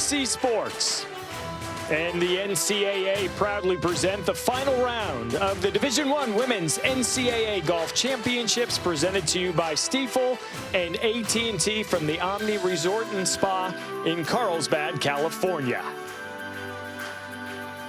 NBC Sports and the NCAA proudly present the final round of the Division I Women's NCAA Golf Championships, presented to you by Stiefel and AT&T from the Omni Resort and Spa in Carlsbad, California.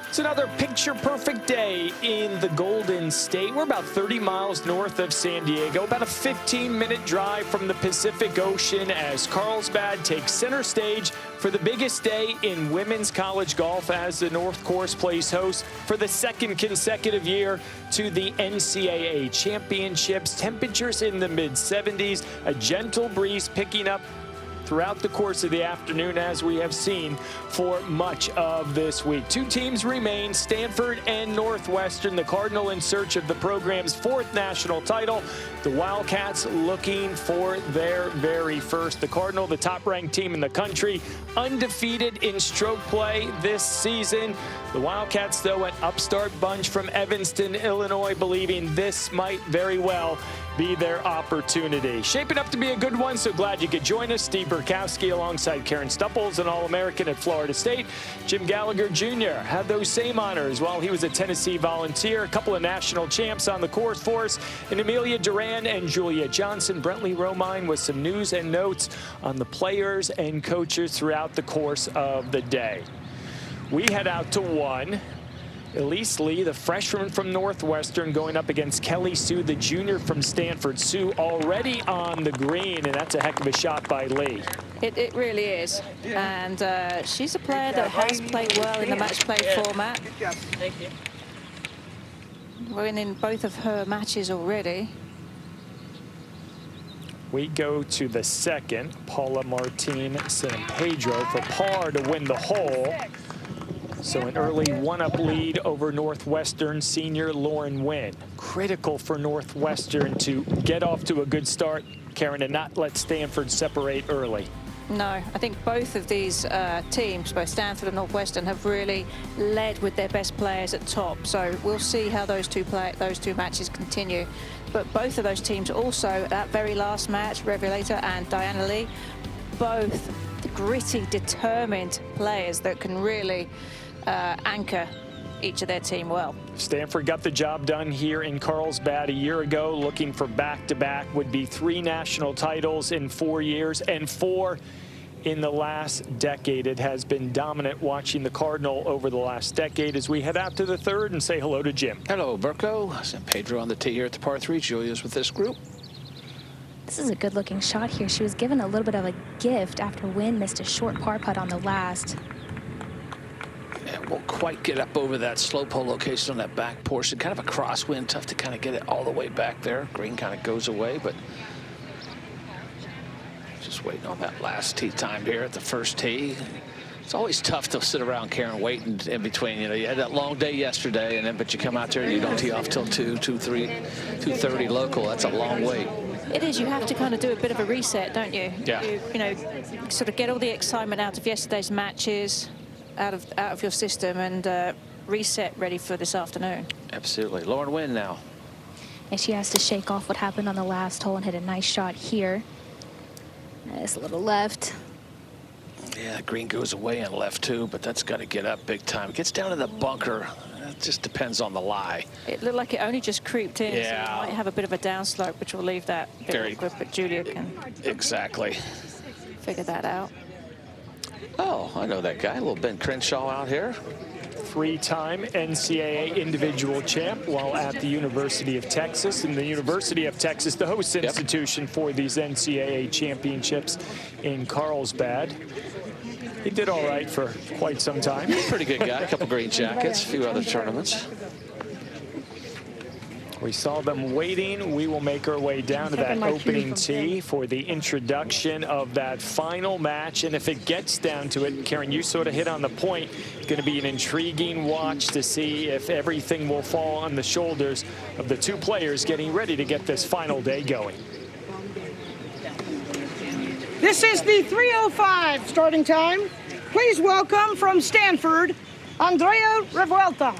It's another picture-perfect day in the Golden State. We're about 30 miles north of San Diego, about a 15-minute drive from the Pacific Ocean, as Carlsbad takes center stage for the biggest day in women's college golf, as the North Course plays host for the second consecutive year to the NCAA Championships. Temperatures in the mid-70s, a gentle breeze picking up throughout the course of the afternoon, as we have seen for much of this week. Two teams remain, Stanford and Northwestern. The Cardinal in search of the program's fourth national title. The Wildcats looking for their very first. The Cardinal, the top-ranked team in the country, undefeated in stroke play this season. The Wildcats, though, an upstart bunch from Evanston, Illinois, believing this might very well be their opportunity. Shaping up to be a good one, so glad you could join us. Steve Burkowski alongside Karen Stupples, an All-American at Florida State. Jim Gallagher Jr. had those same honors while he was a Tennessee Volunteer. A couple of national champs on the course for us, and Amelia Duran and Julia Johnson. Brentley Romine with some news and notes on the players and coaches throughout the course of the day. We head out to one. Elise Lee, the freshman from Northwestern, going up against Kelly Sue, the junior from Stanford. Sue already on the green, and that's a heck of a shot by Lee. It really is. And she's a player that has played well in the match play format. Thank you. Winning both of her matches already. We go to the second. Paula Martin San Pedro for par to win the hole. So an early one-up lead over Northwestern senior Lauren Wynn. Critical for Northwestern to get off to a good start, Karen, and not let Stanford separate early. No, I think both of these teams, both Stanford and Northwestern, have really led with their best players at top. So we'll see how those two matches continue. But both of those teams also, that very last match, Revelator and Diana Lee, both gritty, determined players that can really anchor each of their team well. Stanford got the job done here in Carlsbad a year ago, looking for back-to-back. Would be 3 national titles in 4 years and 4 in the last decade. It has been dominant watching the Cardinal over the last decade. As we head out to the third and say hello to Jim. Hello, Burko. San Pedro on the tee here at the par 3. Julia's with this group. This is a good-looking shot here. She was given a little bit of a gift after Wynn missed a short par putt on the last. Yeah, won't quite get up over that slope hole location on that back portion. Kind of a crosswind, tough to kind of get it all the way back there. Green kind of goes away, but just waiting on that last tee time here at the first tee. It's always tough to sit around, Karen, waiting in between. You know, you had that long day yesterday, and then but you come out there and you don't tee off till 2:30 local. That's a long wait. It is. You have to kind of do a bit of a reset, don't you? Yeah. You know, sort of get all the excitement out of yesterday's matches, out of your system, and reset ready for this afternoon. Absolutely. Lauren Wynn now. And she has to shake off what happened on the last hole and hit a nice shot here. Nice little left. Yeah, green goes away and left too, but that's got to get up big time. It gets down to the bunker. It just depends on the lie. It looked like it only just creeped in. Yeah. So you might have a bit of a downslope, which will leave that a bit Very awkward, but Julia can exactly figure that out. Oh, I know that guy. A little Ben Crenshaw out here. 3-time NCAA individual champ while at the University of Texas. And the University of Texas, the host institution for these NCAA championships in Carlsbad. He did all right for quite some time. Pretty good guy. A couple green jackets, a few other tournaments. We saw them waiting. We will make our way down to that opening tee for the introduction of that final match. And if it gets down to it, Karen, you sort of hit on the point. It's going to be an intriguing watch to see if everything will fall on the shoulders of the two players getting ready to get this final day going. This is the 3:05 starting time. Please welcome from Stanford, Andrea Revuelta.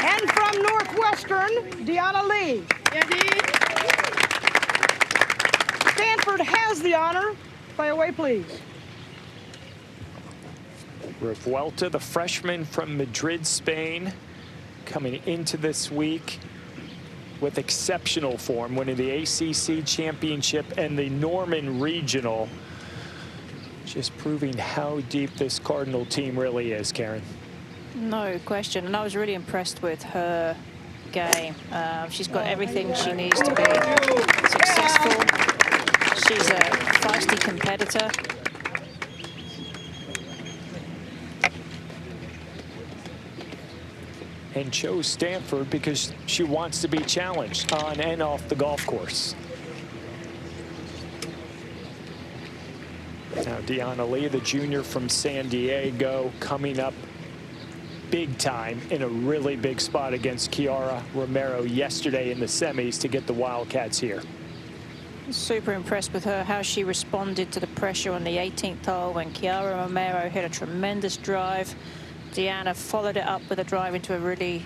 And from Northwestern, Diana Lee. Stanford has the honor Play away, please. Revuelta, the freshman from Madrid, Spain, coming into this week with exceptional form, winning the ACC championship and the Norman Regional. Just proving how deep this Cardinal team really is, Karen. No question. And I was really impressed with her game. She's got everything she needs to be successful. She's a feisty competitor. And chose Stanford because she wants to be challenged on and off the golf course. Now Deanna Lee, the junior from San Diego, coming up big time in a really big spot against Kiara Romero yesterday in the semis to get the Wildcats here. Super impressed with her, how she responded to the pressure on the 18th hole when Kiara Romero hit a tremendous drive. Deanna followed it up with a drive into a really,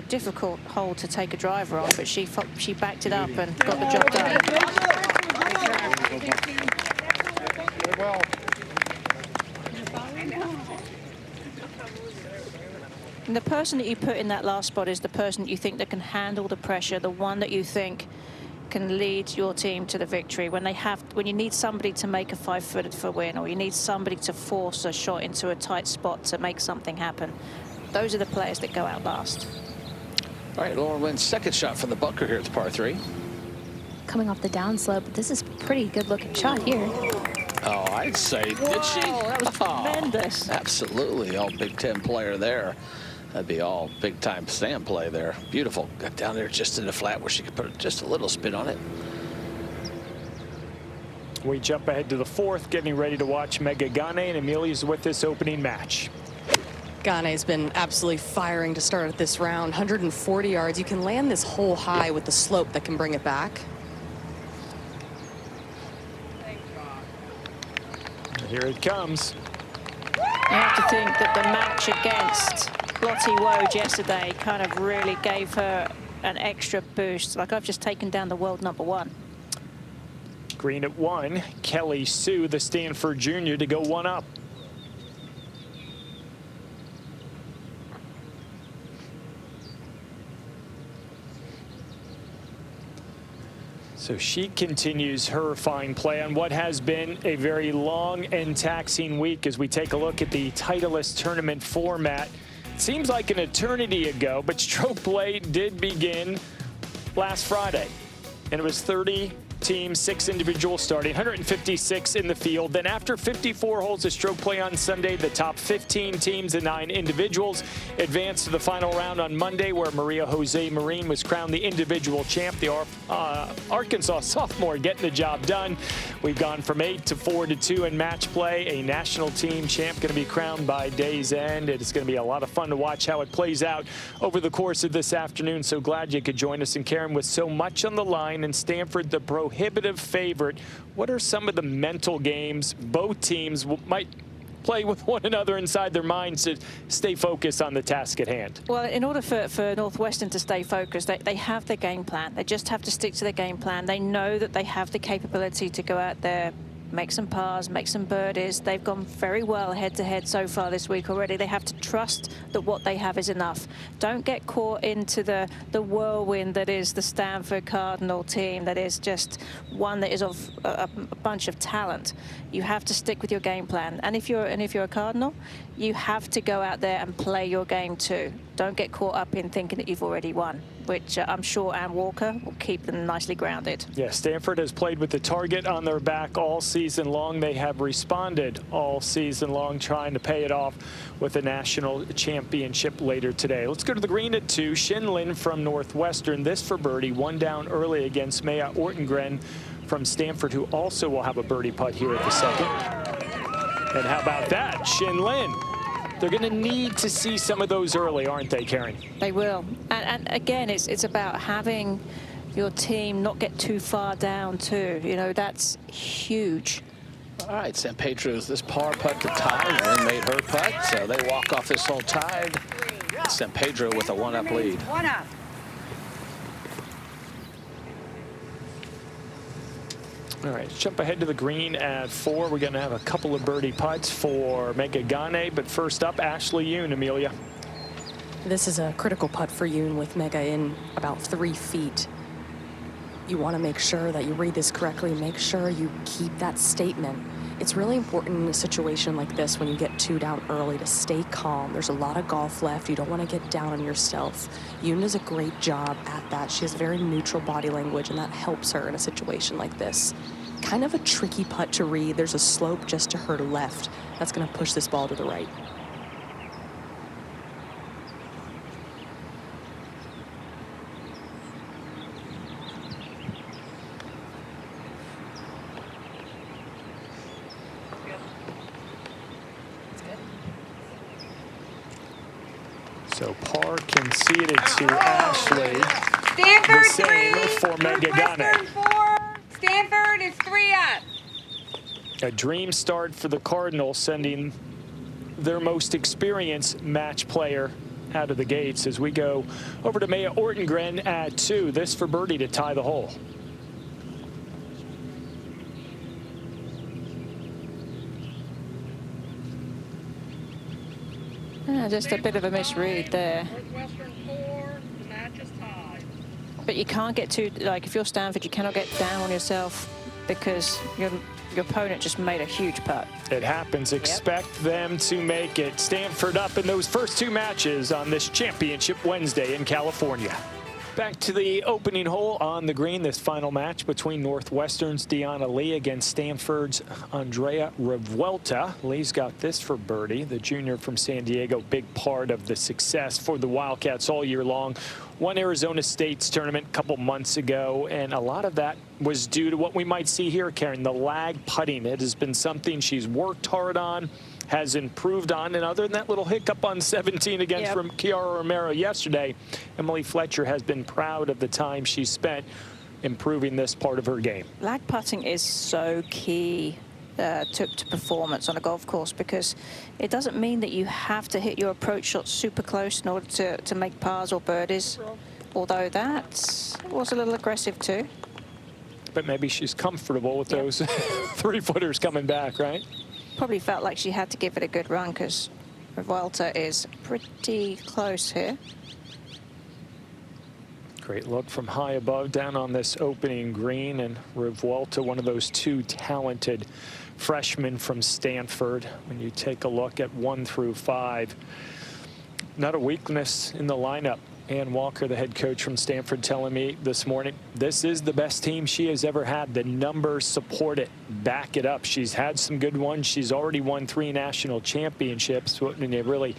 difficult hole to take a driver on, but she backed it up and got the job done. And the person that you put in that last spot is the person that you think that can handle the pressure, the one that you think can lead your team to the victory. When you need somebody to make a 5-footed for win, or you need somebody to force a shot into a tight spot to make something happen, those are the players that go out last. All right, Lauren Wynn's second shot from the bunker here at the par 3. Coming off the downslope, this is a pretty good looking shot here. Oh, I'd say, did she? That was tremendous. Absolutely, all Big Ten player there. That'd be all big-time stand play there. Beautiful. Got down there just in the flat where she could put just a little spin on it. We jump ahead to the 4th, getting ready to watch Mega Ganne, and Amelia's with this opening match. Ganne's been absolutely firing to start this round. 140 yards. You can land this hole high with the slope that can bring it back. Here it comes. You have to think that the match against Lottie Woj yesterday kind of really gave her an extra boost. Like, I've just taken down the world #1. Green at 1. Kelly Sue, the Stanford junior, to go 1 up. So she continues her fine play on what has been a very long and taxing week as we take a look at the Titleist tournament format. It seems like an eternity ago, but stroke play did begin last Friday. And it was 30 teams, 6 individuals starting, 156 in the field. Then after 54 holes of stroke play on Sunday, the top 15 teams and 9 individuals advanced to the final round on Monday, where Maria Jose Marin was crowned the individual champ. The Arkansas sophomore getting the job done. We've gone from 8 to 4 to 2 in match play. A national team champ going to be crowned by day's end. It's going to be a lot of fun to watch how it plays out over the course of this afternoon. So glad you could join us. And Karen, with so much on the line and Stanford the prohibitive favorite, what are some of the mental games both teams might play with one another inside their minds to stay focused on the task at hand? Well, in order for Northwestern to stay focused, they have their game plan. They just have to stick to their game plan. They know that they have the capability to go out there, make some pars, make some birdies. They've gone very well head-to-head so far this week already. They have to trust that what they have is enough. Don't get caught into the whirlwind that is the Stanford Cardinal team, that is just one that is of a bunch of talent. You have to stick with your game plan. And if you're a Cardinal, you have to go out there and play your game too. Don't get caught up in thinking that you've already won, which I'm sure Ann Walker will keep them nicely grounded. Yeah, Stanford has played with the target on their back all season long. They have responded all season long, trying to pay it off with a national championship later today. Let's go to the green at 2. Shin Lin from Northwestern. This for birdie. 1 down early against Maya Ortengren from Stanford, who also will have a birdie putt here at the 2nd. And how about that? Shin Lin. They're going to need to see some of those early, aren't they, Karen? They will. And again, it's about having your team not get too far down too. You know, that's huge. All right, San Pedro's this par putt to tie. Lynn made her putt, so they walk off this hole tied. San Pedro with a 1-up lead. 1 up. All right, let's jump ahead to the green at 4. We're going to have a couple of birdie putts for Megha Ganne, but first up, Ashley Yoon, Amelia. This is a critical putt for Yoon with Megha in about 3 feet. You want to make sure that you read this correctly. Make sure you keep that statement. It's really important in a situation like this when you get 2 down early to stay calm. There's a lot of golf left. You don't want to get down on yourself. Yoon does a great job at that. She has very neutral body language, and that helps her in a situation like this. Kind of a tricky putt to read. There's a slope just to her left. That's going to push this ball to the right. So par conceded to Ashley. Stanford The same 3, for Megha Ganne. Northwestern 4. Stanford is 3 up. A dream start for the Cardinals, sending their most experienced match player out of the gates as we go over to Maya Ortengren at 2. This for birdie to tie the hole. Just a bit of a misread there. Northwestern 4, the match is tied. But you can't get too, like if you're Stanford, you cannot get down on yourself because your opponent just made a huge putt. It happens. Expect them to make it. Stanford up in those first 2 matches on this Championship Wednesday in California. Back to the opening hole on the green. This final match between Northwestern's Deanna Lee against Stanford's Andrea Revuelta. Lee's got this for birdie. The junior from San Diego, big part of the success for the Wildcats all year long. Won Arizona State's tournament a couple months ago, and a lot of that was due to what we might see here, Karen, the lag putting. It has been something she's worked hard on, has improved on, and other than that little hiccup on 17 against Kiara Romero yesterday, Emily Fletcher has been proud of the time she spent improving this part of her game. Lag putting is so key to performance on a golf course because it doesn't mean that you have to hit your approach shot super close in order to make pars or birdies, although that was a little aggressive too. But maybe she's comfortable with those 3-footers coming back, right? Probably felt like she had to give it a good run because Revuelta is pretty close here. Great look from high above down on this opening green, and Revuelta, one of those 2 talented freshmen from Stanford. When you take a look at 1 through 5, not a weakness in the lineup. Ann Walker, the head coach from Stanford, telling me this morning, this is the best team she has ever had. The numbers support it, back it up. She's had some good ones. She's already won 3 national championships. When you really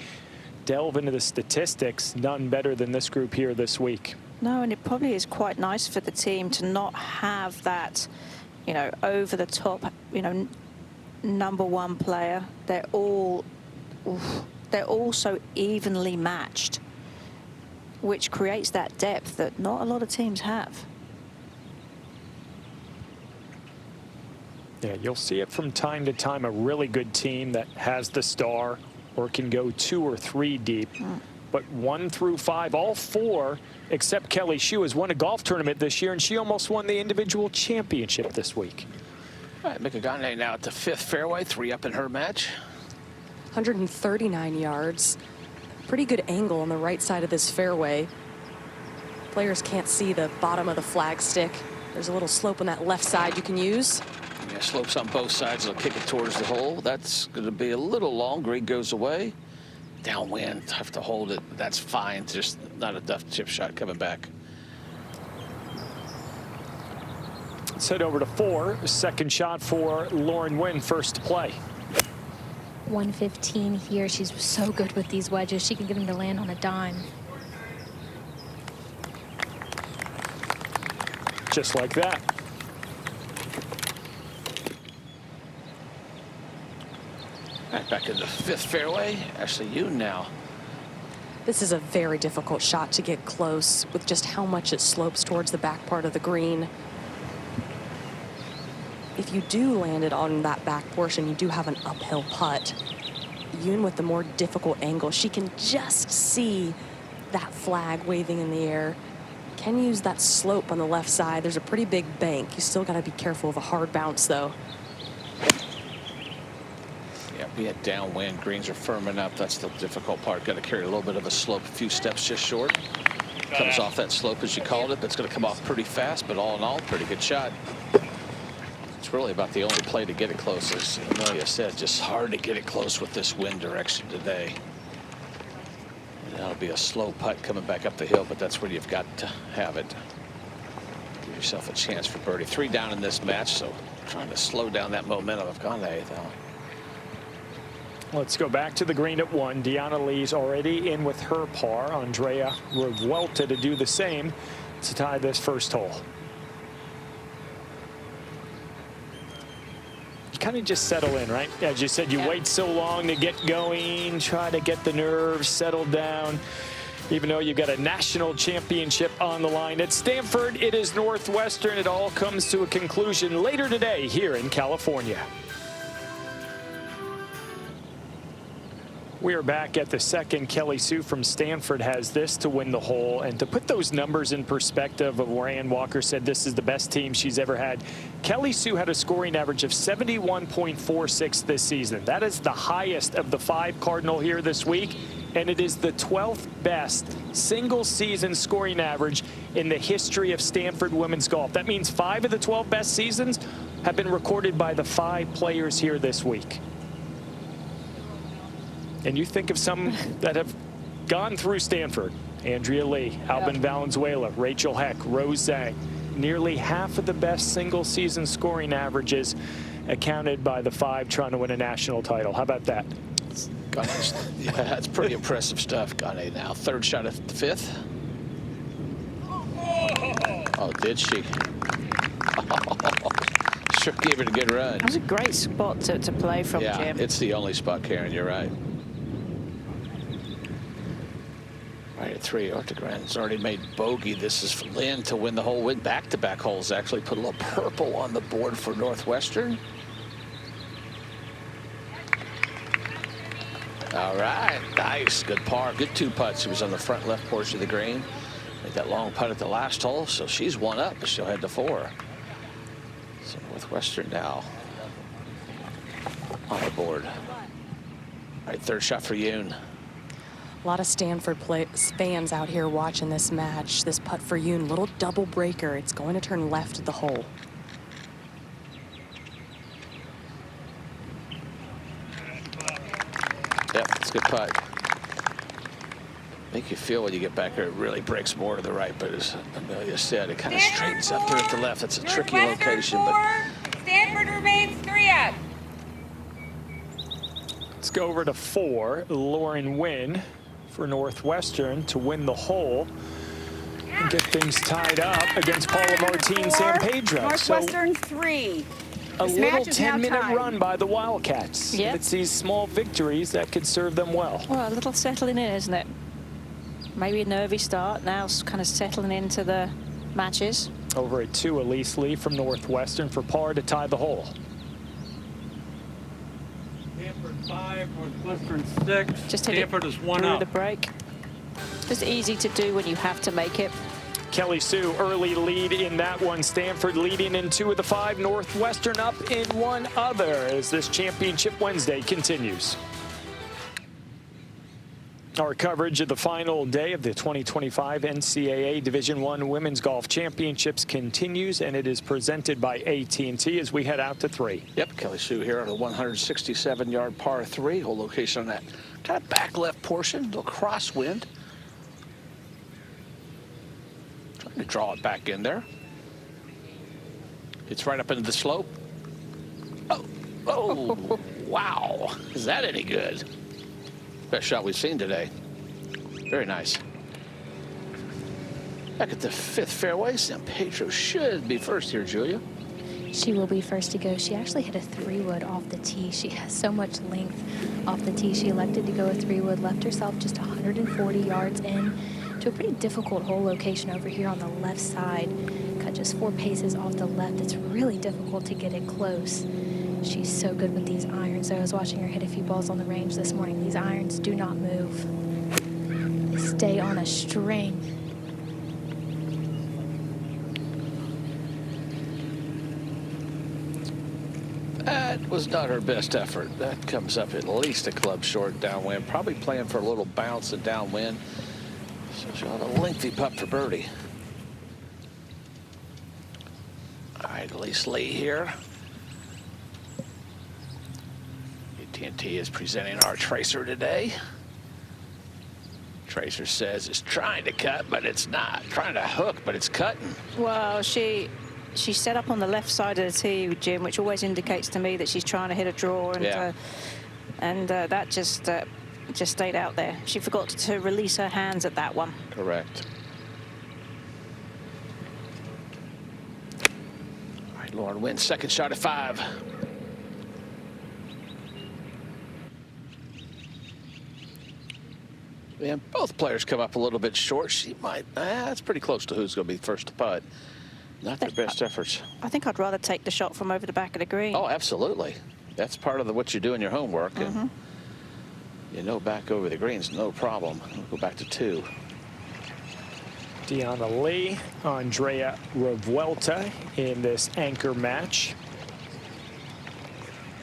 delve into the statistics, none better than this group here this week. No, and it probably is quite nice for the team to not have that, you know, over the top, you know, #1 player. They're all so evenly matched, which creates that depth that not a lot of teams have. Yeah, you'll see it from time to time, a really good team that has the star or can go 2 or 3 deep. But 1 through 5, all 4, except Kelly Shue, has won a golf tournament this year, and she almost won the individual championship this week. All right, Megha Ganne now at the 5th fairway, 3 up in her match. 139 yards. Pretty good angle on the right side of this fairway. Players can't see the bottom of the flag stick. There's a little slope on that left side you can use. Yeah, slopes on both sides. They'll kick it towards the hole. That's going to be a little long. Green goes away. Downwind, tough to hold it. That's fine. Just not enough chip shot coming back. Let's head over to 4. Second shot for Lauren Wynn, first to play. 115 here. She's so good with these wedges. She can get them to land on a dime. Just like that. Right, back in the 5th fairway. Ashley Yoon now. This is a very difficult shot to get close with just how much it slopes towards the back part of the green. If you do land it on that back portion, you do have an uphill putt. Yoon with the more difficult angle, she can just see that flag waving in the air. Can use that slope on the left side. There's a pretty big bank. You still got to be careful of a hard bounce, though. Yeah, be it downwind. Greens are firming up. That's the difficult part. Got to carry a little bit of a slope, a few steps just short. Comes off that slope, as you called it. That's going to come off pretty fast, but all in all, pretty good shot. It's really about the only play to get it close. As Amelia said, just hard to get it close with this wind direction today. And that'll be a slow putt coming back up the hill, but that's where you've got to have it. Give yourself a chance for birdie. 3 down in this match, so trying to slow down that momentum of Ganne, though. Let's go back to the green at 1. Deanna Lee's already in with her par. Andrea Revuelta to do the same to tie this first hole. You kind of just settle in, right? As you said, you wait so long to get going, try to get the nerves settled down. Even though you've got a national championship on the line at Stanford, it is Northwestern. It all comes to a conclusion later today here in California. We are back at the second. Kelly Sue from Stanford has this to win the hole. And to put those numbers in perspective of where Ann Walker said this is the best team she's ever had, Kelly Sue had a scoring average of 71.46 this season. That is the highest of the 5 Cardinal here this week. And it is the 12th best single season scoring average in the history of Stanford women's golf. That means 5 of the 12 best seasons have been recorded by the 5 players here this week. And you think of some that have gone through Stanford: Andrea Lee, Albin Valenzuela, Rachel Heck, Rose Zhang. Nearly half of the best single season scoring averages accounted by the 5 trying to win a national title. How about that? Yeah, that's pretty impressive stuff. Ganne now. 3rd shot at the 5th. Oh, did she? Sure gave it a good run. That was a great spot to play from, yeah, Jim. it's the only spot, Karen. You're right. Right at 3, Ortegren's already made bogey. This is for Lynn to win the hole. Win back-to-back holes. Actually put a little purple on the board for Northwestern. All right, nice, good par, good 2 putts. She was on the front left portion of the green. Made that long putt at the last hole, so she's 1 up, but she'll head to 4. So Northwestern now on the board. All right, 3rd shot for Yoon. A lot of Stanford fans out here watching this match. This putt for Yoon, little double breaker. It's going to turn left of the hole. Yep, it's a good putt. Make you feel when you get back there, it really breaks more to the right, but as Amelia said, it kind of straightens up there at the left. That's a tricky location. But Stanford remains 3 up. Let's go over to 4. Lauren Wynn for Northwestern to win the hole and get things tied up against Paula Martin San Pedro. Northwestern 3. A This little match is now 10-minute tied. run by the Wildcats. Yep. It's these small victories that could serve them well. Well, a little settling in, isn't it? Maybe a nervy start. Now kind of settling into the matches. Over at 2, Elise Lee from Northwestern for par to tie the hole. Stanford 5, Northwestern 6. Just hit Stanford it is 1 through up. the break. Just easy to do when you have to make it. Kelly Sue, early lead in that one. Stanford leading in 2 of the 5. Northwestern up in 1 other as this Championship Wednesday continues. Our coverage of the final day of the 2025 NCAA Division I Women's Golf Championships continues, and it is presented by AT&T as we head out to 3. yep, Kelly Sue here on a 167-yard par 3. Whole location on that kind of back left portion, little crosswind. Trying to draw it back in there. It's right up into the slope. Oh, wow. Is that any good? Best shot we've seen today. Very nice. Back at the 5th fairway, San Pedro should be first here, Julia. She will be first to go. She actually hit a 3-wood off the tee. She has so much length off the tee. She elected to go a 3-wood, left herself just 140 yards in to a pretty difficult hole location over here on the left side. Cut just 4 paces off the left. It's really difficult to get it close. She's so good with these irons. I was watching her hit a few balls on the range this morning. These irons do not move. They stay on a string. That was not her best effort. That comes up at least a club short downwind. Probably playing for a little bounce and downwind. So she'll have a lengthy putt for birdie. All right, Elise Lee here. AT&T is presenting our tracer today. Tracer says it's trying to cut, but it's not. Trying to hook, but it's cutting. Well, she set up on the left side of the tee, Jim, which always indicates to me that she's trying to hit a draw, and that just stayed out there. She forgot to release her hands at that one. Correct. All right, Lauren wins second shot at 5. And both players come up a little bit short. She might, that's pretty close to who's going to be first to putt. Not their best efforts. I think I'd rather take the shot from over the back of the green. Oh, absolutely. That's part of what you do in your homework. And you know, back over the greens, no problem. We'll go back to 2. Deanna Lee, Andrea Revuelta in this anchor match.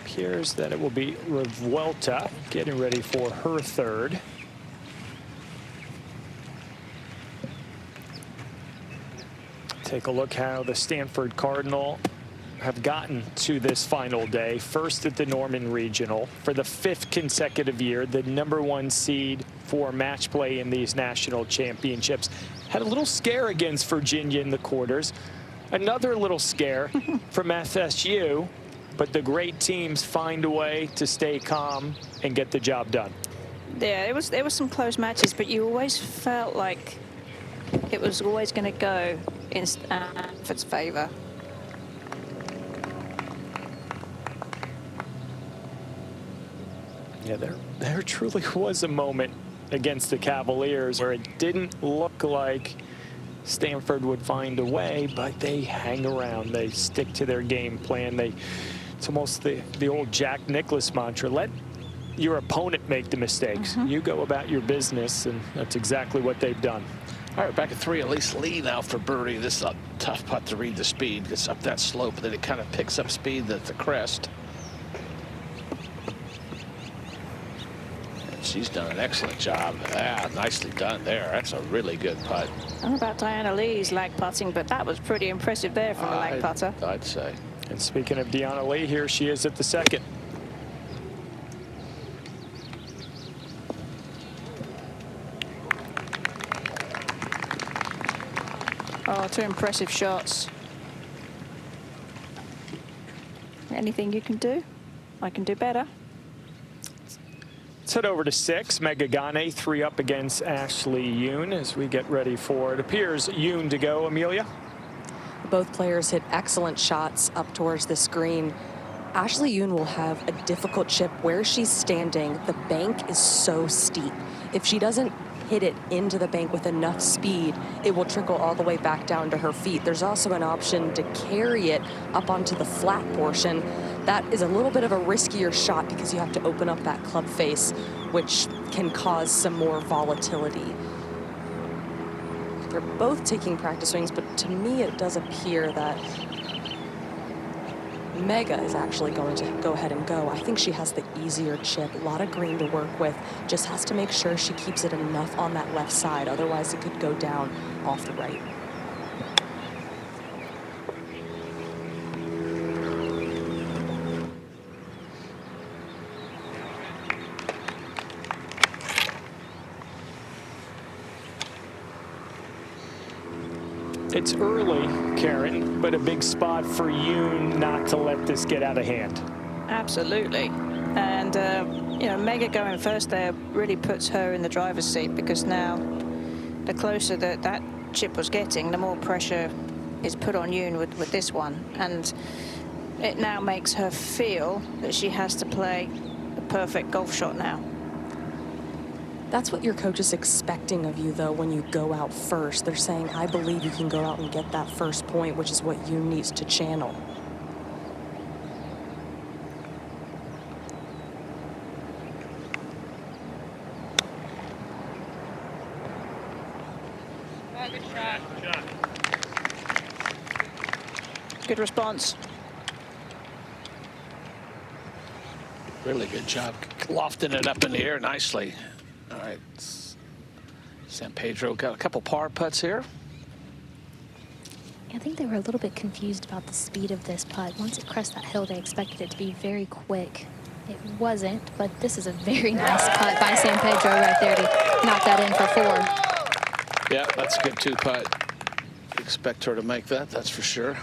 Appears that it will be Revuelta getting ready for her third. Take a look how the Stanford Cardinal have gotten to this final day. First at the Norman Regional for the 5th consecutive year, the #1 seed for match play in these national championships. Had a little scare against Virginia in the quarters. Another little scare from FSU, but the great teams find a way to stay calm and get the job done. Yeah, there was some close matches, but you always felt like it was always going to go in Stanford's favor. Yeah, there truly was a moment against the Cavaliers where it didn't look like Stanford would find a way, but they hang around. They stick to their game plan. It's almost the old Jack Nicklaus mantra: let your opponent make the mistakes. You go about your business, and that's exactly what they've done. All right, back at 3, Elise Lee now for birdie. This is a tough putt to read the speed. Gets up that slope, and then it kind of picks up speed at the crest. And she's done an excellent job. Nicely done there. That's a really good putt. I don't know about Diana Lee's lag putting, but that was pretty impressive there from a lag putter. I'd say. And speaking of Deanna Lee, here she is at the 2nd. Oh, 2 impressive shots. Anything you can do? I can do better. Let's head over to 6. Mega Ganne 3 up against Ashley Yoon as we get ready for, it appears, Yoon to go. Amelia? Both players hit excellent shots up towards the screen. Ashley Yoon will have a difficult chip where she's standing. The bank is so steep. If she doesn't hit it into the bank with enough speed, it will trickle all the way back down to her feet. There's also an option to carry it up onto the flat portion. That is a little bit of a riskier shot because you have to open up that club face, which can cause some more volatility. They're both taking practice swings, but to me it does appear that Mega is actually going to go ahead and go. I think she has the easier chip, a lot of green to work with. Just has to make sure she keeps it enough on that left side. Otherwise, it could go down off the right. It's early, Karen, but a big spot for Yoon not to let this get out of hand. Absolutely. And, you know, Mega going first there really puts her in the driver's seat, because now the closer that chip was getting, the more pressure is put on Yoon with this one. And it now makes her feel that she has to play a perfect golf shot now. That's what your coach is expecting of you, though, when you go out first. They're saying, I believe you can go out and get that first point, which is what you need to channel. Good shot. Good response. Really good job lofting it up in the air nicely. All right. San Pedro got a couple par putts here. I think they were a little bit confused about the speed of this putt. Once it crossed that hill, they expected it to be very quick. It wasn't, but this is a very nice putt by San Pedro right there to knock that in for 4. Yeah, that's a good 2-putt. Expect her to make that, that's for sure.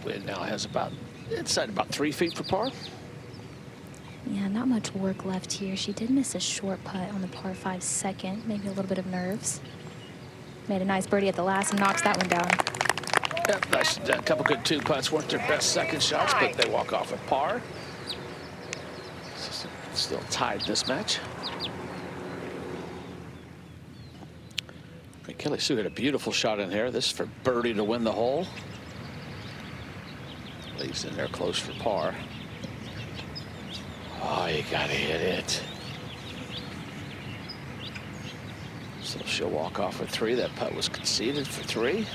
Wind now has about, inside about 3 feet for par. Yeah, not much work left here. She did miss a short putt on the par 5 second, maybe a little bit of nerves. Made a nice birdie at the last and knocks that one down. Yep, that's a couple good 2-putts. Weren't their best second shots, but they walk off with par. Still tied this match. Kelly Sue had a beautiful shot in here. This is for birdie to win the hole. Leaves in there close for par. Oh, you gotta hit it. So she'll walk off with 3. That putt was conceded for 3.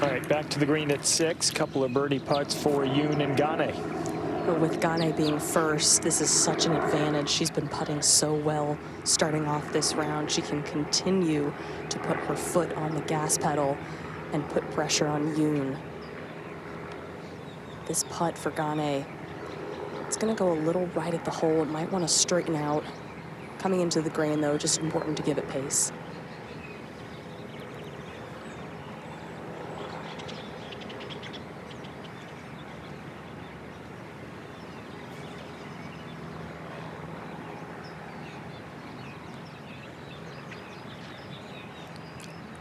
All right, back to the green at 6. Couple of birdie putts for Yoon and Ganne. But with Ganne being first, this is such an advantage. She's been putting so well starting off this round. She can continue to put her foot on the gas pedal and put pressure on Yoon. This putt for Ganne, it's going to go a little right at the hole. It might want to straighten out. Coming into the green, though, just important to give it pace.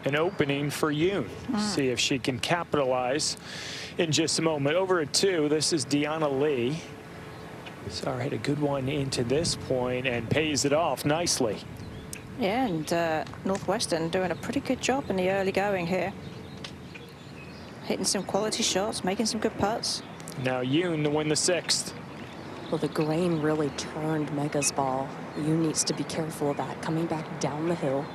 An opening for Yoon. See if she can capitalize in just a moment. Over at 2, this is Deanna Lee. Sorry, had a good one into this point and pays it off nicely. Yeah, and Northwestern doing a pretty good job in the early going here. Hitting some quality shots, making some good putts. Now Yoon to win the 6th. Well, the grain really turned Mega's ball. Yoon needs to be careful of that, coming back down the hill.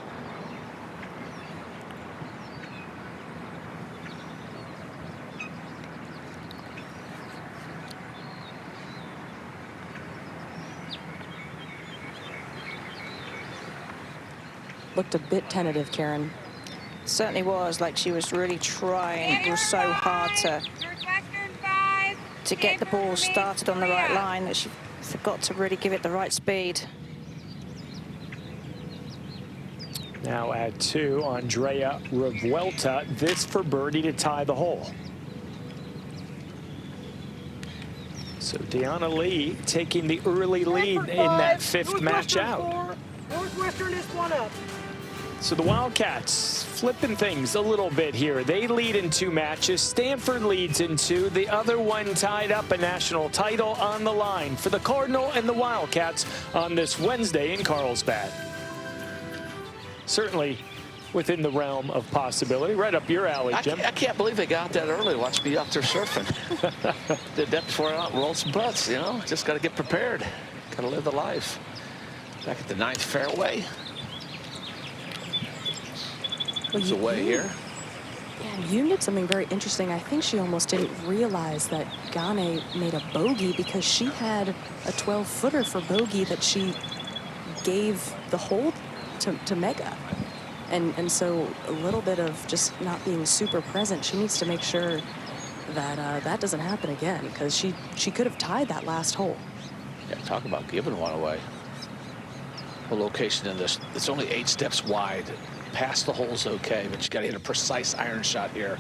Looked a bit tentative, Karen. Certainly was, like she was really trying. It was so hard to get the ball started on the right line that she forgot to really give it the right speed. Now at 2, Andrea Revuelta. This for birdie to tie the hole. So Deanna Lee taking the early lead in that 5th match out. Northwestern is 1 up. So the Wildcats flipping things a little bit here. They lead in 2 matches. Stanford leads in 2. The other one tied up, a national title on the line for the Cardinal and the Wildcats on this Wednesday in Carlsbad. Certainly within the realm of possibility. Right up your alley, Jim. I can't believe they got that early. Watch me out there surfing. Did that before I rolled some butts, you know. Just got to get prepared. Got to live the life. Back at the 9th fairway. It's away here. Yeah, Yoon did something very interesting. I think she almost didn't realize that Ganne made a bogey because she had a 12-footer for bogey that she gave the hole to Mega. And so a little bit of just not being super present. She needs to make sure that that doesn't happen again, because she could have tied that last hole. Yeah, talk about giving one away. The location in this, it's only 8 steps wide. Past the hole's okay, but you got to hit a precise iron shot here.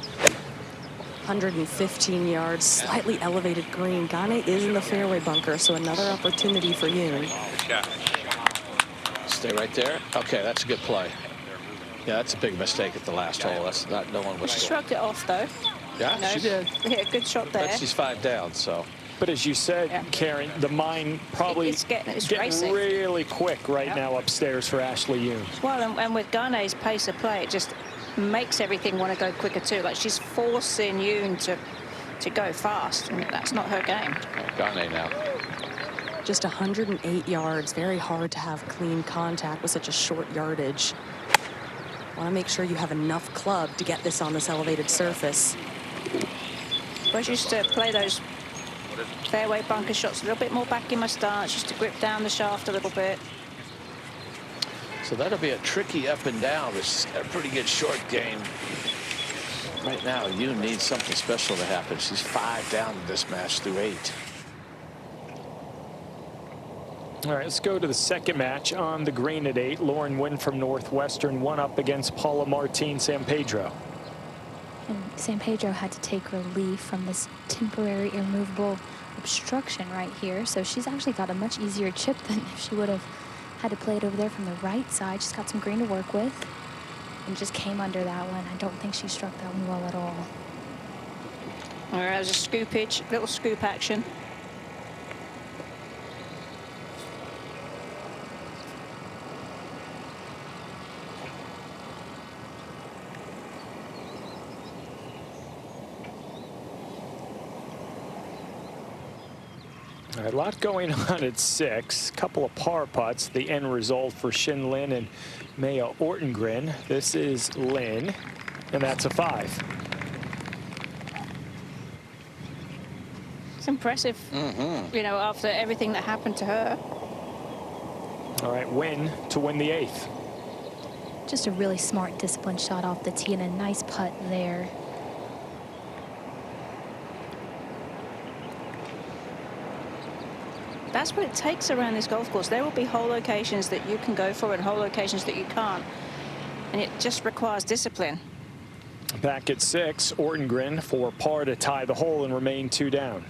115 yards, slightly elevated green. Ganne is in the fairway bunker, so another opportunity for Yoon. Stay right there. Okay, that's a good play. Yeah, that's a big mistake at the last hole. That's not, no one was. She shrugged it off, though. Yeah, she did. Yeah, good shot there. But she's 5 down, so. But as you said, Karen, the mind probably it's getting really quick right now upstairs for Ashley Yoon. Well, and with Ganne's pace of play, it just makes everything want to go quicker too. Like she's forcing Yoon to go fast, and that's not her game. Ganne now. Just 108 yards. Very hard to have clean contact with such a short yardage. Want to make sure you have enough club to get this on this elevated surface. Whereas used to play those fairway bunker shots a little bit more back in my stance, just to grip down the shaft a little bit. So that'll be a tricky up and down. It's a pretty good short game. Right now, you need something special to happen. She's 5 down in this match through 8. All right, let's go to the second match on the green at 8. Lauren Wynn from Northwestern, one up against Paula Martin San Pedro. And San Pedro had to take relief from this temporary immovable obstruction right here. So she's actually got a much easier chip than if she would have had to play it over there from the right side. She's got some green to work with and just came under that one. I don't think she struck that one well at all. All right, there's a scoopage, little scoop action. All right, a lot going on at 6. Couple of par putts. The end result for Shin Lin and Maya Ortengren. This is Lin, and that's a 5. It's impressive, you know, after everything that happened to her. All right, Wynn to win the 8th. Just a really smart, disciplined shot off the tee and a nice putt there. That's what it takes around this golf course. There will be hole locations that you can go for and hole locations that you can't. And it just requires discipline. Back at 6, Ortengren for par to tie the hole and remain 2 down.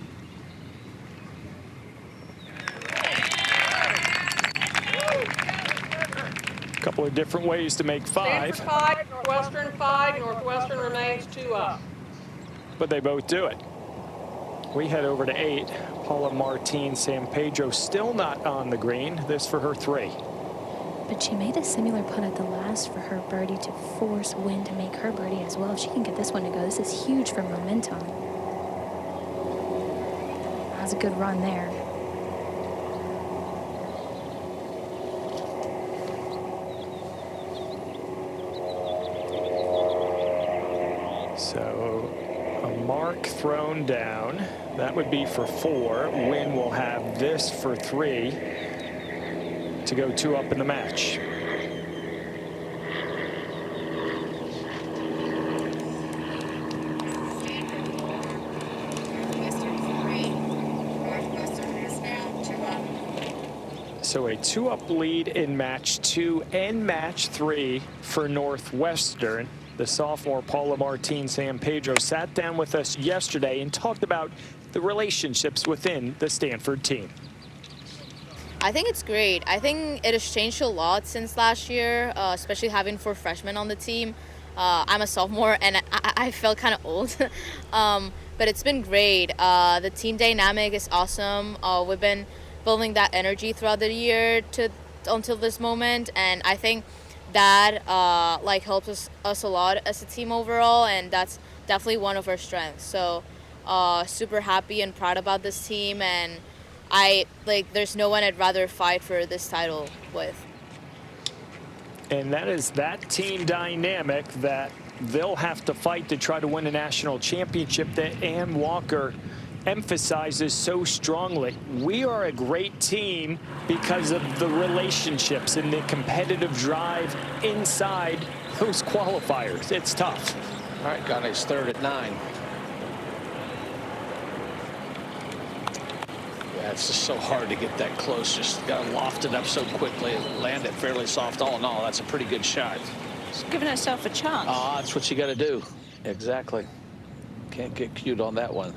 Couple of different ways to make 5. Stanford 5, Northwestern 5. Northwestern remains 2 up. But they both do it. We head over to 8. Paula Martin San Pedro still not on the green. This for her 3. But she made a similar putt at the last for her birdie to force Wynn to make her birdie as well. If she can get this one to go, this is huge for momentum. That was a good run there. So a mark thrown down. That would be for 4. Wynn will have this for 3 to go 2 up in the match. So a 2-up lead in match 2 and match 3 for Northwestern. The sophomore Paula Martin San Pedro sat down with us yesterday and talked about the relationships within the Stanford team. I think it's great. I think it has changed a lot since last year, especially having 4 freshmen on the team. I'm a sophomore and I felt kind of old, but it's been great. The team dynamic is awesome. We've been building that energy throughout the year until this moment, and I think that like helps us a lot as a team overall, and that's definitely one of our strengths. So super happy and proud about this team, and there's no one I'd rather fight for this title with. And that is that team dynamic that they'll have to fight to try to win a national championship that Ann Walker emphasizes so strongly. We are a great team because of the relationships and the competitive drive inside those qualifiers. It's tough. All right, Ganne's 3rd at 9. Yeah, it's just so hard to get that close. Just got to loft it up so quickly and land it fairly soft. All in all, that's a pretty good shot. She's giving herself a chance. That's what you got to do. Exactly. Can't get cute on that one.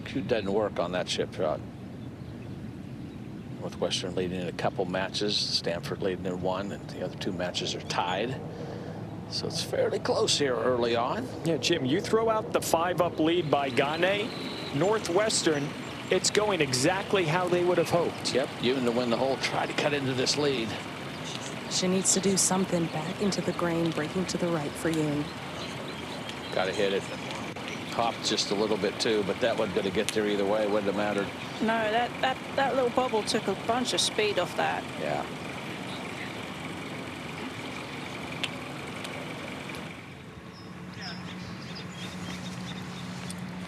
Cute doesn't work on that chip shot. Northwestern leading in a couple matches. Stanford leading in 1, and the other 2 matches are tied. So it's fairly close here early on. Yeah, Jim, you throw out the 5-up lead by Ganne. Northwestern, it's going exactly how they would have hoped. Yep, even to win the hole, try to cut into this lead. She needs to do something back into the grain, breaking to the right for Yoon. Got to hit it. Hopped just a little bit too, but that wasn't going to get there either way. Wouldn't have mattered. No, that little bobble took a bunch of speed off that. Yeah.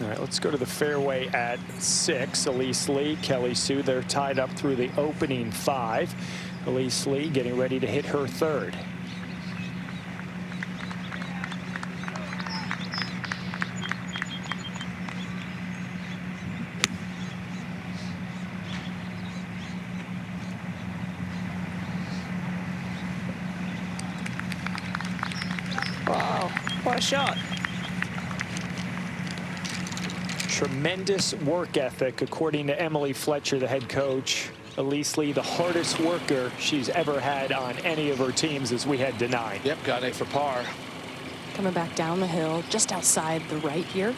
All right, let's go to the fairway at 6. Elise Lee, Kelly Sue, they're tied up through the opening 5. Elise Lee getting ready to hit her 3rd. Wow, what a shot. Tremendous work ethic, according to Emily Fletcher, the head coach. Elise Lee, the hardest worker she's ever had on any of her teams, as we had denied. Yep, Ganne for par. Coming back down the hill, just outside the right here.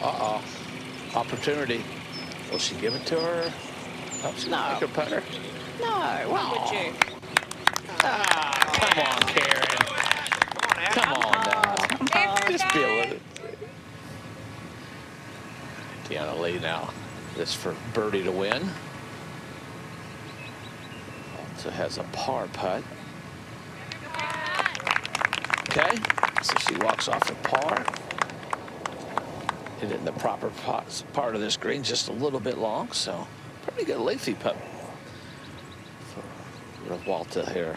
Uh-oh. Opportunity. Will she give it to her? Oh, she's gonna make her putter. No, why would you? Ah, come on, Karen. Come on now. Just be a little. Deanna Lee now. This for birdie to win. Also has a par putt. Okay, so she walks off at par. Hit it in the proper part of this green, just a little bit long, so pretty good lengthy putt for Walter here.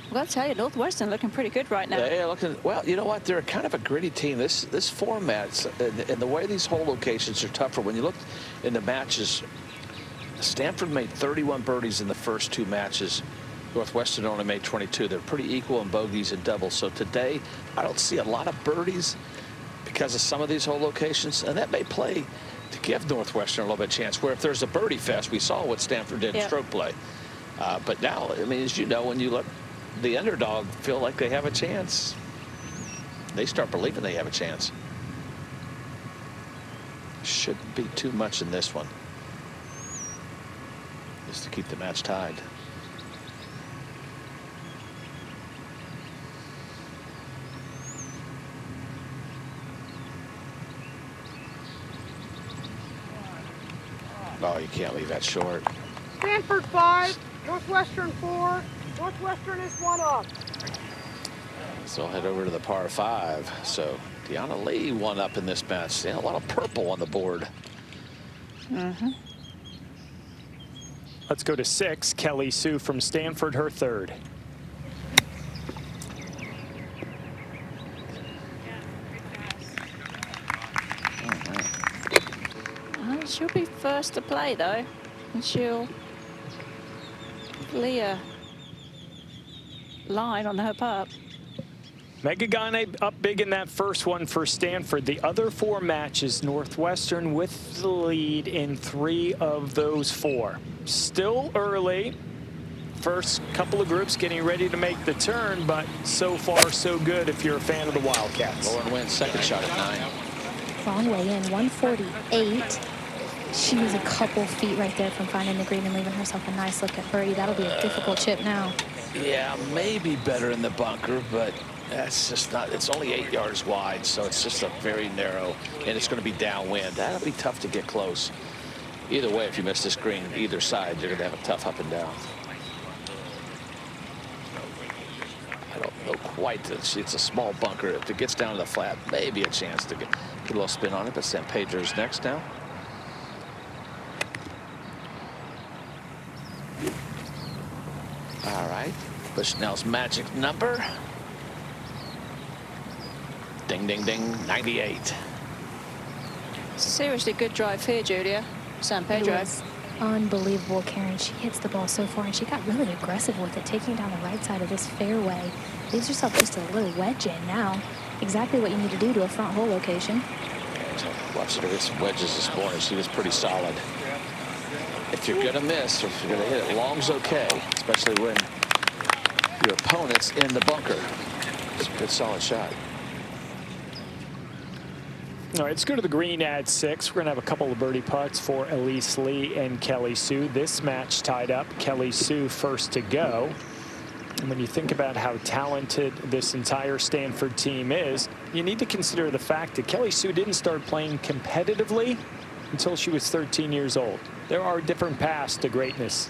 Well, I'll tell you, Northwestern looking pretty good right now. Yeah, looking well. You know what? They're kind of a gritty team. This format and the way these hole locations are tougher. When you look in the matches, Stanford made 31 birdies in the first 2 matches. Northwestern only made 22. They're pretty equal in bogeys and doubles. So today, I don't see a lot of birdies because of some of these hole locations, and that may play to give Northwestern a little bit of chance. Where if there's a birdie fest, we saw what Stanford did in stroke play. But now, I mean, as you know, when you look, the underdog feel like they have a chance. They start believing they have a chance. Shouldn't be too much in this one, just to keep the match tied. Oh, you can't leave that short. Stanford 5, Northwestern 4. Northwestern is 1 up. So I'll head over to the par 5. So Deanna Lee 1 up in this match. Yeah, a lot of purple on the board. Let's go to 6. Kelly Sue from Stanford, her 3rd. She'll be first to play, though, and she'll Leah line on her putt. Mega Ganne up big in that first one for Stanford. The other 4 matches, Northwestern with the lead in 3 of those 4. Still early. First couple of groups getting ready to make the turn, but so far so good if you're a fan of the Wildcats. Lauren wins second shot at 9. Long way in, 148. She was a couple feet right there from finding the green and leaving herself a nice look at birdie. That'll be a difficult chip now. Yeah, maybe better in the bunker, but that's just not. It's only 8 yards wide, so it's just a very narrow, and it's going to be downwind. That'll be tough to get close. Either way, if you miss this green, either side, you're going to have a tough up and down. I don't know quite. It's a small bunker. If it gets down to the flat, maybe a chance to get a little spin on it, but San Pedro's next now. All right, Bushnell's magic number. Ding, ding, ding, 98. Seriously good drive here, Julia. San Pedro. It was unbelievable, Karen. She hits the ball so far, and she got really aggressive with it, taking down the right side of this fairway. Leaves herself just a little wedge in now. Exactly what you need to do to a front hole location. Watching her hit some wedges this morning. She was pretty solid. If you're going to miss, or if you're going to hit it, long's okay, especially when your opponent's in the bunker. It's a good, solid shot. All right, let's go to the green at 6. We're going to have a couple of birdie putts for Elise Lee and Kelly Sue. This match tied up. Kelly Sue first to go. And when you think about how talented this entire Stanford team is, you need to consider the fact that Kelly Sue didn't start playing competitively until she was 13 years old. There are different paths to greatness.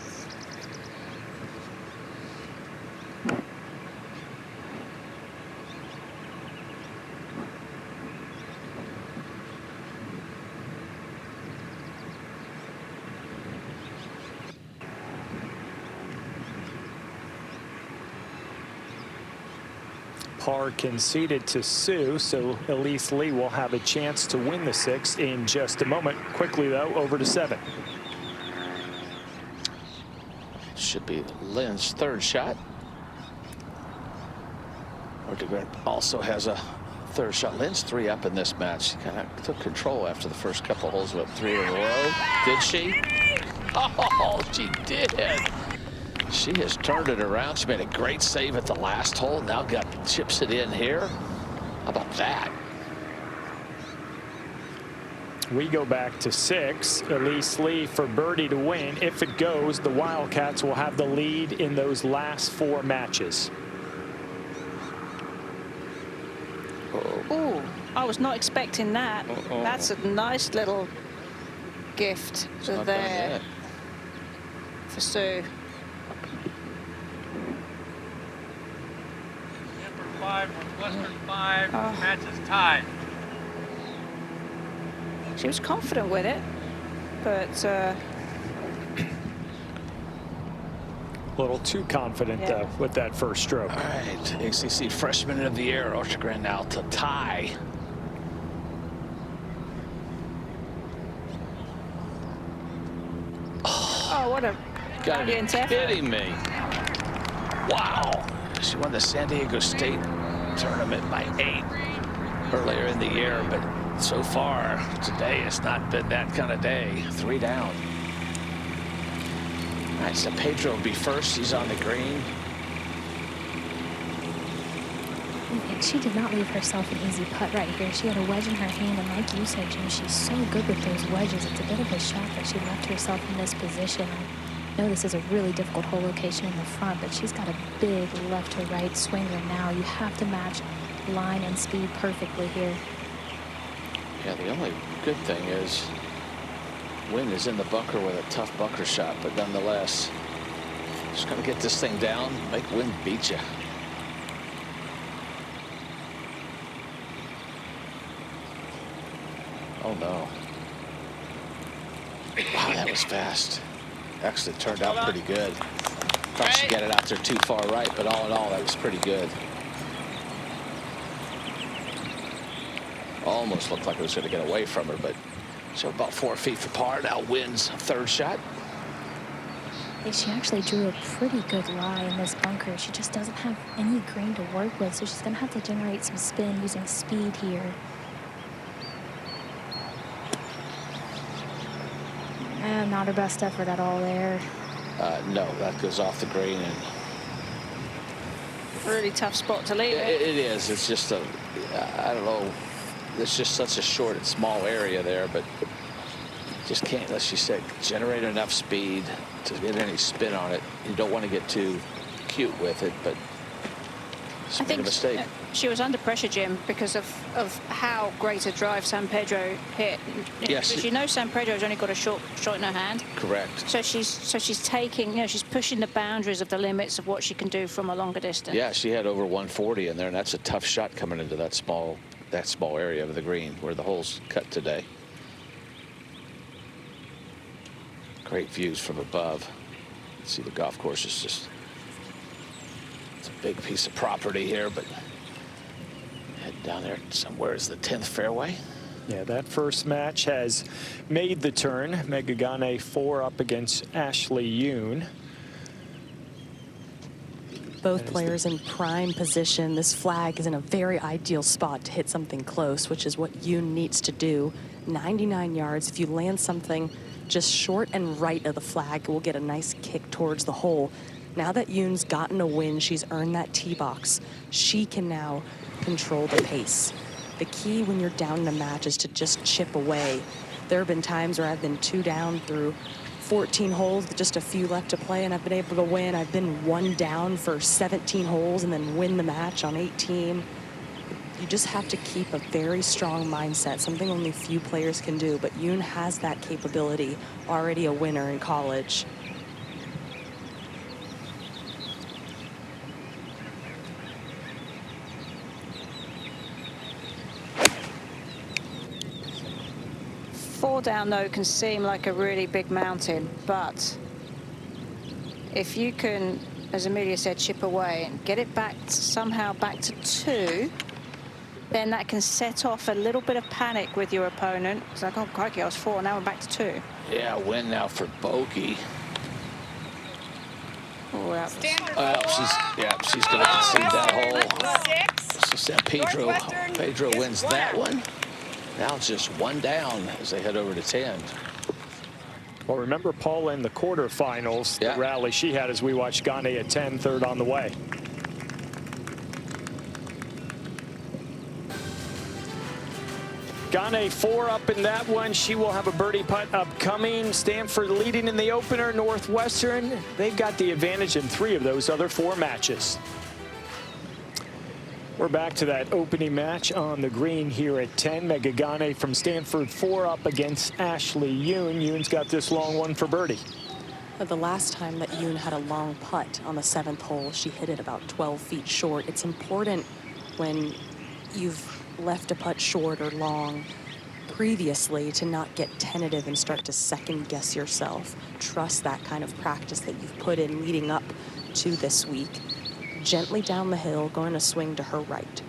par conceded to Sue, so Elise Lee will have a chance to win the 6 in just a moment. Quickly, though, over to 7. Should be Lynn's third shot. Ortegren also has a third shot. Lynn's 3 up in this match. She kind of took control after the first couple holes, went 3 in a row. Did she? Oh, she did. She has turned it around. She made a great save at the last hole. Now chips it in here. How about that? We go back to 6. Elise Lee for birdie to win. If it goes, the Wildcats will have the lead in those last 4 matches. Oh, I was not expecting that. That's a nice little gift there for Sue. Stanford 5, Northwestern 5, match is tied. She was confident with it, but a little too confident though with that first stroke. All right, ACC Freshman of the Year, Ortegren now to tie. oh, what a brilliant effort. Kidding me. Wow. She won the San Diego State tournament by 8 earlier in the year, but so far today it's not been that kind of day. 3 down. All right, so Pedro will be first. He's on the green. And she did not leave herself an easy putt right here. She had a wedge in her hand, and like you said, Jim, she's so good with those wedges. It's a bit of a shock that she left herself in this position. I know this is a really difficult hole location in the front, but she's got a big left to right swinger now. You have to match line and speed perfectly here. Yeah, the only good thing is Wynn is in the bunker with a tough bunker shot, but nonetheless, just gonna get this thing down, make Wynn beat you. Oh no. Wow, that was fast. Actually turned out pretty good. Thought she got it out there too far right, but all in all, that was pretty good. Almost looked like it was going to get away from her, but so about 4 feet for par. Now Wynn's third shot. She actually drew a pretty good lie in this bunker. She just doesn't have any green to work with, so she's going to have to generate some spin using speed here. And not her best effort at all there. No, that goes off the green. And Really tough spot to leave it. It is. It's just a, I don't know. It's just such a short and small area there, but just can't, as you said, generate enough speed to get any spin on it. You don't want to get too cute with it, but just made a mistake. She was under pressure, Jim, because of how great a drive San Pedro hit. Yes. Because you know San Pedro's only got a shot in her hand. Correct. So she's taking, you know, she's pushing the boundaries of the limits of what she can do from a longer distance. Yeah, she had over 140 in there, and that's a tough shot coming into that small area of the green where the hole's cut today. Great views from above. See, the golf course is just, it's a big piece of property here, but head down there somewhere is the 10th fairway. Yeah, that first match has made the turn. Mega Ganne 4 up against Ashley Yoon. Both players in prime position. This flag is in a very ideal spot to hit something close, which is what Yoon needs to do. 99 yards. If you land something just short and right of the flag, it will get a nice kick towards the hole. Now that Yoon's gotten a win, she's earned that tee box. She can now control the pace. The key when you're down in a match is to just chip away. There have been times where I've been 2 down through 14 holes with just a few left to play, and I've been able to win. I've been 1 down for 17 holes and then win the match on 18. You just have to keep a very strong mindset, something only few players can do, but Yoon has that capability, already a winner in college. Four down, though, can seem like a really big mountain, but if you can as Amelia said, chip away and get it back somehow back to 2. Then that can set off a little bit of panic with your opponent. It's like, oh, crikey, I was 4, now we're back to 2. Yeah, win now for bogey. Oh, yeah. She's going to concede that hole. So San Pedro wins that one. Now it's just 1 down as they head over to 10. Well, remember Paula in the quarterfinals, the rally she had as we watched Ganne at 10, 3rd on the way. Ganne 4 up in that one. She will have a birdie putt upcoming. Stanford leading in the opener. Northwestern, they've got the advantage in 3 of those other 4 matches. We're back to that opening match on the green here at 10. Megan Ganne from Stanford 4 up against Ashley Yoon. Yoon's got this long one for birdie. The last time that Yoon had a long putt on the 7th hole, she hit it about 12 feet short. It's important when you've left a putt short or long previously to not get tentative and start to second guess yourself. Trust that kind of practice that you've put in leading up to this week. Gently down the hill, going to swing to her right.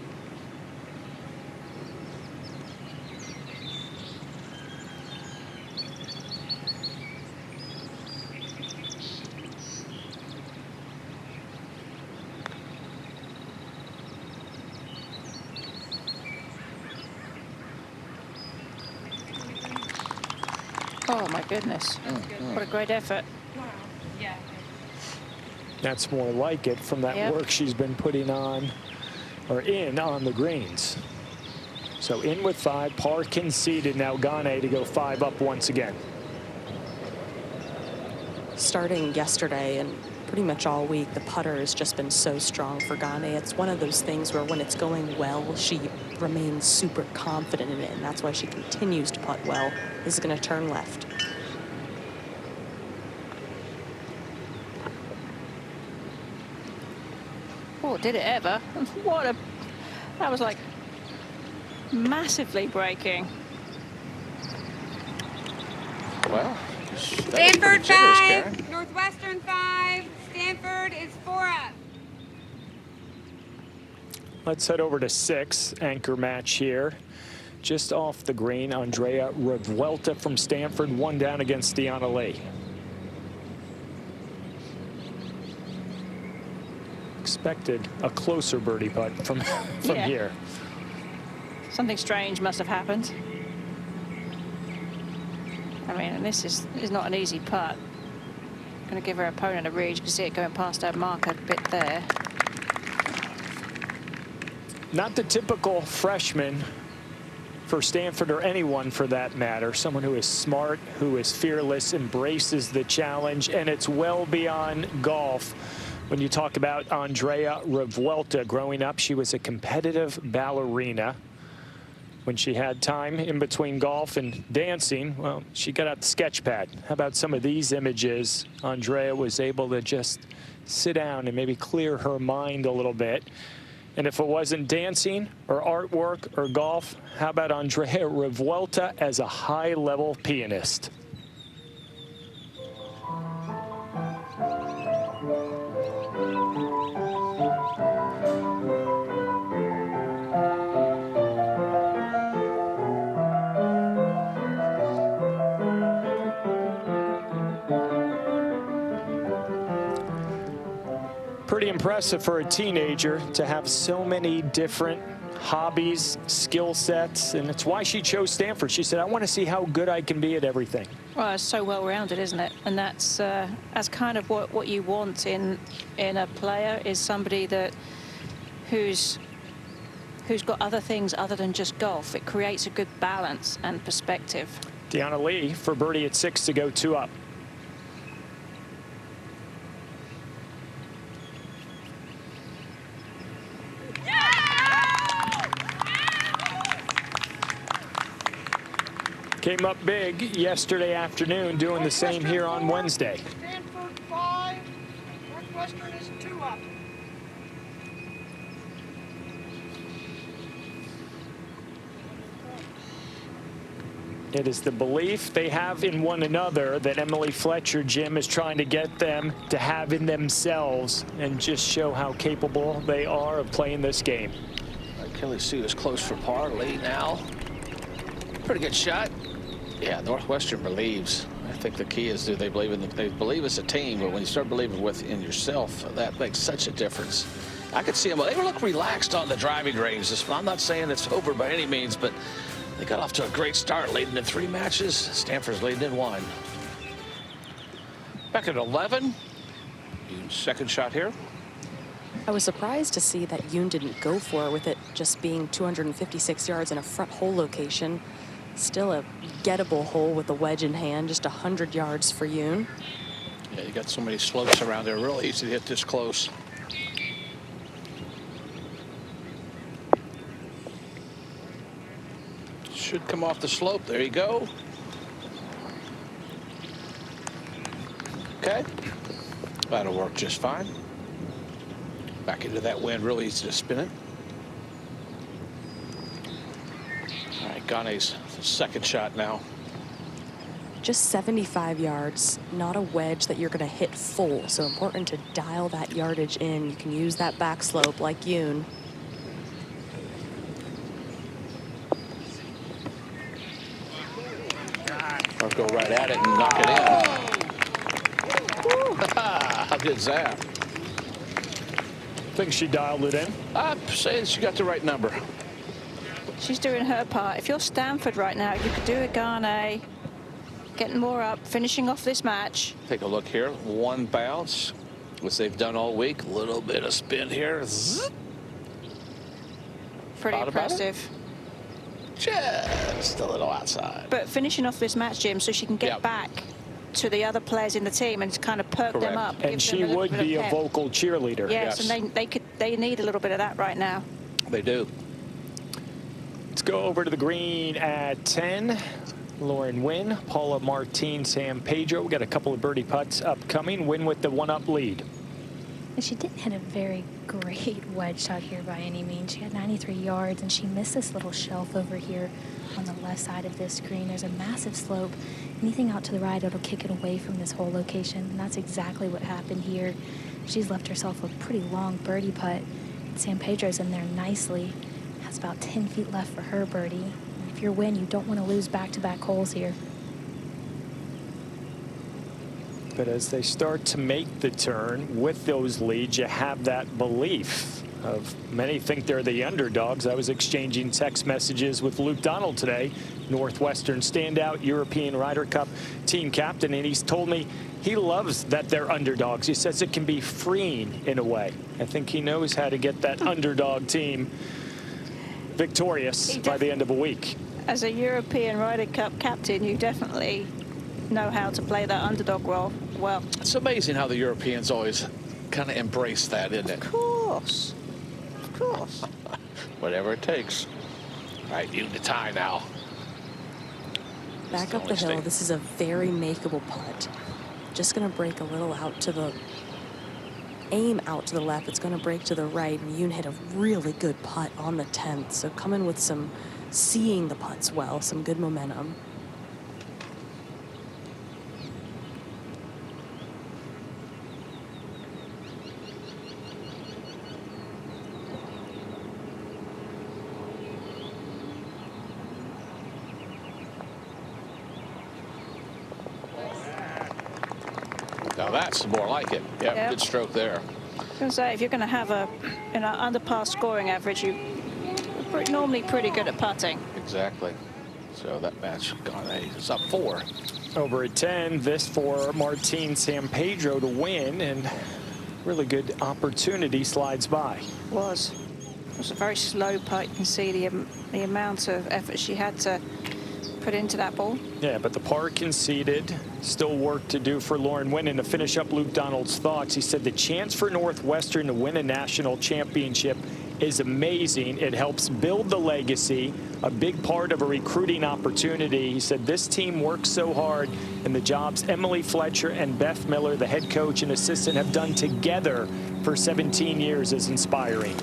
Oh, my goodness. What a great effort. That's more like it from that work she's been putting on, or in on the greens. So in with 5, par conceded. Now Ganne to go 5 up once again. Starting yesterday and pretty much all week, the putter has just been so strong for Ganne. It's one of those things where when it's going well, she remains super confident in it, and that's why she continues to putt well. This is going to turn left. Oh, did it ever? What a... That was like massively breaking. Well, Stanford 5, Northwestern 5, Stanford is 4 up. Let's head over to 6, anchor match here. Just off the green, Andrea Revuelta from Stanford, 1 down against Deanna Lee. Expected a closer birdie putt from here. Something strange must have happened. I mean, and this is not an easy putt. Going to give her opponent a read. You can see it going past her marker a bit there. Not the typical freshman for Stanford, or anyone for that matter. Someone who is smart, who is fearless, embraces the challenge, and it's well beyond golf. When you talk about Andrea Revuelta, growing up, she was a competitive ballerina. When she had time in between golf and dancing, well, she got out the sketch pad. How about some of these images? Andrea was able to just sit down and maybe clear her mind a little bit. And if it wasn't dancing or artwork or golf, how about Andrea Revuelta as a high-level pianist? Pretty impressive for a teenager to have so many different hobbies, skill sets, and it's why she chose Stanford. She said, I want to see how good I can be at everything. Well, it's so well-rounded, isn't it? And that's kind of what you want in a player, is somebody that who's got other things other than just golf. It creates a good balance and perspective. Deanna Lee for birdie at 6 to go 2 up. Came up big yesterday afternoon, doing the same here on Wednesday. Stanford 5, Northwestern is 2 up. It is the belief they have in one another that Emily Fletcher, Jim, is trying to get them to have in themselves and just show how capable they are of playing this game. Kelly Sue is close for par, lead now. Pretty good shot. Yeah, Northwestern believes. I think the key is, do they believe in they believe as a team, but when you start believing in yourself, that makes such a difference. I could see them, they look relaxed on the driving range. I'm not saying it's over by any means, but they got off to a great start, leading in 3 matches. Stanford's leading in 1. Back at 11. Second shot here. I was surprised to see that Yoon didn't go for it, with it just being 256 yards in a front hole location. Still a gettable hole with the wedge in hand, just 100 yards for Yoon. Yeah, you got so many slopes around there, real easy to hit this close. Should come off the slope. There you go. Okay. That'll work just fine. Back into that wind, really easy to spin it. All right, Ganne's second shot now. Just 75 yards, not a wedge that you're going to hit full. So important to dial that yardage in. You can use that back slope like Yoon. Or go right at it and knock it in. How good's that? Think she dialed it in? I'm saying she got the right number. She's doing her part. If you're Stanford right now, you could do a Ganne, getting more up, finishing off this match. Take a look here. 1 bounce, which they've done all week. A little bit of spin here. Zzz. Pretty impressive. Just a little outside. But finishing off this match, Jim, so she can get back to the other players in the team and kind of perk them up. And she would be a vocal cheerleader. Yes, and they need a little bit of that right now. They do. Let's go over to the green at 10. Lauren Wynn, Paula Martin, San Pedro. We got a couple of birdie putts upcoming. Wynn with the 1-up lead. And she didn't hit a very great wedge shot here by any means. She had 93 yards, and she missed this little shelf over here on the left side of this green. There's a massive slope. Anything out to the right, it'll kick it away from this hole location, and that's exactly what happened here. She's left herself a pretty long birdie putt. San Pedro's in there nicely. Has about 10 feet left for her birdie. And if you're Wynn, you don't want to lose back-to-back holes here. But as they start to make the turn with those leads, you have that belief of many think they're the underdogs. I was exchanging text messages with Luke Donald today, Northwestern standout European Ryder Cup team captain, and he's told me he loves that they're underdogs. He says it can be freeing in a way. I think he knows how to get that underdog team victorious by the end of a week. As a European Ryder Cup captain, you definitely know how to play that underdog role well. It's amazing how the Europeans always kind of embrace that, isn't it? Of course. Of course. Whatever it takes. All right, you to tie now. Back up the hill. This is a very makeable putt. Just going to break a little out to the aim out to the left. It's going to break to the right, and Yoon hit a really good putt on the 10th. So coming with some seeing the putts well, some good momentum. Now that's more like it. Yep. Good stroke there. I was going to say, if you're going to have an under par scoring average, you're normally pretty good at putting. Exactly. So that match is up 4. Over at 10, this for Martin San Pedro to win, and really good opportunity slides by. It was a very slow putt. You can see the amount of effort she had to put into that ball. Yeah, but the par conceded. Still work to do for Lauren Wynn. And to finish up Luke Donald's thoughts, he said the chance for Northwestern to win a national championship is amazing. It helps build the legacy, a big part of a recruiting opportunity. He said this team works so hard, and the jobs Emily Fletcher and Beth Miller, the head coach and assistant, have done together for 17 years is inspiring.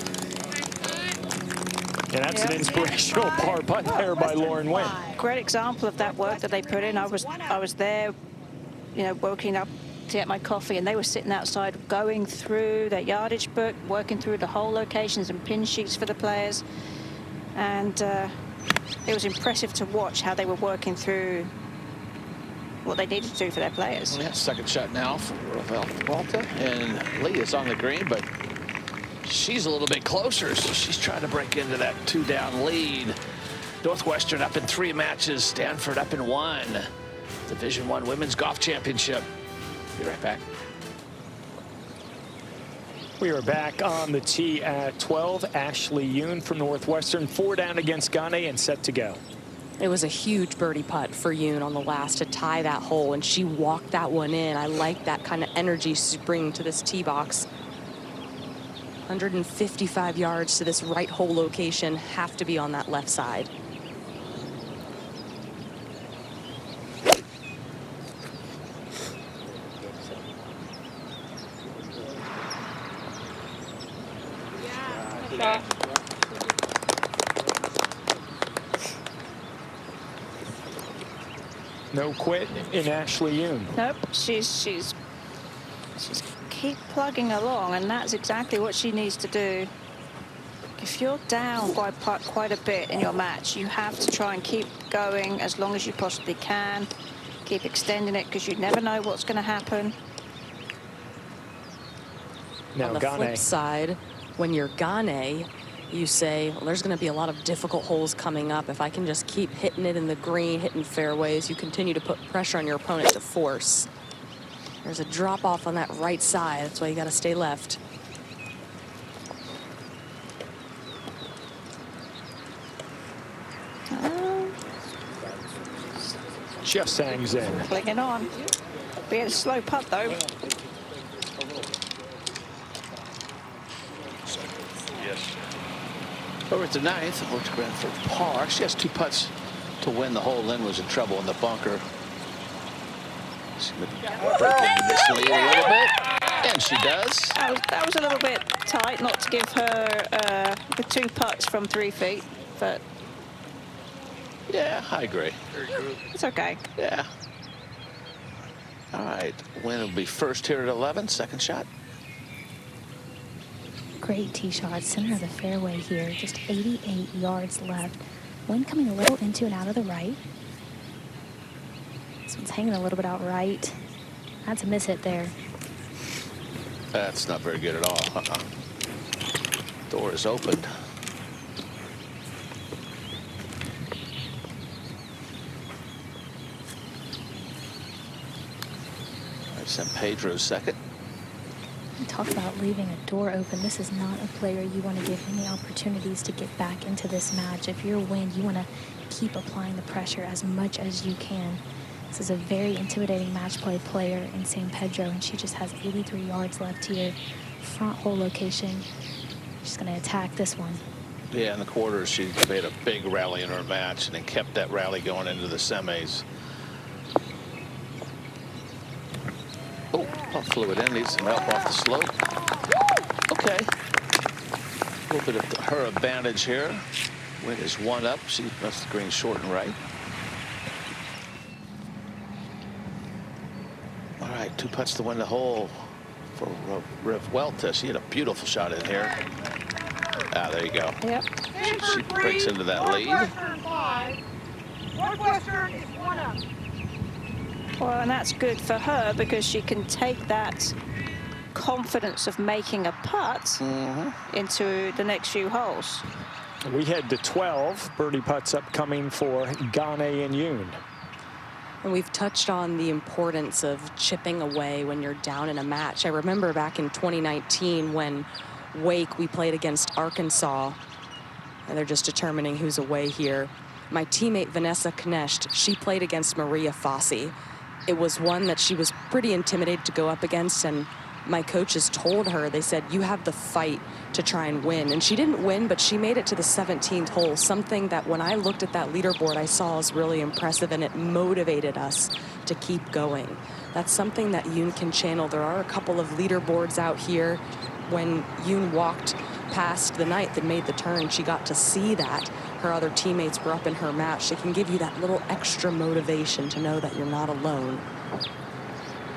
And that's an inspirational par putt there by Lauren Wynn. Great example of that work that they put in. I was there, you know, woken up to get my coffee, and they were sitting outside going through their yardage book, working through the hole locations and pin sheets for the players. And it was impressive to watch how they were working through what they needed to do for their players. Yeah, second shot now for Walter, and Lee is on the green, but she's a little bit closer, so she's trying to break into that 2-down lead. Northwestern up in 3 matches, Stanford up in 1. Division I Women's Golf Championship. Be right back. We are back on the tee at 12. Ashley Yoon from Northwestern, 4 down against Ganne and set to go. It was a huge birdie putt for Yoon on the last to tie that hole, and she walked that one in. I like that kind of energy she's bringing to this tee box. 155 yards to this right hole location, have to be on that left side. No quit in Ashley Yoon. Nope, she's keep plugging along, and that's exactly what she needs to do. If you're down quite a bit in your match, you have to try and keep going as long as you possibly can. Keep extending it, because you never know what's going to happen. Now, on the flip side, when you're Ganne, you say, well, there's going to be a lot of difficult holes coming up. If I can just keep hitting it in the green, hitting fairways, you continue to put pressure on your opponent to force. There's a drop off on that right side. That's why you got to stay left. Just hangs in. Clinging on. Be a slow putt, though. Over to 9th, works around for par. She has 2 putts to win the hole. Lynn was in trouble in the bunker. She would break into this lead a little bit, and she does. That was a little bit tight, not to give her the 2 putts from 3 feet, but yeah, I agree. it's okay. Yeah. All right, Lynn will be first here at 11. Second shot. Great tee shot, center of the fairway here, just 88 yards left. Wind coming a little into and out of the right. This one's hanging a little bit out right. That's a miss hit there. That's not very good at all. Door is opened. San Pedro's second. Talk about leaving a door open. This is not a player you want to give any opportunities to get back into this match. If you're Wind, you want to keep applying the pressure as much as you can. This is a very intimidating match play player in San Pedro, and she just has 83 yards left here. Front hole location. She's going to attack this one. Yeah, in the quarters, she made a big rally in her match and then kept that rally going into the semis. Oh, flew it in. Needs some help off the slope. Okay. A little bit of her advantage here. Wind is 1 up. She left the green short and right. All right, 2 putts to win the hole for Revuelta. She had a beautiful shot in here. Ah, there you go. Yep. She breaks into that lead. Northwestern 5. Northwestern is 1 up. Well, and that's good for her, because she can take that confidence of making a putt into the next few holes. We head to 12. Birdie putts upcoming for Ganne and Yoon. And we've touched on the importance of chipping away when you're down in a match. I remember back in 2019 when Wake, we played against Arkansas, and they're just determining who's away here. My teammate Vanessa Knecht, she played against Maria Fassi. It was one that she was pretty intimidated to go up against, and my coaches told her, they said, you have the fight to try and win. And she didn't win, but she made it to the 17th hole, something that when I looked at that leaderboard, I saw as really impressive, and it motivated us to keep going. That's something that Yoon can channel. There are a couple of leaderboards out here. When Yoon walked passed the ninth and made the turn, she got to see that her other teammates were up in her match. It can give you that little extra motivation to know that you're not alone.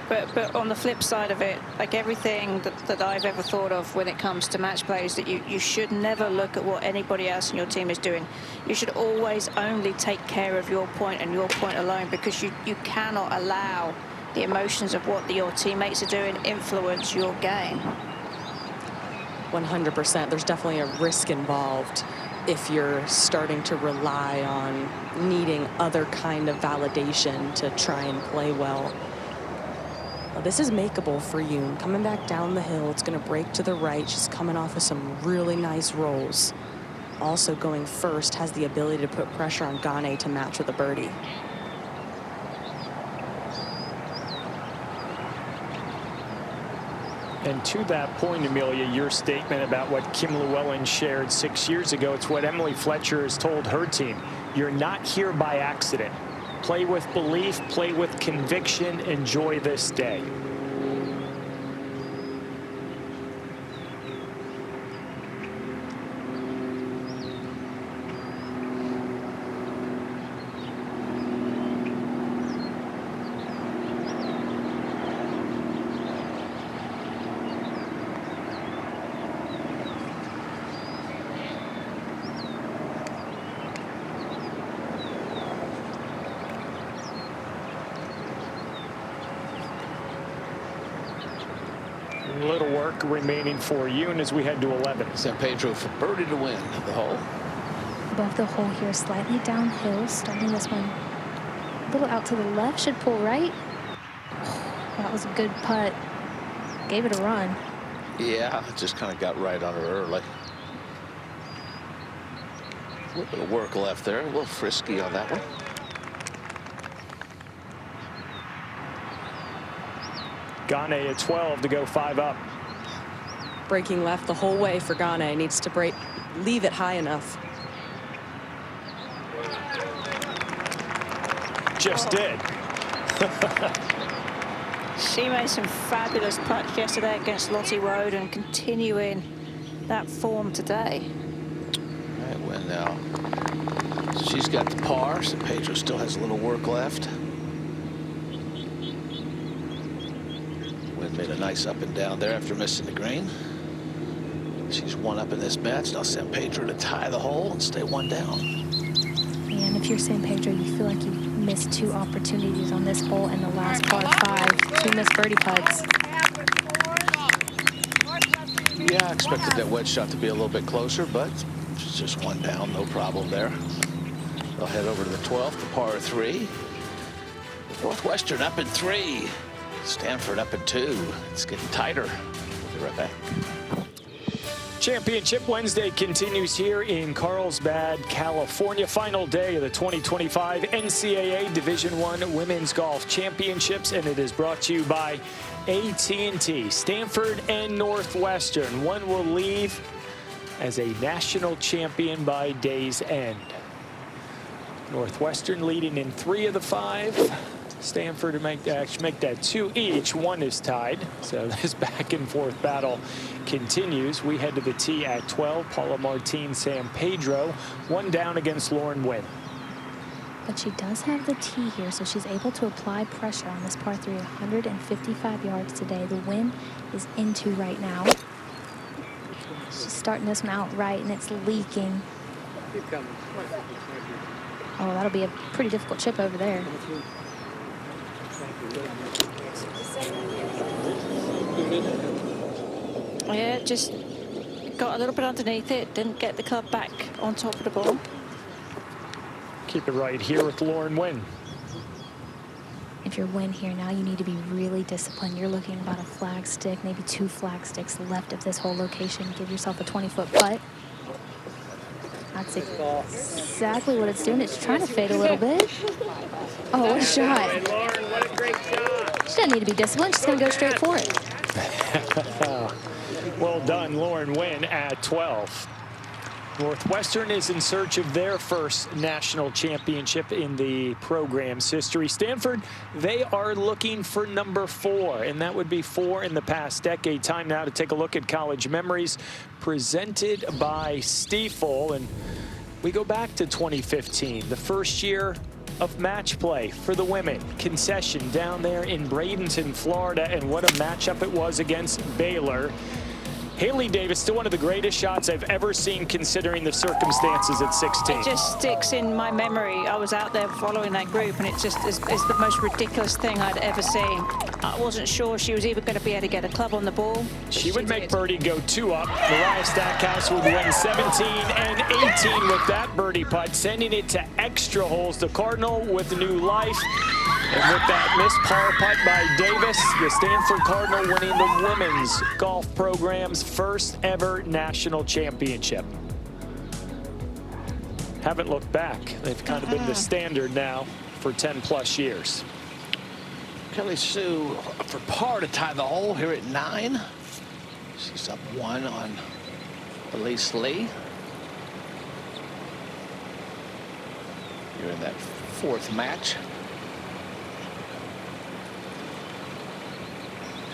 But on the flip side of it, like everything that I've ever thought of when it comes to match plays, that you should never look at what anybody else in your team is doing. You should always only take care of your point and your point alone, because you cannot allow the emotions of what your teammates are doing influence your game. 100%. There's definitely a risk involved if you're starting to rely on needing other kind of validation to try and play well. This is makeable for Yoon. Coming back down the hill, it's going to break to the right. She's coming off of some really nice rolls. Also going first, has the ability to put pressure on Ganne to match with a birdie. And to that point, Amelia, your statement about what Kim Llewellyn shared 6 years ago, it's what Emily Fletcher has told her team. You're not here by accident. Play with belief, play with conviction, enjoy this day. Little work remaining for Yoon as we head to 11. San Pedro for birdie to win the hole. Above the hole here, slightly downhill, starting this one a little out to the left, should pull right. That was a good putt. Gave it a run. Yeah, just kind of got right on her early. A little bit of work left there, a little frisky on that one. Ganne at 12 to go 5 up. Breaking left the whole way for Ganne. Needs to break, leave it high enough. Just did. She made some fabulous putts yesterday against Lottie Road and continuing that form today. All right, win now. She's got the par. San Pedro still has a little work left. Wynn made a nice up and down there after missing the green. She's one up in this match. Now San Pedro to tie the hole and stay one down. And if you're San Pedro, you feel like you missed 2 opportunities on this hole and the last par 5. 2 missed birdie putts. Yeah, I expected that wedge shot to be a little bit closer, but it's just one down, no problem there. They'll head over to the 12th, the par 3. Northwestern up in 3. Stanford up in 2. It's getting tighter. We'll be right back. Championship Wednesday continues here in Carlsbad, California. Final day of the 2025 NCAA Division I Women's Golf Championships, and it is brought to you by AT&T. Stanford and Northwestern. One will leave as a national champion by day's end. Northwestern leading in 3 of the 5. Stanford to make that 2 each. 1 is tied, so this back and forth battle continues. We head to the tee at 12. Paula Martin, San Pedro, 1 down against Lauren Wynn. But she does have the tee here, so she's able to apply pressure on this par 3. 155 yards today. The wind is into right now. She's starting this one out right, and it's leaking. Oh, that'll be a pretty difficult chip over there. Yeah, just got a little bit underneath it, didn't get the club back on top of the ball. Keep it right here with Lauren Wynn. If you're Wynn here now, you need to be really disciplined. You're looking about a flag stick, maybe 2 flag sticks left of this whole location. Give yourself a 20-foot putt. That's exactly what it's doing. It's trying to fade a little bit. Oh, what a shot. Hey, Lauren, what a great shot. She doesn't need to be disciplined. She's going to go straight for it. Well done, Lauren Wynn at 12. Northwestern is in search of their first national championship in the program's history. Stanford, they are looking for number 4, and that would be 4 in the past decade. Time now to take a look at college memories presented by Stiefel. And we go back to 2015, the first year of match play for the women. Concession down there in Bradenton, Florida, and what a matchup it was against Baylor. Haley Davis, still one of the greatest shots I've ever seen considering the circumstances at 16. It just sticks in my memory. I was out there following that group, and it just is the most ridiculous thing I'd ever seen. I wasn't sure she was even going to be able to get a club on the ball. She would make birdie go 2 up. Mariah Stackhouse would win 17 and 18 with that birdie putt, sending it to extra holes. The Cardinal with new life. And with that missed par putt by Davis, the Stanford Cardinal winning the women's golf program's first ever national championship. Haven't looked back. They've kind of been the standard now for 10+ years. Kelly Sue for par to tie the hole here at 9. She's up 1 on Elise Lee. You're in that 4th match.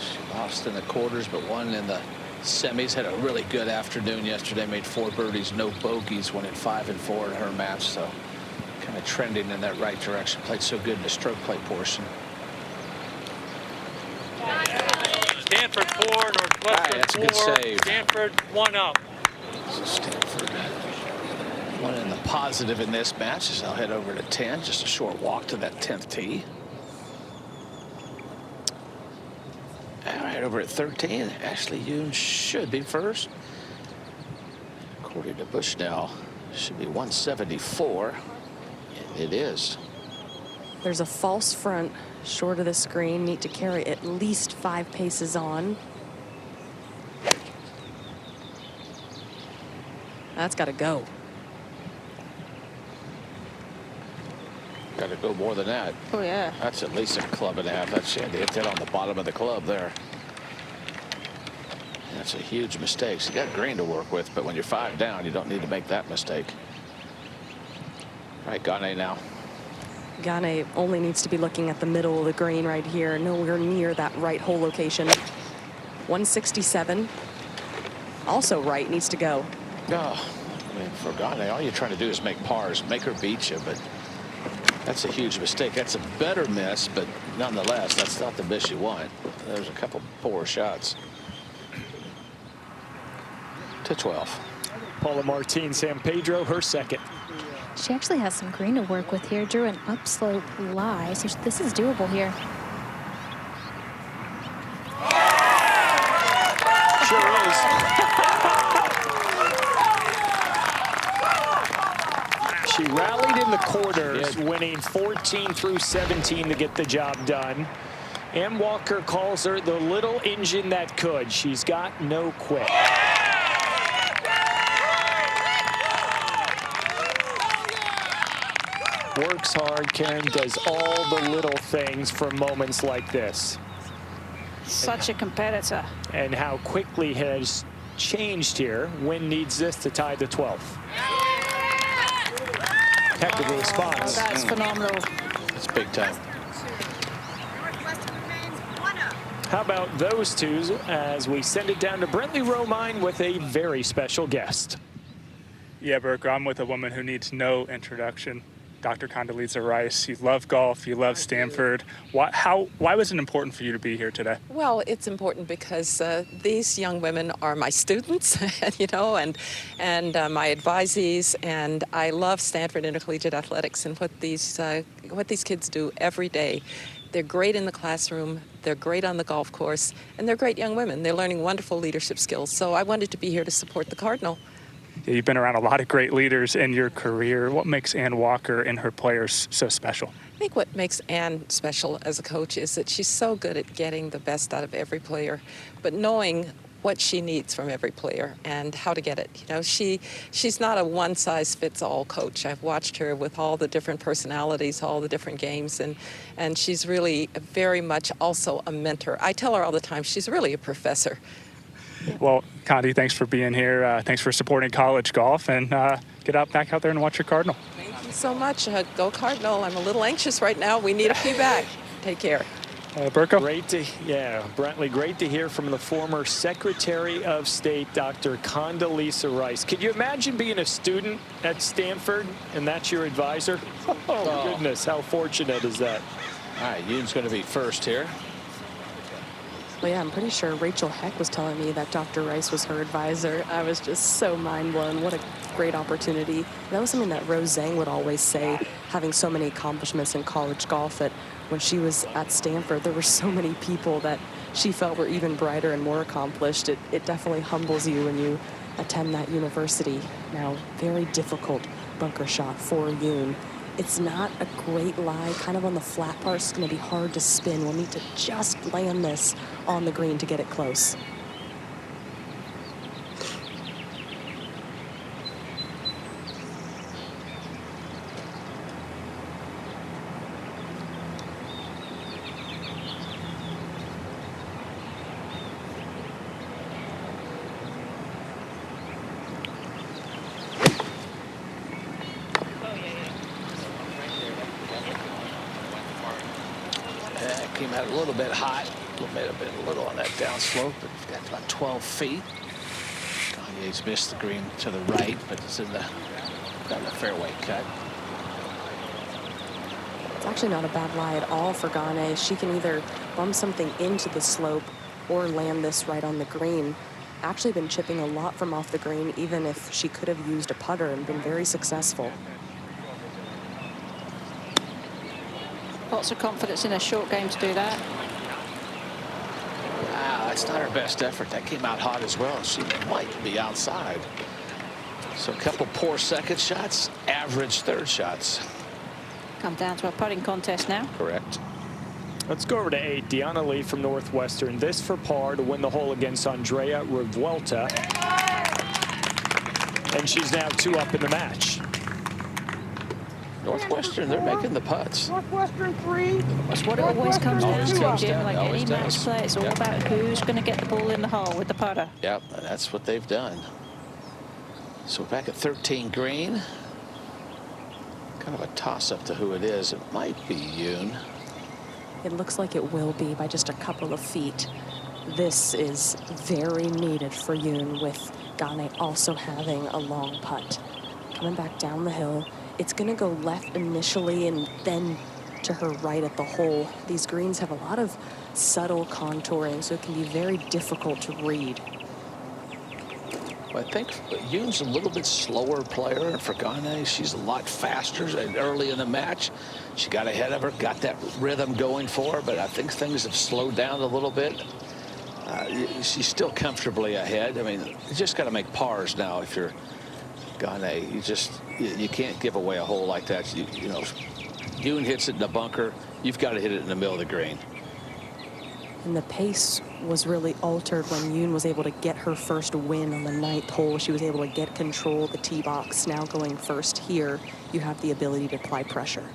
She lost in the quarters, but won in the semis. Had a really good afternoon yesterday. Made 4 birdies, no bogeys. Went at 5 and 4 in her match. So kind of trending in that right direction. Played so good in the stroke play portion. Stanford 4, Northwestern That's a 4. good save. Stanford 1 up. So Stanford one in the positive in this match as I'll head over to 10. Just a short walk to that 10th tee. All right, over at 13, Ashley Yoon should be first. According to Bushnell, should be 174. And it is. There's a false front short of the screen. Need to carry at least 5 paces on. That's got to go. Got to go more than that. Oh, yeah. That's at least a club and a half. That's, she had to hit that on the bottom of the club there. That's a huge mistake. So you got green to work with, but when you're 5 down, you don't need to make that mistake. All right, Ganne now. Ganne only needs to be looking at the middle of the green right here, nowhere near that right hole location. 167. Also right, needs to go. Oh, I mean, for Ganne, all you're trying to do is make pars, make her beat you, but that's a huge mistake. That's a better miss, but nonetheless, that's not the miss you want. There's a couple poor shots. To 12. Paula Martin San Pedro, her second. She actually has some green to work with here. Drew an upslope lie, so this is doable here. Sure is. She rallied in the quarters, winning 14 through 17 to get the job done. Ann Walker calls her the little engine that could. She's got no quit. Works hard. Karen does all the little things for moments like this. Such a competitor. And how quickly has changed here. Wynn needs this to tie the 12th. Heck of a response. That's phenomenal. It's big time. How about those two as we send it down to Brentley Romine with a very special guest. Yeah, Burke, I'm with a woman who needs no introduction. Dr. Condoleezza Rice. You love golf, you love Stanford. Why was it important for you to be here today? Well, it's important because these young women are my students, you know, and my advisees, and I love Stanford Intercollegiate Athletics and what these kids do every day. They're great in the classroom, they're great on the golf course, and they're great young women. They're learning wonderful leadership skills, so I wanted to be here to support the Cardinal. You've been around a lot of great leaders in your career. What makes Ann Walker and her players so special? I think what makes Ann special as a coach is that she's so good at getting the best out of every player, but knowing what she needs from every player and how to get it. You know, she's not a one-size-fits-all coach. I've watched her with all the different personalities, all the different games, and she's really very much also a mentor. I tell her all the time, she's really a professor. Well, Condi, thanks for being here. Thanks for supporting college golf, and get back out there and watch your Cardinal. Thank you so much. Go Cardinal. I'm a little anxious right now. We need a few back. Take care. Burko? Brantley, great to hear from the former Secretary of State, Dr. Condoleezza Rice. Could you imagine being a student at Stanford and that's your advisor? Oh, goodness, how fortunate is that? All right, Yoon's going to be first here. Well, yeah, I'm pretty sure Rachel Heck was telling me that Dr. Rice was her advisor. I was just so mind blown. What a great opportunity. That was something that Rose Zhang would always say, having so many accomplishments in college golf, that when she was at Stanford, there were so many people that she felt were even brighter and more accomplished. It definitely humbles you when you attend that university. Now, very difficult bunker shot for Yoon. It's not a great lie, kind of on the flat part. It's going to be hard to spin. We'll need to just land this on the green to get it close. Came out a little bit hot, made a little on that downslope, but got about 12 feet. Ganne's missed the green to the right, but it's in the fairway cut. It's actually not a bad lie at all for Ganne. She can either bump something into the slope or land this right on the green. Actually been chipping a lot from off the green, even if she could have used a putter, and been very successful. Lots of confidence in a short game to do that. Wow, that's not her best effort. That came out hot as well. She might be outside. So a couple poor second shots, average third shots. Come down to a putting contest now. Correct. Let's go over to 8. Deanna Lee from Northwestern. This for par to win the hole against Andrea Revuelta. And she's now 2 up in the match. Northwestern, they're making the putts. Northwestern 3. That's what it always comes down to, Jim. Like Always any match does. play, it's all about who's going to get the ball in the hole with the putter. Yep, that's what they've done. So back at 13 green. Kind of a toss-up to who it is. It might be Yoon. It looks like it will be by just a couple of feet. This is very needed for Yoon, with Ganne also having a long putt. Coming back down the hill. It's going to go left initially and then to her right at the hole. These greens have a lot of subtle contouring, so it can be very difficult to read. Well, I think Yoon's a little bit slower player, and for Ganne, she's a lot faster. And early in the match, she got ahead of her, got that rhythm going for her, but I think things have slowed down a little bit. She's still comfortably ahead. I mean, you just got to make pars now if you're Ganne. You can't give away a hole like that. You know, Yoon hits it in the bunker. You've got to hit it in the middle of the green. And the pace was really altered when Yoon was able to get her first win on the 9th hole. She was able to get control of the tee box. Now going first here, you have the ability to apply pressure.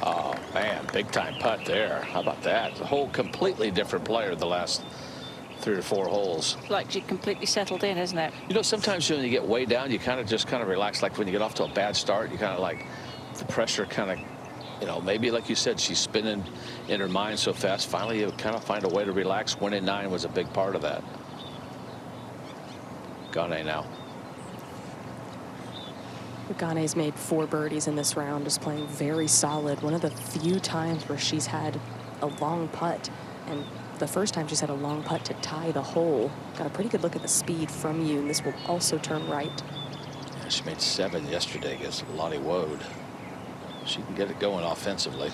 Oh, man, big-time putt there. How about that? A whole completely different player the last 3 or 4 holes. Like she completely settled in, isn't it? You know, sometimes when you get way down, you kind of relax. Like when you get off to a bad start, you kind of like the pressure kind of, you know, maybe like you said, she's spinning in her mind so fast. Finally, you kind of find a way to relax. Winning 9 was a big part of that. Ganne now. Ganne's made 4 birdies in this round, is playing very solid. One of the few times where she's had a long putt, and the first time she's had a long putt to tie the hole. Got a pretty good look at the speed from Yoon. This will also turn right. Yeah, she made 7 yesterday against Lonnie Woad. She can get it going offensively.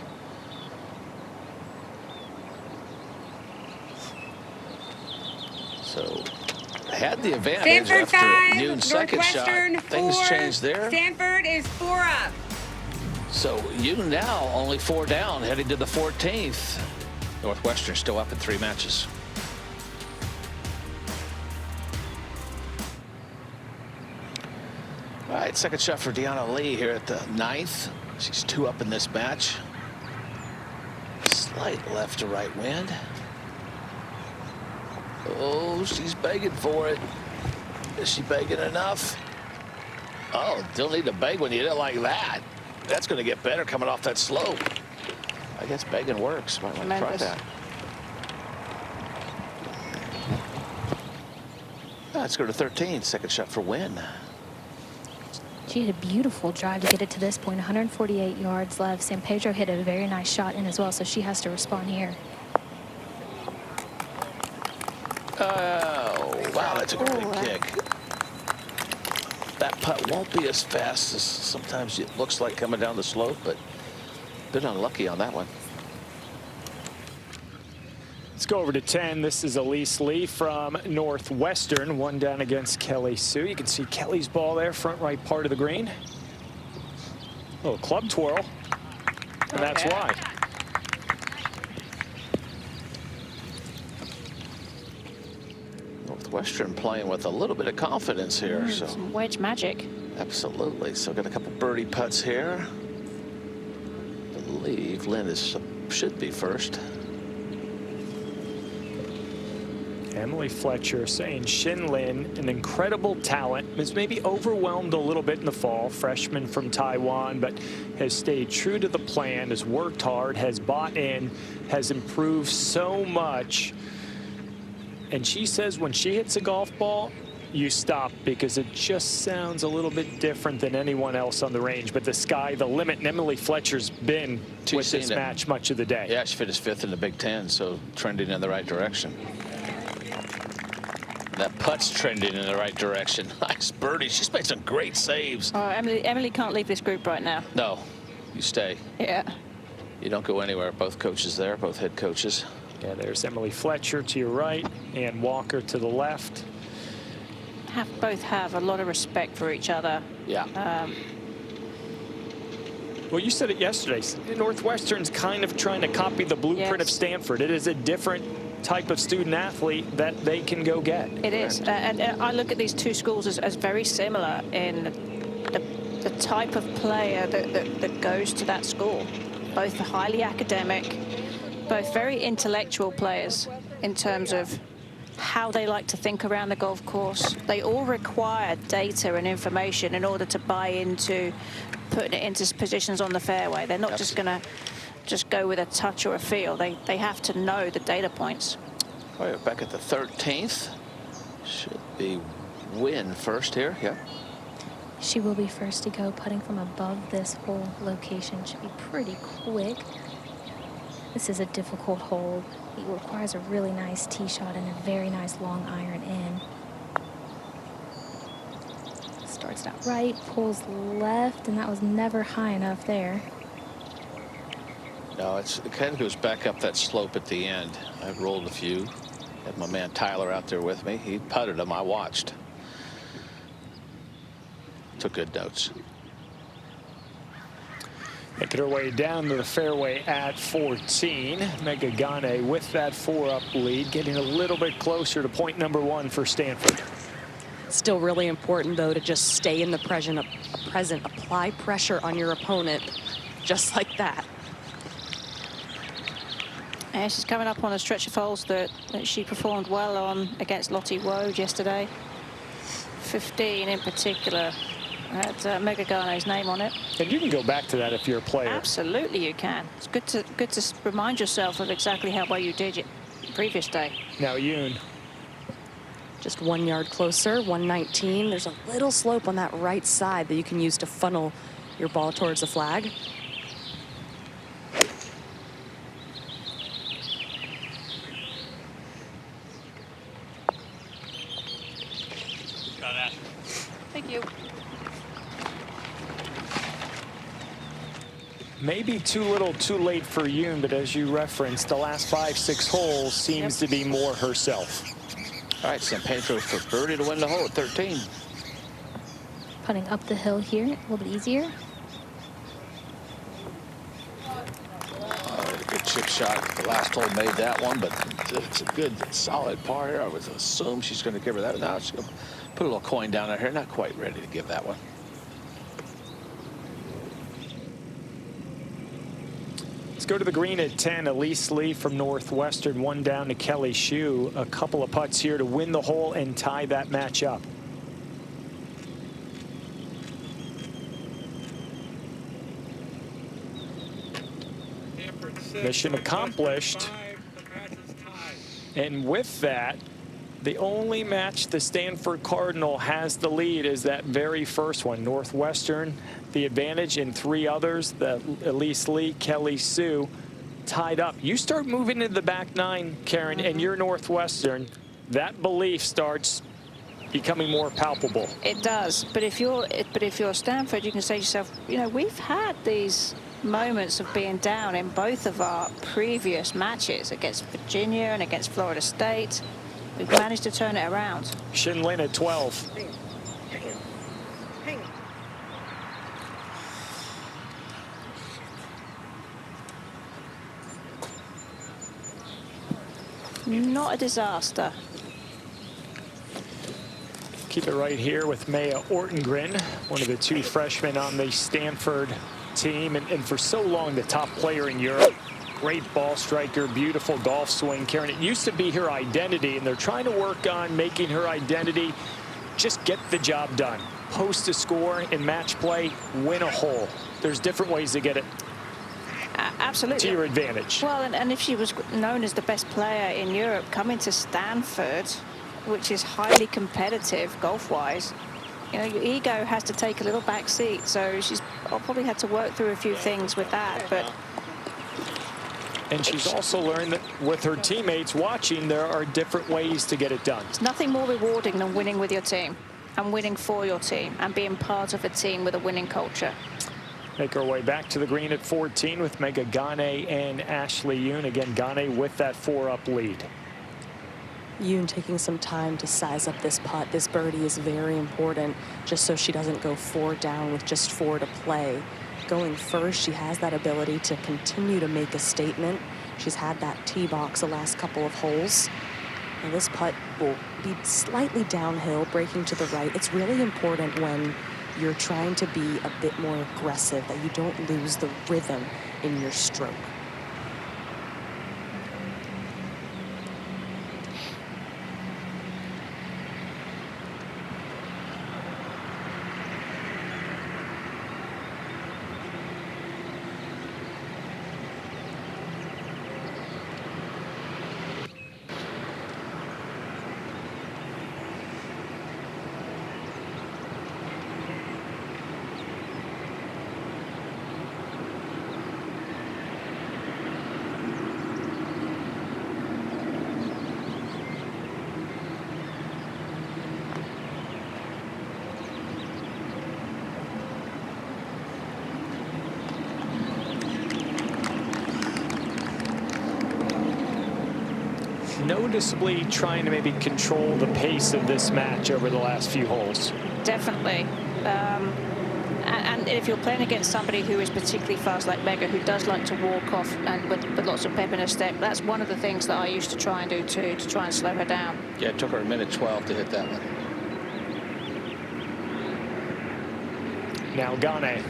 So had the advantage Stanford after 5, Yoon's second shot. Northwestern 4. Things changed there. Stanford is 4 up. So Yoon now only 4 down, heading to the 14th. Northwestern still up in 3 matches. All right, second shot for Deanna Lee here at the 9th. She's 2 up in this match. Slight left to right wind. Oh, she's begging for it. Is she begging enough? Oh, don't need to beg when you hit it like that. That's going to get better coming off that slope. I guess begging works. Might want to try that. Let's go to 13. Second shot for Wynn. She had a beautiful drive to get it to this point. 148 yards left. San Pedro hit a very nice shot in as well, so she has to respond here. Oh, wow, that's a great kick. That putt won't be as fast as sometimes it looks like coming down the slope, but a bit unlucky on that one. Let's go over to 10. This is Elise Lee from Northwestern. 1 down against Kelly Sue. You can see Kelly's ball there, front right part of the green. Little club twirl, and that's why. Northwestern playing with a little bit of confidence here. So Some wedge magic. absolutely. So got a couple birdie putts here. I believe Lynn should be first. Emily Fletcher saying Shin Lin, an incredible talent, was maybe overwhelmed a little bit in the fall, freshman from Taiwan, but has stayed true to the plan, has worked hard, has bought in, has improved so much. And she says when she hits a golf ball, you stop because it just sounds a little bit different than anyone else on the range. But the sky, the limit, and Emily Fletcher's been with this match much of the day. Yeah, she finished 5th in the Big Ten, so trending in the right direction. That putt's trending in the right direction. Nice birdie. She's made some great saves. Oh, Emily can't leave this group right now. No, you stay. Yeah. You don't go anywhere. Both coaches there, both head coaches. Yeah, there's Emily Fletcher to your right and Walker to the left. Both have a lot of respect for each other. Yeah. Well, you said it yesterday. Northwestern's kind of trying to copy the blueprint of Stanford. It is a different type of student athlete that they can go get. It is. And I look at these two schools as very similar in the type of player that goes to that school. Both highly academic, both very intellectual players in terms of how they like to think around the golf course. They all require data and information in order to buy into putting it into positions on the fairway. They're not just going to go with a touch or a feel. They have to know the data points. All right, back at the 13th. Should be Wynn first here. Yeah. She will be first to go, putting from above this hole location. Should be pretty quick. This is a difficult hole. It requires a really nice tee shot and a very nice long iron in. Starts out right, pulls left, and that was never high enough there. No, it kind of goes back up that slope at the end. I rolled a few. Had my man Tyler out there with me. He putted them. I watched. Took good notes. Making her way down to the fairway at 14. Mega Ganne with that 4-up lead, getting a little bit closer to point number 1 for Stanford. Still really important, though, to just stay in the present, apply pressure on your opponent, just like that. And she's coming up on a stretch of holes that she performed well on against Lottie Wode yesterday. 15 in particular had Mega Ganne's name on it. And you can go back to that if you're a player. Absolutely you can. It's good to remind yourself of exactly how well you did it the previous day. Now Yoon. Just 1 yard closer, 119. There's a little slope on that right side that you can use to funnel your ball towards the flag. Thank you. Maybe too little, too late for Yoon, but as you referenced, the last 5-6 holes seems to be more herself. All right, Champagne throws for birdie to win the hole at 13. Putting up the hill here, a little bit easier. Good chip shot. The last hole made that one, but it's a good, solid par here. I would assume she's going to give her that. Now she's going to put a little coin down here. Not quite ready to give that one. Let's go to the green at 10. Elise Lee from Northwestern, one down to Kelly Shue. A couple of putts here to win the hole and tie that match up. Mission accomplished. And with that, the only match the Stanford Cardinal has the lead is that very first one. Northwestern, the advantage, in 3 others, the Elise Lee, Kelly Sue, tied up. You start moving into the back 9, Karen, and you're Northwestern. That belief starts becoming more palpable. It does, but if you're Stanford, you can say to yourself, you know, we've had these moments of being down in both of our previous matches against Virginia and against Florida State. We've managed to turn it around. Shinlin at 12. Not a disaster. Keep it right here with Maya Ortengren, one of the 2 freshmen on the Stanford team, and for so long the top player in Europe. Great ball striker, beautiful golf swing. Karen, it used to be her identity, and they're trying to work on making her identity just get the job done. Post a score in match play, win a hole. There's different ways to get it absolutely to your advantage. Well, and if she was known as the best player in Europe, coming to Stanford, which is highly competitive golf-wise, you know, your ego has to take a little back seat. So she's probably had to work through a few things with that, but. And she's also learned that with her teammates watching, there are different ways to get it done. It's nothing more rewarding than winning with your team and winning for your team and being part of a team with a winning culture. Make our way back to the green at 14 with Mega Ganne and Ashley Yoon. Again, Ganne with that 4-up lead. Yoon taking some time to size up this putt. This birdie is very important, just so she doesn't go 4 down with just 4 to play. Going first, she has that ability to continue to make a statement. She's had that tee box the last couple of holes. And this putt will be slightly downhill, breaking to the right. It's really important when you're trying to be a bit more aggressive that you don't lose the rhythm in your stroke. Noticeably trying to maybe control the pace of this match over the last few holes. Definitely. And if you're playing against somebody who is particularly fast like Mega, who does like to walk off and with lots of pep in her step, that's one of the things that I used to try and do too, to try and slow her down. Yeah, it took her a minute 12 to hit that one. Now Ganne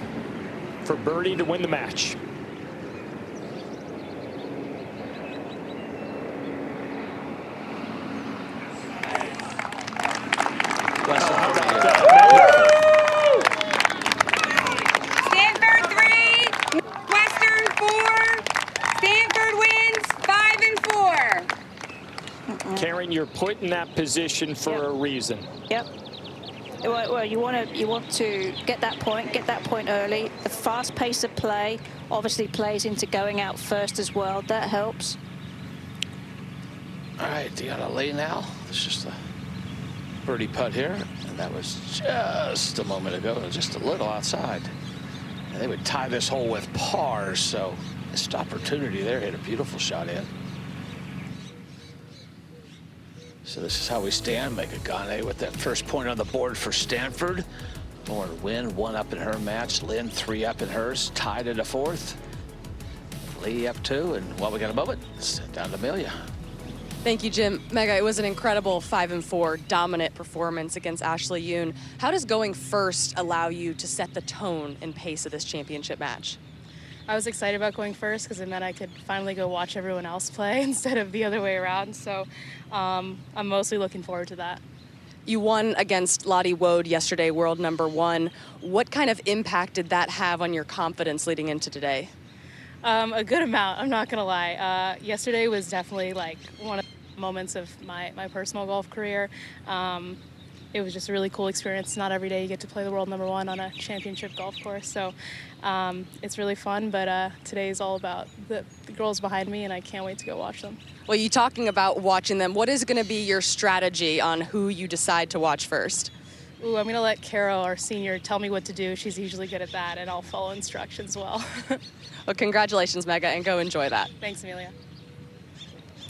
for birdie to win the match. Stanford 3, Western 4. Stanford wins 5 and 4. Karen, you're put in that position for a reason. Yep. Well, you want to get that point early. The fast pace of play obviously plays into going out first as well. That helps. All right, Deanna Lee now. It's just a birdie putt here, and that was just a moment ago, just a little outside. And they would tie this hole with par, so missed opportunity there. Hit a beautiful shot in. So this is how we stand. Megan Ganne with that first point on the board for Stanford. Lauren Wynn, 1 up in her match. Lynn, 3 up in hers. Tied at a 4th. Lee up 2, and while we got a moment, it's down to Amelia. Thank you, Jim. Mega, it was an incredible 5-4 dominant performance against Ashley Yoon. How does going first allow you to set the tone and pace of this championship match? I was excited about going first because it meant I could finally go watch everyone else play instead of the other way around. So I'm mostly looking forward to that. You won against Lottie Woad yesterday, world #1. What kind of impact did that have on your confidence leading into today? A good amount, I'm not gonna lie. Yesterday was definitely like one of the moments of my personal golf career. It was just a really cool experience. Not every day you get to play the world #1 on a championship golf course. So it's really fun, but today is all about the girls behind me, and I can't wait to go watch them. Well, you talking about watching them, what is gonna be your strategy on who you decide to watch first? Ooh, I'm gonna let Carol, our senior, tell me what to do. She's usually good at that, and I'll follow instructions well. Well, congratulations, Mega, and go enjoy that. Thanks, Amelia.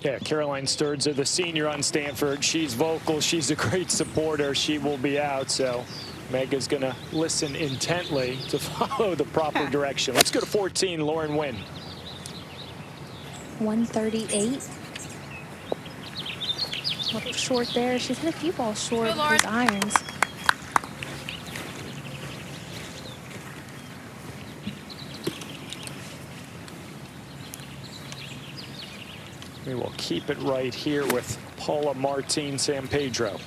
Yeah, Caroline Sturzer, the senior on Stanford. She's vocal. She's a great supporter. She will be out, so Mega's going to listen intently to follow the proper direction. Let's go to 14, Lauren Wynn. 138. A little short there. She's hit a few balls short with those irons. We will keep it right here with Paula Martin San Pedro.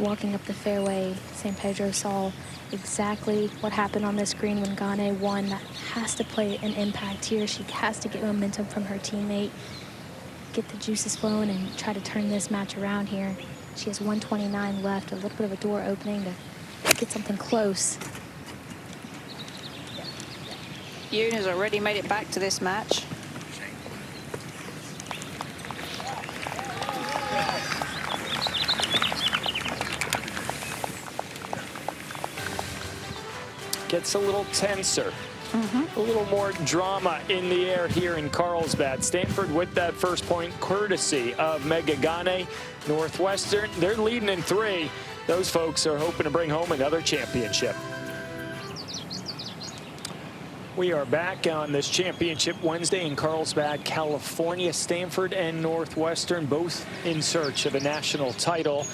Walking up the fairway, San Pedro saw exactly what happened on this green when Ganne won. That has to play an impact here. She has to get momentum from her teammate, get the juices flowing, and try to turn this match around here. She has 129 left, a little bit of a door opening to get something close. Yoon has already made it back to this match. Gets a little tenser. A little more drama in the air here in Carlsbad. Stanford with that first point courtesy of Mega Ganne. Northwestern, they're leading in 3. Those folks are hoping to bring home another championship. We are back on this championship Wednesday in Carlsbad, California. Stanford and Northwestern both in search of a national title.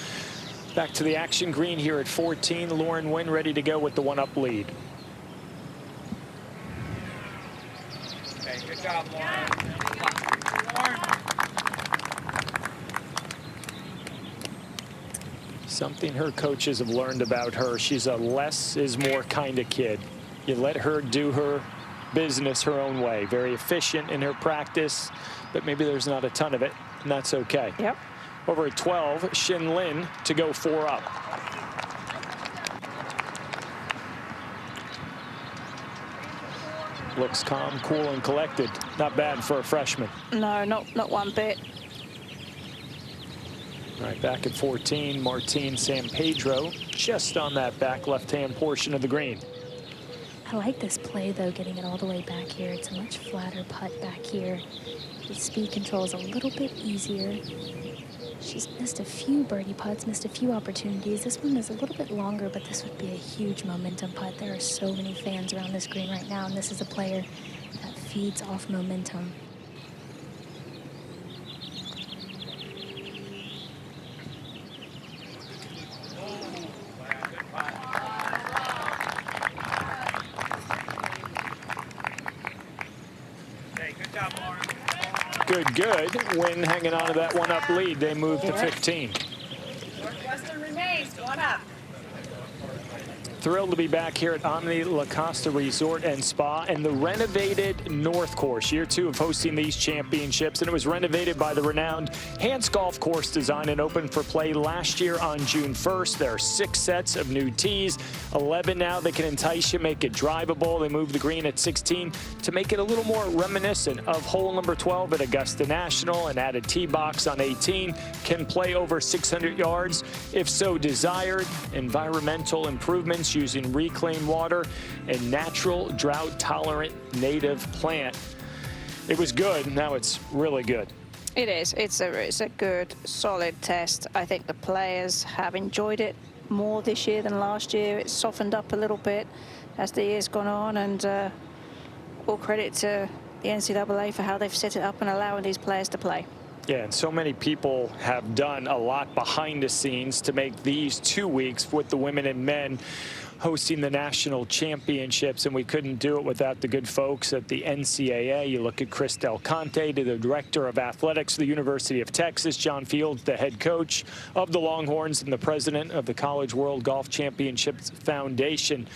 Back to the action, green here at 14. Lauren Wynn ready to go with the 1-up lead. Okay, good job, Lauren. Something her coaches have learned about her. She's a less is more kind of kid. You let her do her business her own way. Very efficient in her practice, but maybe there's not a ton of it, and that's okay. Yep. Over at 12, Shin Lin to go 4 up. Looks calm, cool, and collected. Not bad for a freshman. No, not one bit. All right, back at 14, Martin San Pedro, just on that back left-hand portion of the green. I like this play, though, getting it all the way back here. It's a much flatter putt back here. The speed control is a little bit easier. She's missed a few birdie putts, missed a few opportunities. This one is a little bit longer, but this would be a huge momentum putt. There are so many fans around this green right now, and this is a player that feeds off momentum. Good. Wynn hanging on to that 1-up lead. They move to 15. Northwestern remains, going up. Thrilled to be back here at Omni La Costa Resort and Spa and the renovated North Course. Year 2 of hosting these championships, and it was renovated by the renowned Hans Golf Course Design and opened for play last year on June 1st. There are 6 sets of new tees, 11 now that can entice you, make it drivable. They moved the green at 16 to make it a little more reminiscent of hole number 12 at Augusta National, and added tee box on 18. Can play over 600 yards if so desired. Environmental improvements using reclaimed water and natural drought-tolerant native plant. It was good. Now it's really good. It is. It's a good, solid test. I think the players have enjoyed it more this year than last year. It's softened up a little bit as the year's gone on, and all credit to the NCAA for how they've set it up and allowing these players to play. Yeah, and so many people have done a lot behind the scenes to make these 2 weeks with the women and men hosting the national championships, and we couldn't do it without the good folks at the NCAA. You look at Chris Del Conte, the director of athletics of the University of Texas, John Fields, the head coach of the Longhorns and the president of the College World Golf Championships Foundation.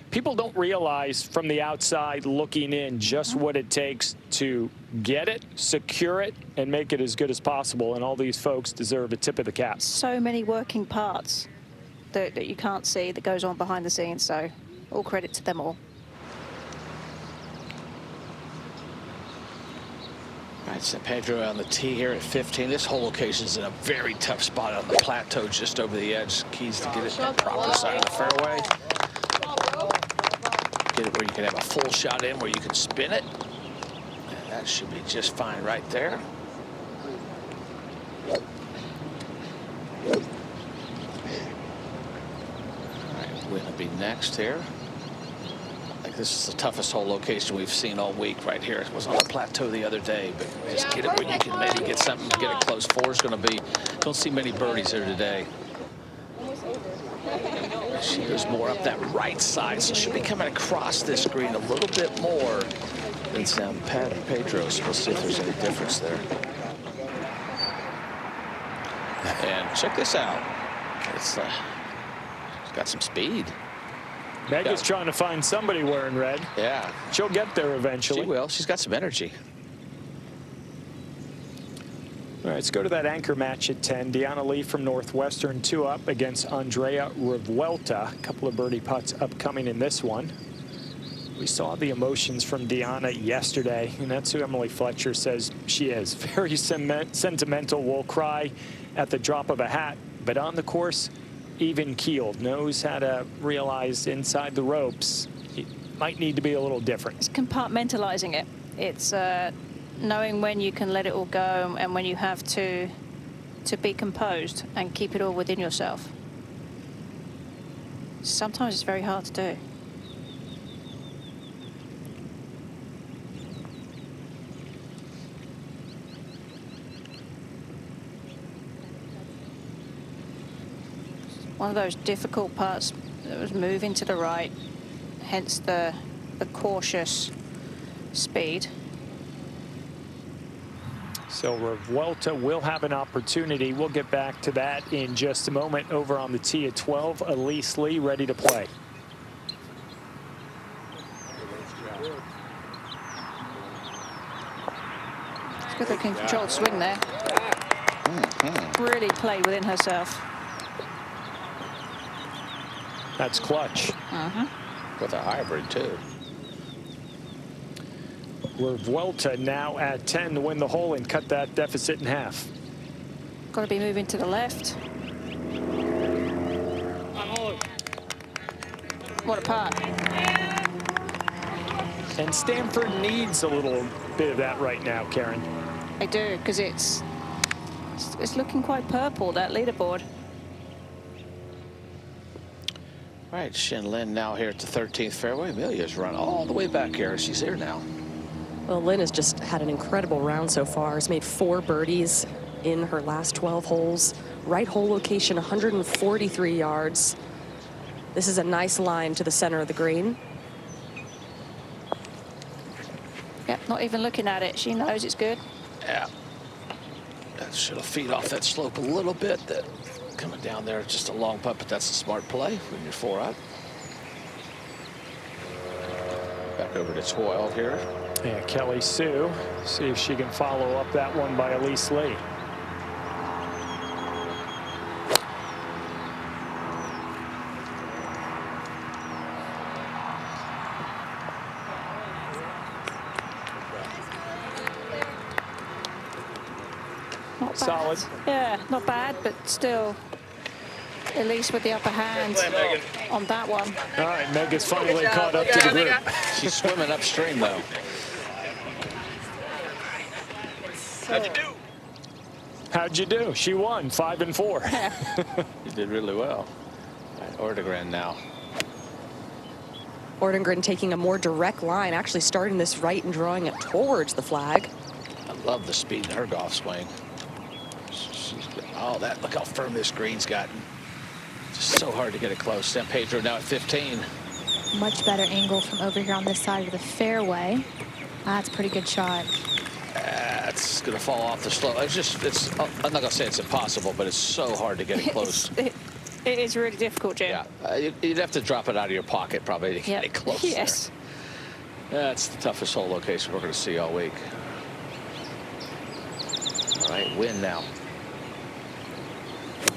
People don't realize from the outside looking in just what it takes to get it, secure it, and make it as good as possible, and all these folks deserve a tip of the cap. So many working parts that you can't see that goes on behind the scenes, so all credit to them all. All right, San Pedro on the tee here at 15. This whole location is in a very tough spot on the plateau just over the edge. Keys to get it on the proper side of the fairway. Get it where you can have a full shot in where you can spin it. And that should be just fine right there. Will be next here. I think this is the toughest hole location we've seen all week right here. It was on the plateau the other day, but just get it where you can maybe get something, get it close. Four is going to be, don't see many birdies here today. She goes more up that right side, so she'll be coming across this green a little bit more than San Pedro. So we'll see if there's any difference there. And check this out. It's got some speed. Meg is trying to find somebody wearing red. Yeah. She'll get there eventually. She will. She's got some energy. All right, let's go to that anchor match at 10. Deanna Lee from Northwestern, 2 up against Andrea Revuelta. A couple of birdie putts upcoming in this one. We saw the emotions from Deanna yesterday, and that's who Emily Fletcher says she is. Very sentimental, will cry at the drop of a hat, but on the course, even-keeled, knows how to realize inside the ropes it might need to be a little different. It's compartmentalizing it. It's knowing when you can let it all go and when you have to be composed and keep it all within yourself. Sometimes it's very hard to do. One of those difficult parts that was moving to the right, hence the cautious speed. So Revuelta will have an opportunity. We'll get back to that in just a moment. Over on the tee at 12, Elise Lee ready to play. It's good looking controlled swing there. Really played within herself. That's clutch. With a hybrid, too. Revuelta now at 10 to win the hole and cut that deficit in half. Got to be moving to the left. What a putt. And Stanford needs a little bit of that right now, Karen. I do, because it's looking quite purple, that leaderboard. Right, Shin Lin now here at the 13th fairway. Amelia's run all the way back here. She's here now. Well, Lynn has just had an incredible round so far. Has made 4 birdies in her last 12 holes. Right hole location, 143 yards. This is a nice line to the center of the green. Yep, not even looking at it. She knows it's good. Yeah. That should have feed off that slope a little bit. That coming down there, just a long putt, but that's a smart play when you're 4 up. Back over to 12 here. Yeah, Kelly Sue. See if she can follow up that one by Elise Lee. Not bad. Solid. Yeah, not bad, but still, at least with the upper hand on that one. All right, Mega's finally caught up to the group. She's swimming upstream, though. How'd you do? She won 5 and 4. You did really well. All right, Ortegren now. Ortegren taking a more direct line, actually starting this right and drawing it towards the flag. I love the speed in her golf swing. Oh, look how firm this green's gotten. Just so hard to get it close. San Pedro now at 15. Much better angle from over here on this side of the fairway. That's a pretty good shot. It's going to fall off the slope. I'm not going to say it's impossible, but it's so hard to get it close. It is really difficult, Jim. Yeah, you'd have to drop it out of your pocket probably to get it close. Yes. That's the toughest hole location we're going to see all week. All right, win now.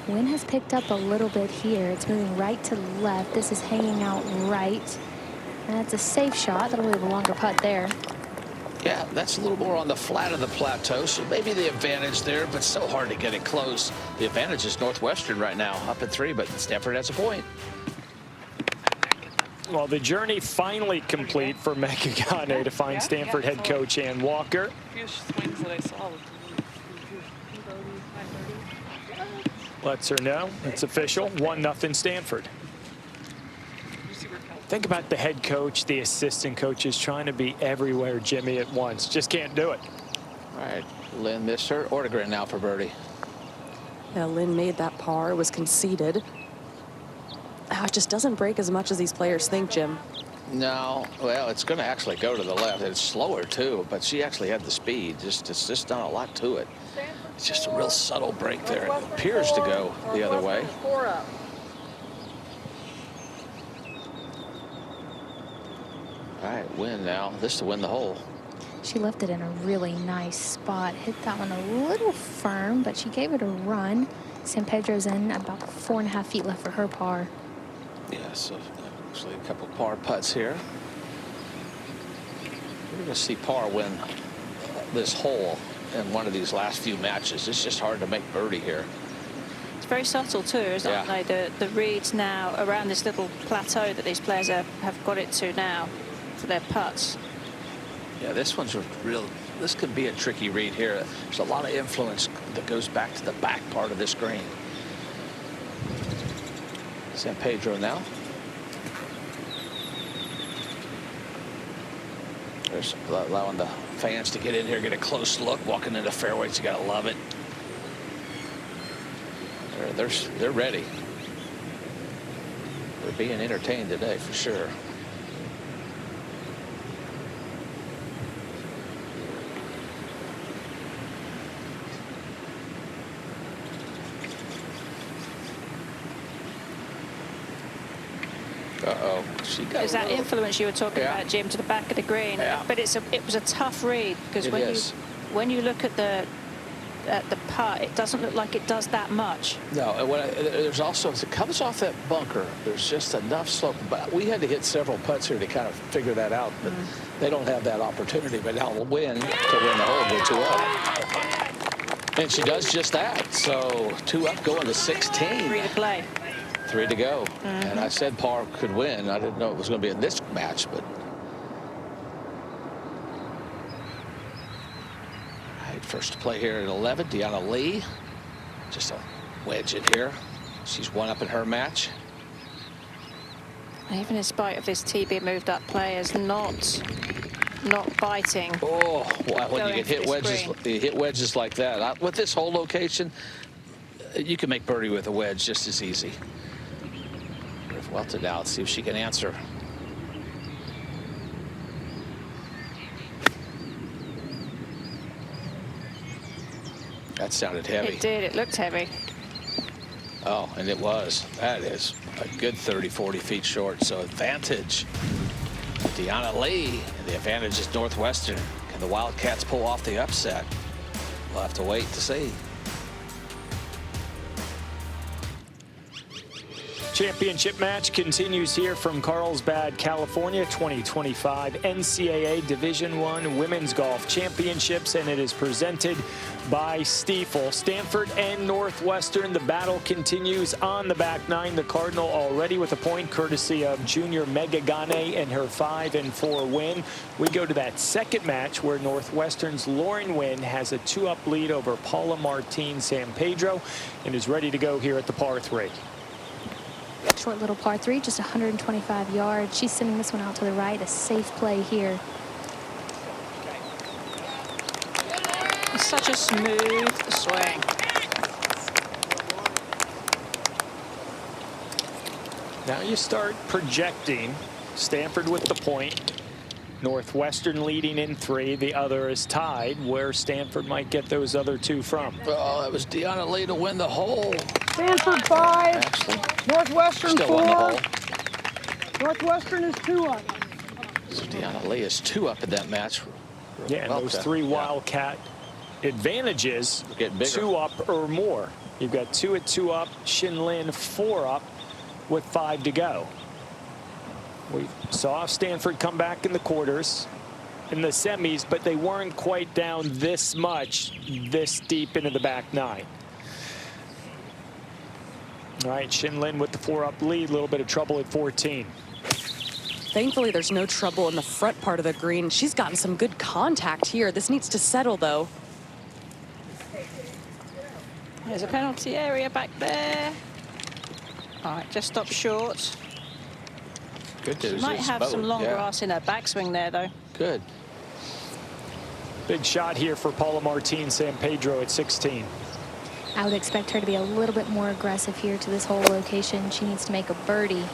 Wind has picked up a little bit here. It's moving right to left. This is hanging out right. And that's a safe shot. That'll leave a longer putt there. Yeah, that's a little more on the flat of the plateau, so maybe the advantage there, but so hard to get it close. The advantage is Northwestern right now, up at 3, but Stanford has a point. Well, the journey finally complete for Mega Ganne to find Stanford head coach Ann Walker. A few swings that I saw. Lets her know it's official, 1-0 Stanford. Think about the head coach, the assistant coaches trying to be everywhere, Jimmy, at once. Just can't do it. All right, Lynn missed her. Ortegren now for birdie. Yeah, Lynn made that par, was conceded. It just doesn't break as much as these players think, Jim. No, well, it's going to actually go to the left. It's slower, too, but she actually had the speed. It's just not a lot to it. It's just a real subtle break there. It appears to go the other way. All right, win now. This to win the hole. She left it in a really nice spot. Hit that one a little firm, but she gave it a run. San Pedro's in about 4.5 feet left for her par. Yeah, so actually a couple par putts here. We're going to see par win this hole in one of these last few matches. It's just hard to make birdie here. It's very subtle too, isn't it? The reeds now around this little plateau that these players have got it to now for their putts. Yeah, this one's this could be a tricky read here. There's a lot of influence that goes back to the back part of this green. San Pedro now. There's allowing the fans to get in here, get a close look, walking into fairways. You gotta love it. They're ready. They're being entertained today for sure. Uh-oh. There's that influence you were talking about, Jim, to the back of the green. Yeah. But it was a tough read because when you look at the putt, it doesn't look like it does that much. No, there's also, as it comes off that bunker, there's just enough slope. But we had to hit several putts here to kind of figure that out. But they don't have that opportunity. But now we'll win to win the hole, go 2 up. And she does just that. So 2 up, going to 16. 3 to play. 3 to go. And I said par could win. I didn't know it was going to be in this match, but. All right, first to play here at 11, Deanna Lee. Just a wedge in here. She's 1 up in her match. Even in spite of this tee being moved up, players not biting. Oh, well, when you get hit wedges like that. With this whole location, you can make birdie with a wedge just as easy. Well, to now, let's see if she can answer. That sounded heavy. It did. It looked heavy. Oh, and it was. That is a good 30, 40 feet short. So advantage. Deanna Lee. The advantage is Northwestern. Can the Wildcats pull off the upset? We'll have to wait to see. Championship match continues here from Carlsbad, California, 2025 NCAA Division I Women's Golf Championships, and it is presented by Stiefel. Stanford and Northwestern, the battle continues on the back nine. The Cardinal already with a point courtesy of junior Mega Ganne and her 5-4 win. We go to that second match where Northwestern's Lauren Wynn has a 2-up lead over Paula Martin San Pedro and is ready to go here at the par 3. Short little par 3, just 125 yards. She's sending this one out to the right, a safe play here. Such a smooth swing. Now you start projecting. Stanford with the point. Northwestern leading in 3. The other is tied. Where Stanford might get those other 2 from. Oh, it was Deanna Lee to win the hole. Stanford 5, Actually, Northwestern still 4. won the hole. Northwestern is 2 up. So Deanna Lee is 2 up in that match. Yeah, and those 3 Wildcat advantages, 2 up or more. You've got 2 at 2 up, Shin Lin 4 up with 5 to go. We saw Stanford come back in the quarters, in the semis, but they weren't quite down this much, this deep into the back nine. All right, Shin Lin with the 4-up lead, a little bit of trouble at 14. Thankfully, there's no trouble in the front part of the green. She's gotten some good contact here. This needs to settle, though. There's a penalty area back there. All right, just stop short. Good She news. might have some long grass in her backswing there, though. Good. Big shot here for Paula Martin San Pedro at 16. I would expect her to be a little bit more aggressive here to this whole location. She needs to make a birdie.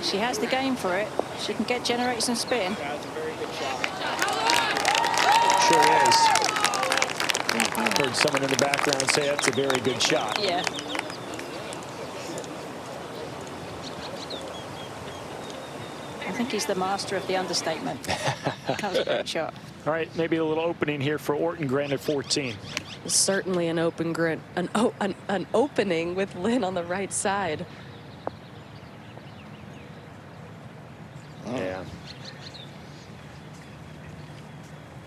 She has the game for it. She can generate some spin. That's a very good shot. Sure is. Heard someone in the background say that's a very good shot. Yeah. I think he's the master of the understatement. That was a great shot. All right, maybe a little opening here for Orton-Grant at 14. Certainly an an opening with Lynn on the right side. Yeah.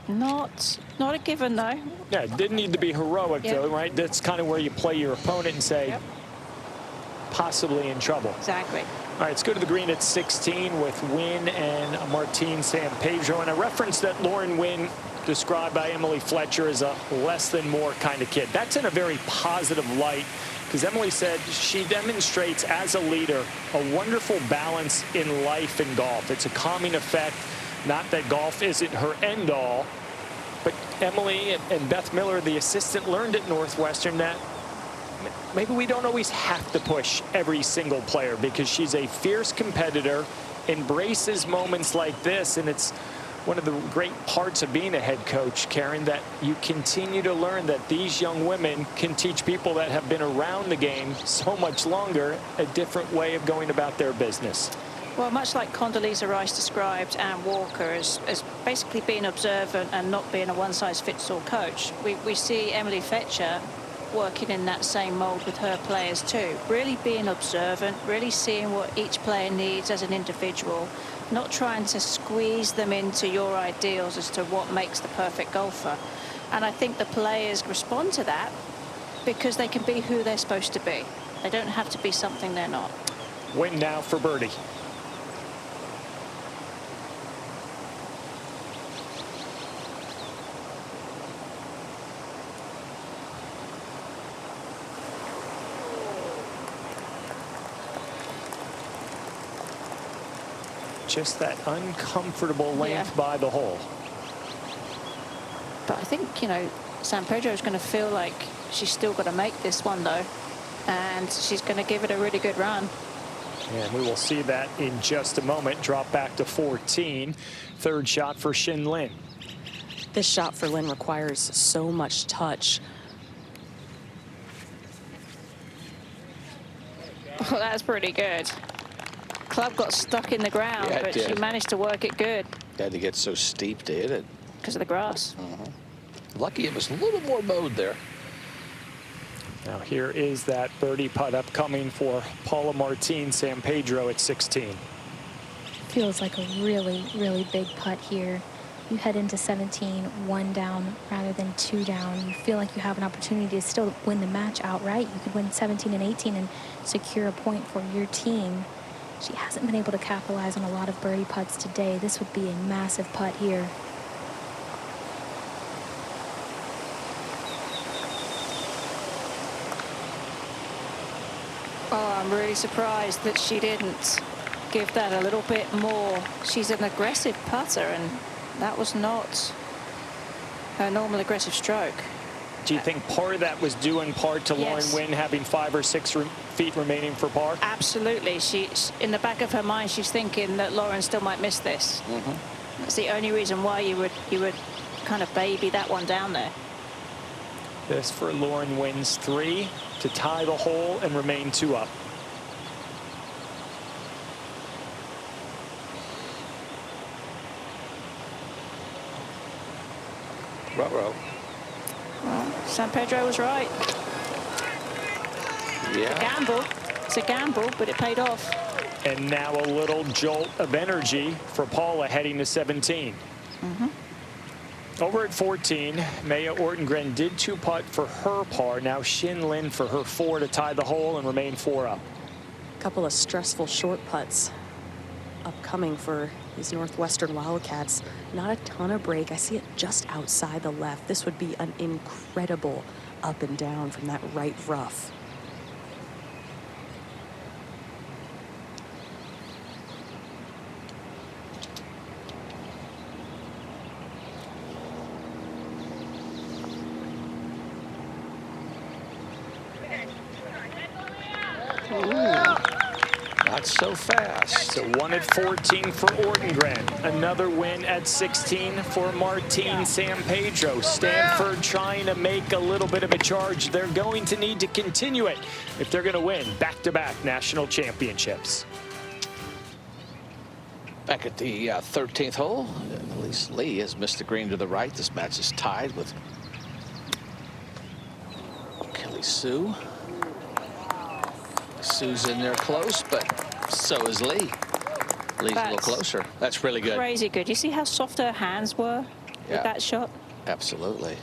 Not a given, though. Yeah, it didn't need to be heroic, though, right? That's kind of where you play your opponent and say, possibly in trouble. Exactly. All right, let's go to the green at 16 with Wynn and Martin San Pedro. And a reference that Lauren Wynn described by Emily Fletcher as a less than more kind of kid. That's in a very positive light, because Emily said she demonstrates as a leader a wonderful balance in life and golf. It's a calming effect. Not that golf isn't her end all, but Emily and Beth Miller, the assistant, learned at Northwestern that maybe we don't always have to push every single player, because she's a fierce competitor, embraces moments like this, and it's one of the great parts of being a head coach, Karen, that you continue to learn that these young women can teach people that have been around the game so much longer a different way of going about their business. Well, much like Condoleezza Rice described Ann Walker as basically being observant and not being a one-size-fits-all coach, we see Emily Fletcher working in that same mold with her players too. Really being observant, really seeing what each player needs as an individual, not trying to squeeze them into your ideals as to what makes the perfect golfer. And I think the players respond to that because they can be who they're supposed to be. They don't have to be something they're not. Win now for birdie. Just that uncomfortable length by the hole. But I think, you know, San Pedro is going to feel like she's still got to make this one, though. And she's going to give it a really good run. And we will see that in just a moment. Drop back to 14. Third shot for Shin Lin. This shot for Lynn requires so much touch. Oh, that's pretty good. Club got stuck in the ground, but she managed to work it good. Had to get so steep to hit it. Because of the grass. Lucky it was a little more mowed there. Now here is that birdie putt upcoming for Paula Martin San Pedro at 16. Feels like a really, really big putt here. You head into 17, 1 down rather than 2 down. You feel like you have an opportunity to still win the match outright. You could win 17 and 18 and secure a point for your team. She hasn't been able to capitalize on a lot of birdie putts today. This would be a massive putt here. Oh, I'm really surprised that she didn't give that a little bit more. She's an aggressive putter, and that was not her normal aggressive stroke. Do you think part of that was due in part to Lauren Yes. Wynn having 5 or 6 feet remaining for par? Absolutely. She's in the back of her mind, she's thinking that Lauren still might miss this. That's the only reason why you would kind of baby that one down there. This for Lauren Wynn's 3 to tie the hole and remain 2 up. Ruh-roh. Well, San Pedro was right. Yeah. Gamble. It's a gamble, but it paid off. And now a little jolt of energy for Paula heading to 17. Over at 14, Maya Ortengren did 2-putt for her par. Now Shin Lin for her 4 to tie the hole and remain 4 up. A couple of stressful short putts upcoming for these Northwestern Wildcats. Not a ton of break. I see it just outside the left. This would be an incredible up and down from that right rough. Not so fast. So 1 at 14 for Ortengren. Another win at 16 for Martin San Pedro. Stanford trying to make a little bit of a charge. They're going to need to continue it if they're going to win back-to-back national championships. Back at the 13th hole, at least Lee has missed the green to the right. This match is tied with Kelly Sue. Sue's in there close, but so is Lee. Lee's a little closer. That's really good. Crazy good. You see how soft her hands were with that shot? Absolutely.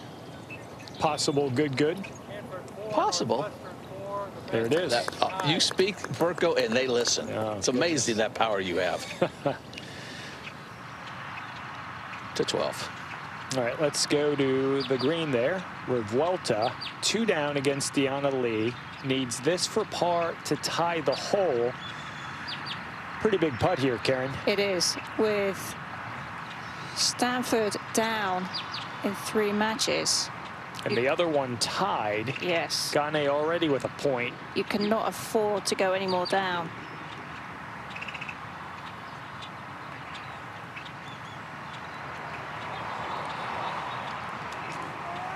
Possible good. Possible. There it is. You speak, Burko, and they listen. It's amazing that power you have. To 12. All right, let's go to the green there. Revuelta, 2 down against Deanna Lee. Needs this for par to tie the hole. Pretty big putt here, Karen. It is, with Stanford down in 3 matches. And the other one tied. Yes. Ganne already with a point. You cannot afford to go any more down.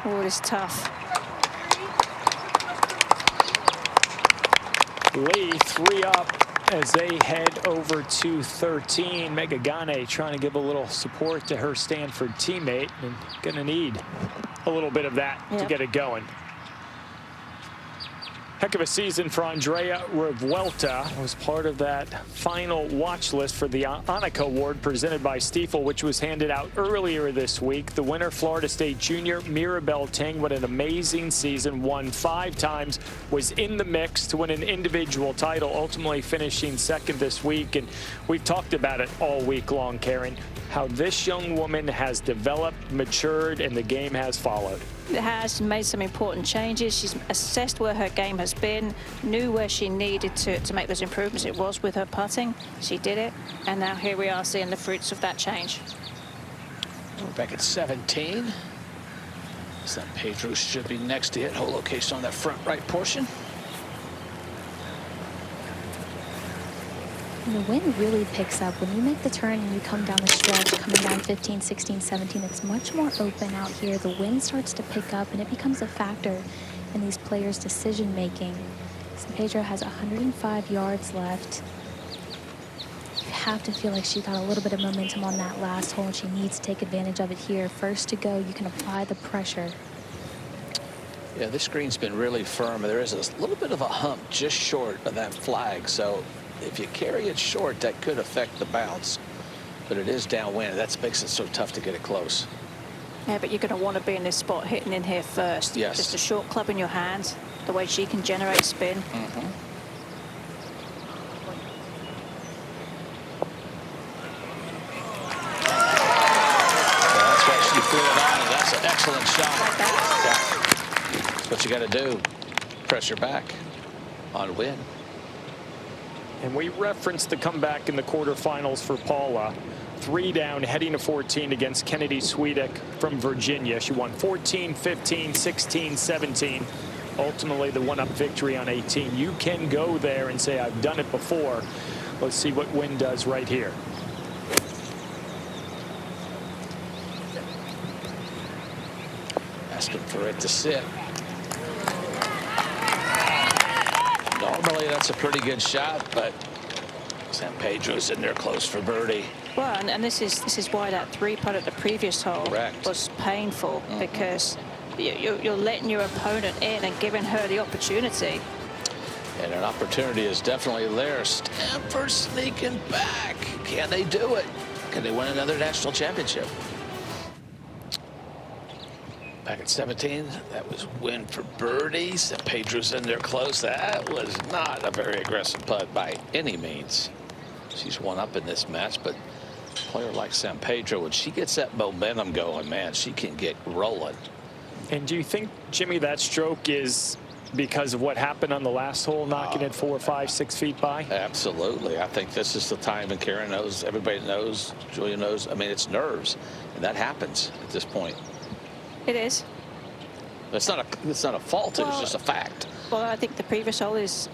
Oh, it is tough. Lee 3 up as they head over to 13. Mega Ganne trying to give a little support to her Stanford teammate, and gonna need a little bit of that to get it going. Heck of a season for Andrea Revuelta. Was part of that final watch list for the Annika Award presented by Stiefel, which was handed out earlier this week. The winner, Florida State junior Mirabelle Tang. What an amazing season. Won 5 times, was in the mix to win an individual title, ultimately finishing 2nd this week. And we've talked about it all week long, Karen, how this young woman has developed, matured, and the game has followed. It has made some important changes. She's assessed where her game has been, knew where she needed to make those improvements. It was with her putting. She did it. And now here we are seeing the fruits of that change. We're back at 17. San Pedro should be next to hit. Hole location on that front right portion. And the wind really picks up when you make the turn and you come down the stretch, coming down 15, 16, 17. It's much more open out here. The wind starts to pick up, and it becomes a factor in these players' decision making. San Pedro has 105 yards left. You have to feel like she got a little bit of momentum on that last hole, and she needs to take advantage of it here. First to go, you can apply the pressure. Yeah, this green's been really firm. There is a little bit of a hump just short of that flag. So if you carry it short, that could affect the bounce. But it is downwind. That makes it so tough to get it close. Yeah, but you're going to want to be in this spot, hitting in here first. Yes. Just a short club in your hand, the way she can generate spin. Mm-hmm. That's why she flew it on. That's an excellent shot. That's what you got to do. Pressure back on win. And we referenced the comeback in the quarterfinals for Paula. 3 down, heading to 14 against Kennedy Swedick from Virginia. She won 14, 15, 16, 17. Ultimately, the one-up victory on 18. You can go there and say, I've done it before. Let's see what Wynn does right here. Asking for it to sit. Normally, that's a pretty good shot, but San Pedro's in there close for birdie. Well, and this is why that 3-putt at the previous hole was painful, because you're letting your opponent in and giving her the opportunity. And an opportunity is definitely there. Stanford sneaking back. Can they do it? Can they win another national championship? Back at 17, that was win for birdie. San Pedro's in there close. That was not a very aggressive putt by any means. She's one up in this match, but a player like San Pedro, when she gets that momentum going, man, she can get rolling. And do you think, Jimmy, that stroke is because of what happened on the last hole, knocking it 4, 5, 6 feet by? Absolutely. I think this is the time, and Karen knows, everybody knows, Julia knows. I mean, it's nerves, and that happens at this point. It is. It's not a fault. Well, it's just a fact. Well, I think the previous hole is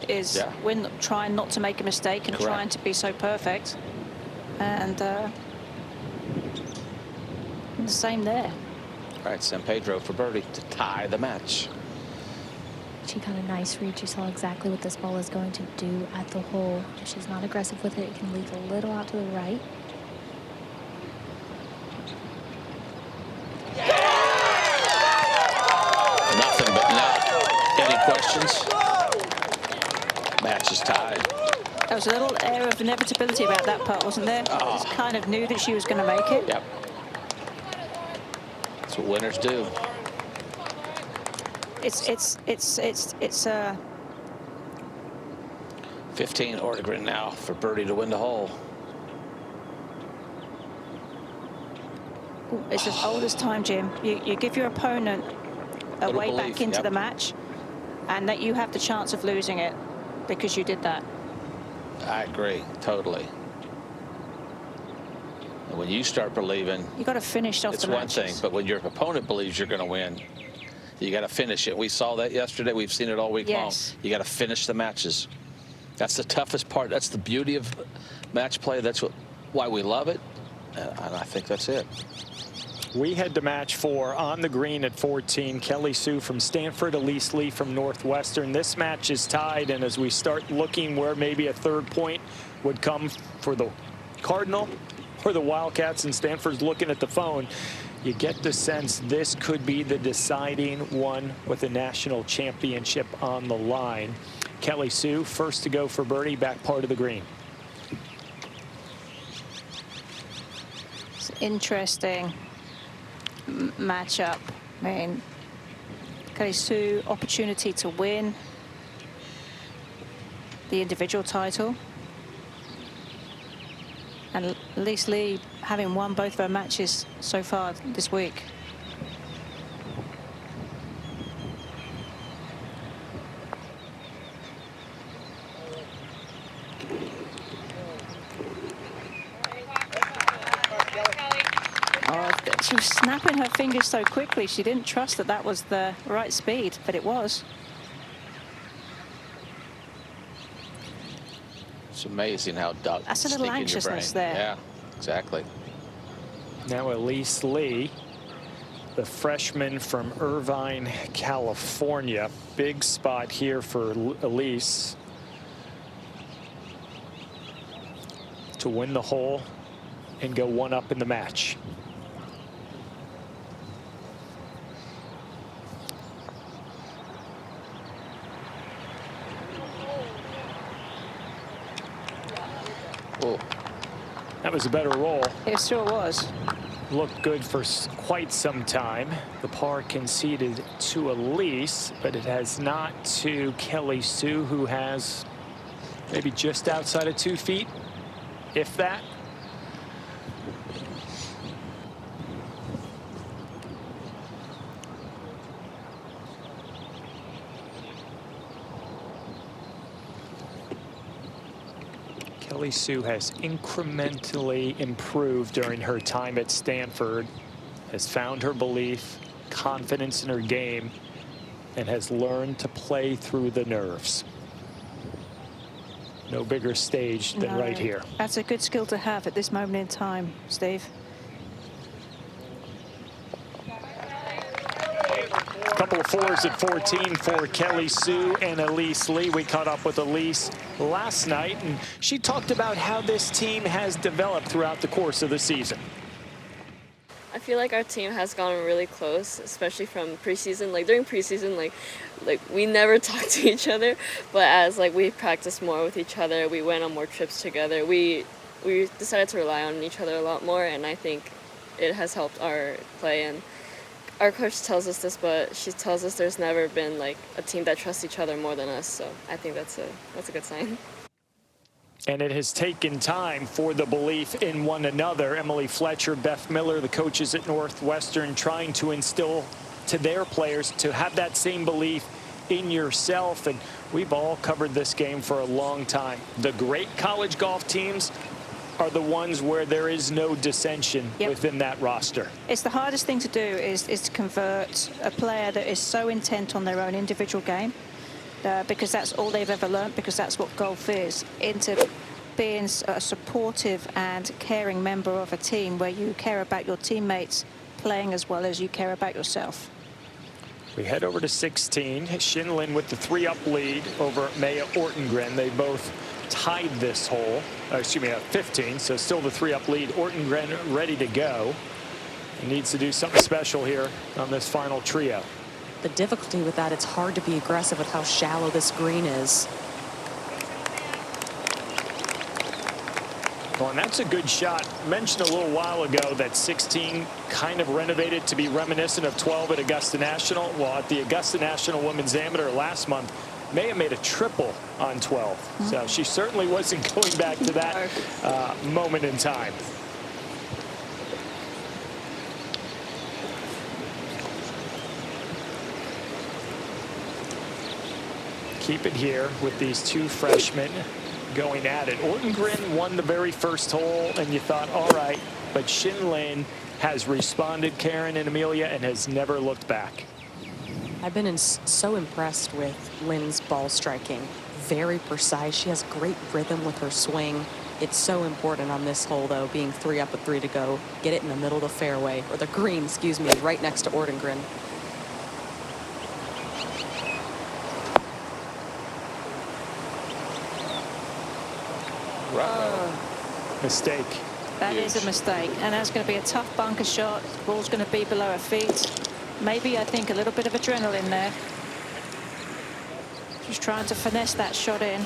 Wynn trying not to make a mistake and trying to be so perfect. And the same there. All right, San Pedro for birdie to tie the match. She got a nice read. She saw exactly what this ball is going to do at the hole. If she's not aggressive with it, it can leave a little out to the right. Nothing but net. Any questions? Match is tied. There was a little air of inevitability about that putt, wasn't there? Just kind of knew that she was going to make it. Yep. That's what winners do. It's 15 Ortegren now for birdie to win the hole. It's as old as time, Jim. You give your opponent a way back into the match, and that you have the chance of losing it because you did that. I agree, totally. And when you start believing, you got to finish off the matches. It's one thing, but when your opponent believes you're going to win, you got to finish it. We saw that yesterday. We've seen it all week long. You got to finish the matches. That's the toughest part. That's the beauty of match play. That's why we love it, and I think that's it. We head to match 4 on the green at 14. Kelly Sue from Stanford, Elise Lee from Northwestern. This match is tied, and as we start looking where maybe a third point would come for the Cardinal or the Wildcats, and Stanford's looking at the phone, you get the sense this could be the deciding one with a national championship on the line. Kelly Sue, first to go for birdie, back part of the green. It's interesting matchup. I mean, Kelly Sue, opportunity to win the individual title, and Elise Lee having won both of her matches so far this week. She was snapping her fingers so quickly. She didn't trust that that was the right speed, but it was. It's amazing how that's a little anxiousness there. Yeah, exactly. Now Elise Lee, the freshman from Irvine, California. Big spot here for Elise to win the hole and go one up in the match. Oh. That was a better roll. It sure was. Looked good for quite some time. The par conceded to Elise, but it has not to Kelly Sue, who has maybe just outside of 2 feet, if that. Kelly Sue has incrementally improved during her time at Stanford, has found her belief, confidence in her game, and has learned to play through the nerves. No bigger stage than right here. That's a good skill to have at this moment in time, Steve. Couple of fours at 14 for Kelly Sue and Elise Lee. We caught up with Elise last night, and she talked about how this team has developed throughout the course of the season. I feel like our team has gotten really close, especially from preseason. Like during preseason, like we never talked to each other, but as like we practiced more with each other, we went on more trips together. We decided to rely on each other a lot more, and I think it has helped our play. And our coach tells us this, but she tells us there's never been like a team that trusts each other more than us. So I think that's a good sign. And it has taken time for the belief in one another. Emily Fletcher, Beth Miller, the coaches at Northwestern, trying to instill to their players to have that same belief in yourself. And we've all covered this game for a long time. The great college golf teams are the ones where there is no dissension within that roster. It's the hardest thing to do is to convert a player that is so intent on their own individual game, because that's all they've ever learned, because that's what golf is, into being a supportive and caring member of a team where you care about your teammates playing as well as you care about yourself. We head over to 16. Shinlin with the 3-up lead over Maya Ortengren. They both tied this hole, excuse me, at 15, so still the 3-up lead. Ortengren ready to go. He needs to do something special here on this final trio. The difficulty with that, it's hard to be aggressive with how shallow this green is. Well, and that's a good shot. Mentioned a little while ago that 16 kind of renovated to be reminiscent of 12 at Augusta National. Well, at the Augusta National Women's Amateur last month, Maya made a triple on 12. So she certainly wasn't going back to that moment in time. Keep it here with these two freshmen going at it. Ortengren won the very first hole, and you thought, all right, but Shinlin has responded, Karen and Amelia, and has never looked back. I've been so impressed with Lynn's ball striking. Very precise. She has great rhythm with her swing. It's so important on this hole, though, being 3 up with 3 to go. Get it in the middle of the fairway, or the green, excuse me, right next to Ortengren. Mistake. That is a mistake, and that's going to be a tough bunker shot. The ball's going to be below her feet. Maybe, I think, a little bit of adrenaline there. Just trying to finesse that shot in.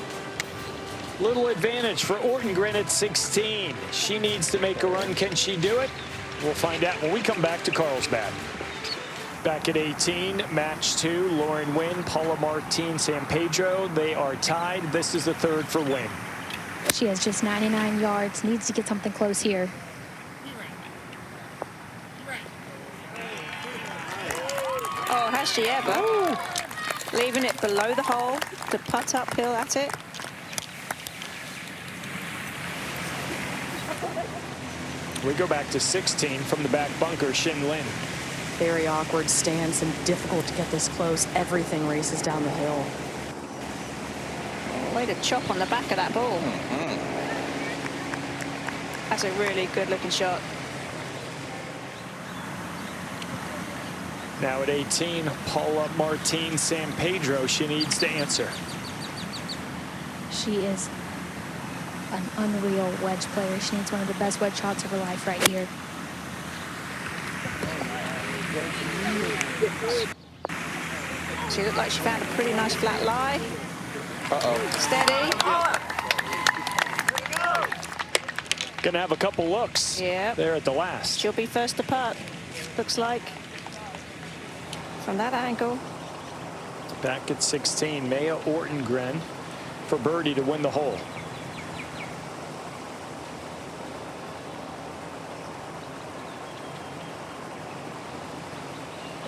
Little advantage for Ortengren at 16. She needs to make a run. Can she do it? We'll find out when we come back to Carlsbad. Back at 18, match 2, Lauren Wynn, Paula Martin, San Pedro. They are tied. This is the third for Wynn. She has just 99 yards, needs to get something close here. Oh, has she ever? Ooh. Leaving it below the hole to putt uphill at it. We go back to 16 from the back bunker, Shin Lin. Very awkward stance and difficult to get this close. Everything races down the hill. Way to chop on the back of that ball. That's a really good looking shot. Now at 18, Paula Martin, San Pedro. She needs to answer. She is an unreal wedge player. She needs one of the best wedge shots of her life right here. She looked like she found a pretty nice flat lie. Uh-oh. Steady. Gonna have a couple looks there at the last. She'll be first to putt, looks like, from that angle. Back at 16, Maya Ortengren for birdie to win the hole.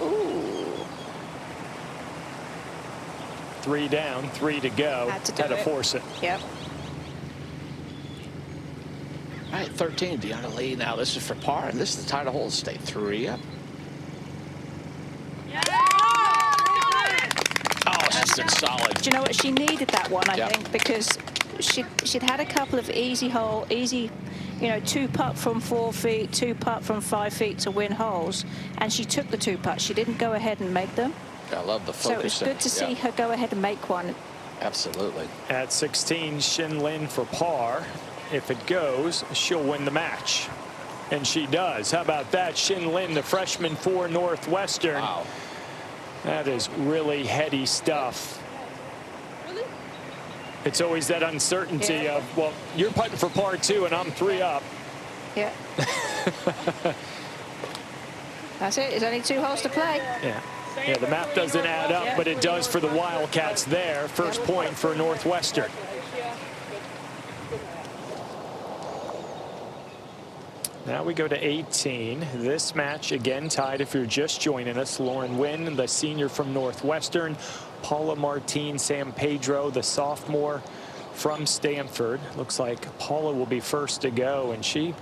Ooh. 3 down, 3 to go. Had to force it. Yep. All right, 13, Deanna Lee. Now this is for par, and this is the title hole. Stay 3 up. Oh, she's been solid. Do you know what? She needed that one, I think, because she'd had a couple of easy, you know, 2 putt from 4 feet, 2 putt from 5 feet to win holes, and she took the 2 putts. She didn't go ahead and make them. I love the focus. So it was good to see her go ahead and make one. Absolutely. At 16, Xin Lin for par. If it goes, she'll win the match. And she does. How about that? Xin Lin, the freshman for Northwestern. Wow. That is really heady stuff. Really? It's always that uncertainty of, well, you're putting for par 2 and I'm 3 up. Yeah. That's it. There's only 2 holes to play. Yeah, the map doesn't add up, but it does for the Wildcats there. First point for Northwestern. Now we go to 18. This match again tied if you're just joining us. Lauren Wynn, the senior from Northwestern. Paula Martin San Pedro, the sophomore from Stanford. Looks like Paula will be first to go, and she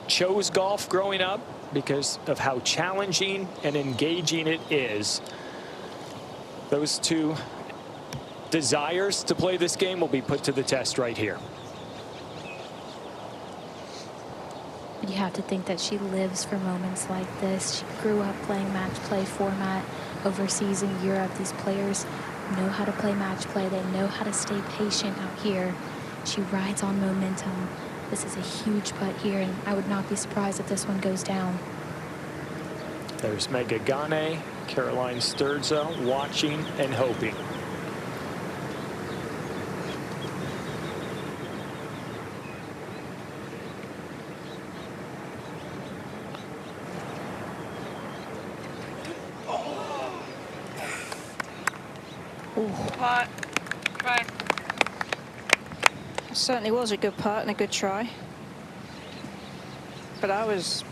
chose golf growing up because of how challenging and engaging it is. Those 2 desires to play this game will be put to the test right here. You have to think that she lives for moments like this. She grew up playing match play format overseas in Europe. These players know how to play match play. They know how to stay patient out here. She rides on momentum. This is a huge putt here, and I would not be surprised if this one goes down. There's Mega Ganne, Caroline Sturza watching and hoping. Putt. Try. Certainly was a good putt and a good try. But I was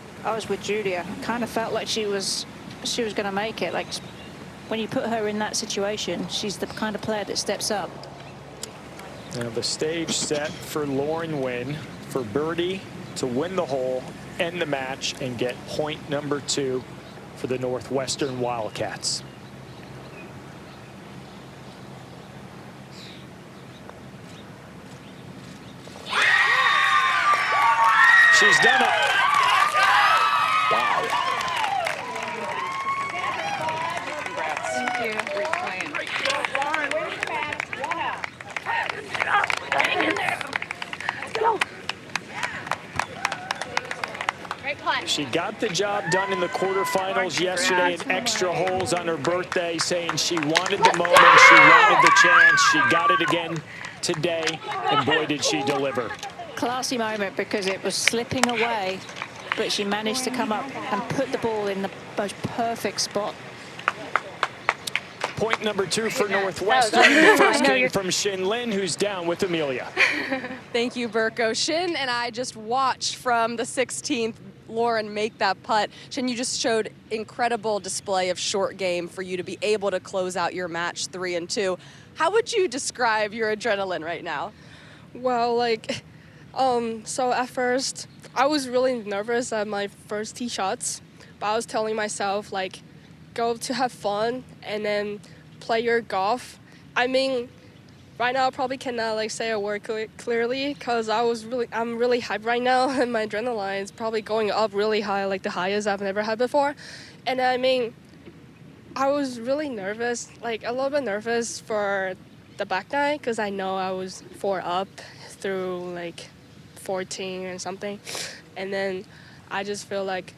with Judy. I kind of felt like she was going to make it. Like, when you put her in that situation, she's the kind of player that steps up. Now the stage set for Lauren Wynn for birdie to win the hole, end the match, and get point number 2 for the Northwestern Wildcats. She's done it. Wow. Congrats. Thank you. Great playing. Hang in there. Let's go. Great putt. She got the job done in the quarterfinals yesterday in extra holes on her birthday, saying she wanted the moment, she wanted the chance. She got it again today, and boy, did she deliver. Classy moment because it was slipping away, but she managed to come up and put the ball in the most perfect spot. Point number 2 for Northwestern. The first came from Xin Lin, who's down with Amelia. Thank you, Burko. Xin and I just watched from the 16th Lauren make that putt. Xin, you just showed incredible display of short game for you to be able to close out your match 3-2. How would you describe your adrenaline right now? Well, like, so at first I was really nervous at my first tee shots, but I was telling myself, like, go to have fun and then play your golf. I mean, right now I probably cannot like say a word clearly because I'm really hyped right now and my adrenaline is probably going up really high, like the highest I've ever had before. And I mean, I was really nervous, like a little bit nervous for the back nine because I know I was 4 up through like 14 and something. And then I just feel like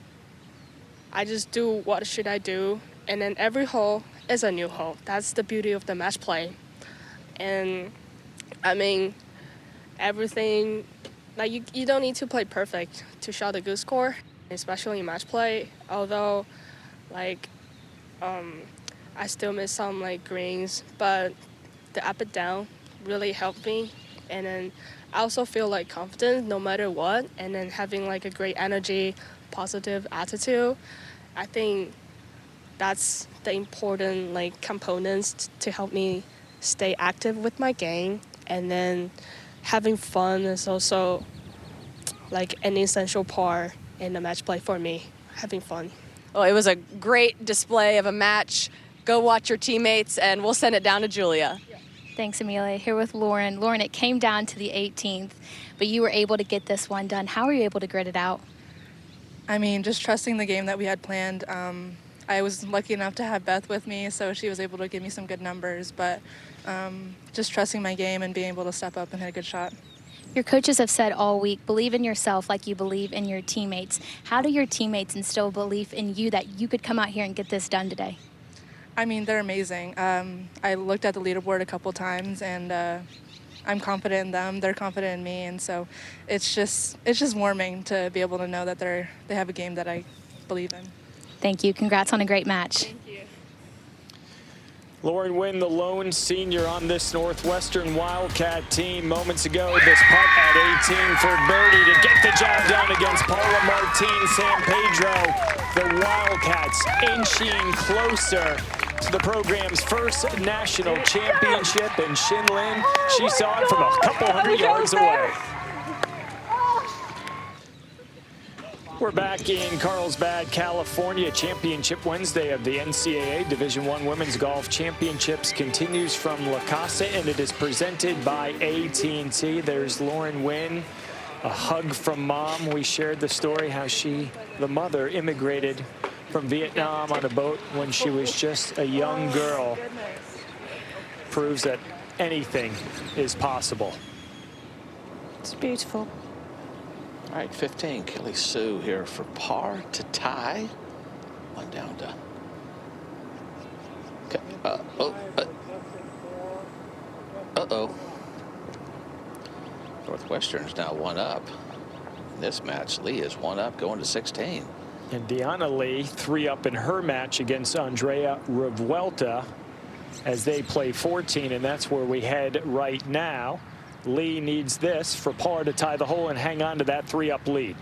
I just do what should I do, and then every hole is a new hole. That's the beauty of the match play. And I mean, everything like you don't need to play perfect to shot a good score, especially in match play. Although, like, I still miss some like greens, but the up and down really helped me. And then I also feel like confident no matter what. And then having like a great energy, positive attitude. I think that's the important like components to help me stay active with my game. And then having fun is also like an essential part in the match play for me, having fun. Well, it was a great display of a match. Go watch your teammates, and we'll send it down to Julia. Thanks, Amelia. Here with Lauren. Lauren, it came down to the 18th, but you were able to get this one done. How were you able to grit it out? I mean, just trusting the game that we had planned. I was lucky enough to have Beth with me, so she was able to give me some good numbers, but just trusting my game and being able to step up and hit a good shot. Your coaches have said all week, believe in yourself like you believe in your teammates. How do your teammates instill belief in you that you could come out here and get this done today? I mean, they're amazing. I looked at the leaderboard a couple times, and I'm confident in them. They're confident in me, and so it's just warming to be able to know that they have a game that I believe in. Thank you. Congrats on a great match. Thank you. Lauren Wynn, the lone senior on this Northwestern Wildcat team. Moments ago, this putt at 18 for birdie to get the job done against Paula Martin San Pedro. The Wildcats inching closer to the program's first national championship, and Shinlin, she saw it from a couple hundred yards away. We're back in Carlsbad, California. Championship Wednesday of the NCAA Division I Women's Golf Championships continues from La Casa, and it is presented by AT&T. There's Lauren Wynn, a hug from mom. We shared the story how she, the mother, immigrated from Vietnam on a boat when she was just a young girl. Proves that anything is possible. It's beautiful. All right, 15, Kelly Sue here for par to tie. One down to. Okay. Uh-oh. Northwestern's now one up. In this match, Lee is one up going to 16. And Deanna Lee 3 up in her match against Andrea Revuelta as they play 14, and that's where we head right now. Lee needs this for par to tie the hole and hang on to that 3-up lead.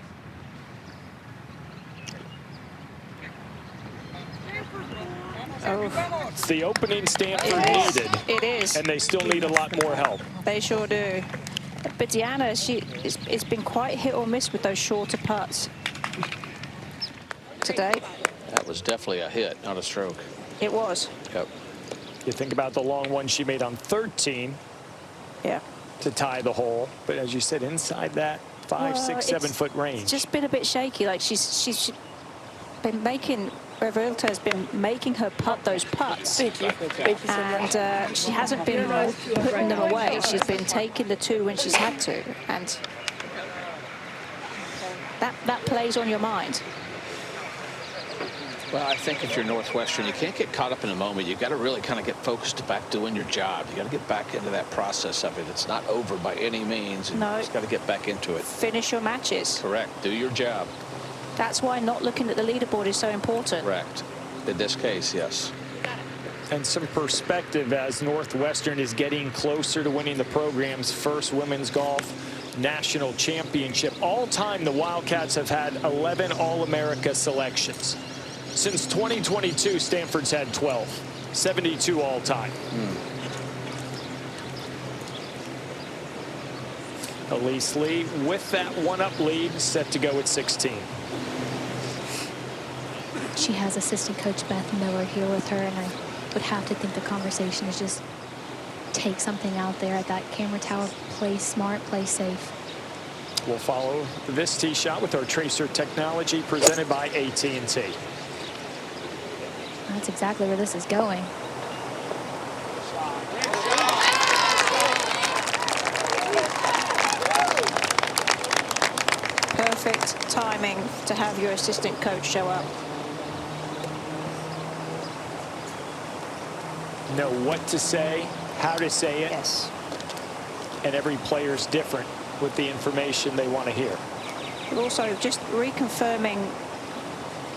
Oh. It's the opening Stanford needed. It is. And they still need a lot more help. They sure do. But Deanna, it's been quite hit or miss with those shorter putts today. That was definitely a hit, not a stroke. It was. Yep. You think about the long one she made on 13. Yeah. To tie the hole, but as you said, inside that 5, 6, 7 foot range. It's just been a bit shaky. Like she's been making. Revuelta has been making her putt those putts. Thank you. Thank you so much. And she hasn't been putting them away. She's been taking the 2 when she's had to, and that plays on your mind. Well, I think if you're Northwestern, you can't get caught up in the moment. You've got to really kind of get focused back doing your job. You got to get back into that process of it. It's not over by any means. And no. You just got to get back into it. Finish your matches. Correct. Do your job. That's why not looking at the leaderboard is so important. Correct. In this case, yes. And some perspective as Northwestern is getting closer to winning the program's first women's golf national championship. All time, the Wildcats have had 11 All-America selections. Since 2022, Stanford's had 12, 72 all time. Elise Lee with that 1-up lead set to go at 16. She has assistant coach Beth Miller here with her, and I would have to think the conversation is just take something out there at that camera tower, play smart, play safe. We'll follow this tee shot with our tracer technology presented by AT&T. That's exactly where this is going. Perfect timing to have your assistant coach show up. Know what to say, how to say it. Yes. And every player's different. with the information they want to hear. But also just reconfirming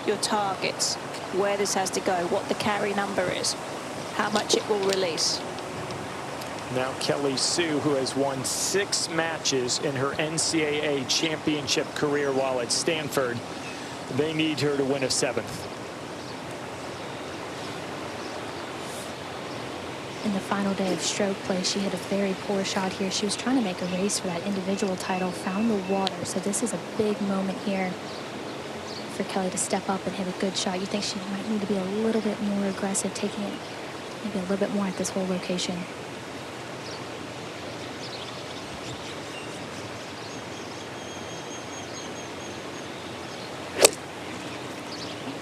your targets, where this has to go, what the carry number is, how much it will release. Now Kelly Sue, who has won 6 matches in her NCAA championship career while at Stanford, they need her to win a 7th. In the final day of stroke play, she hit a very poor shot here. She was trying to make a race for that individual title, found the water. So this is a big moment here for Kelly to step up and hit a good shot. You think she might need to be a little bit more aggressive, taking it maybe a little bit more at this whole location.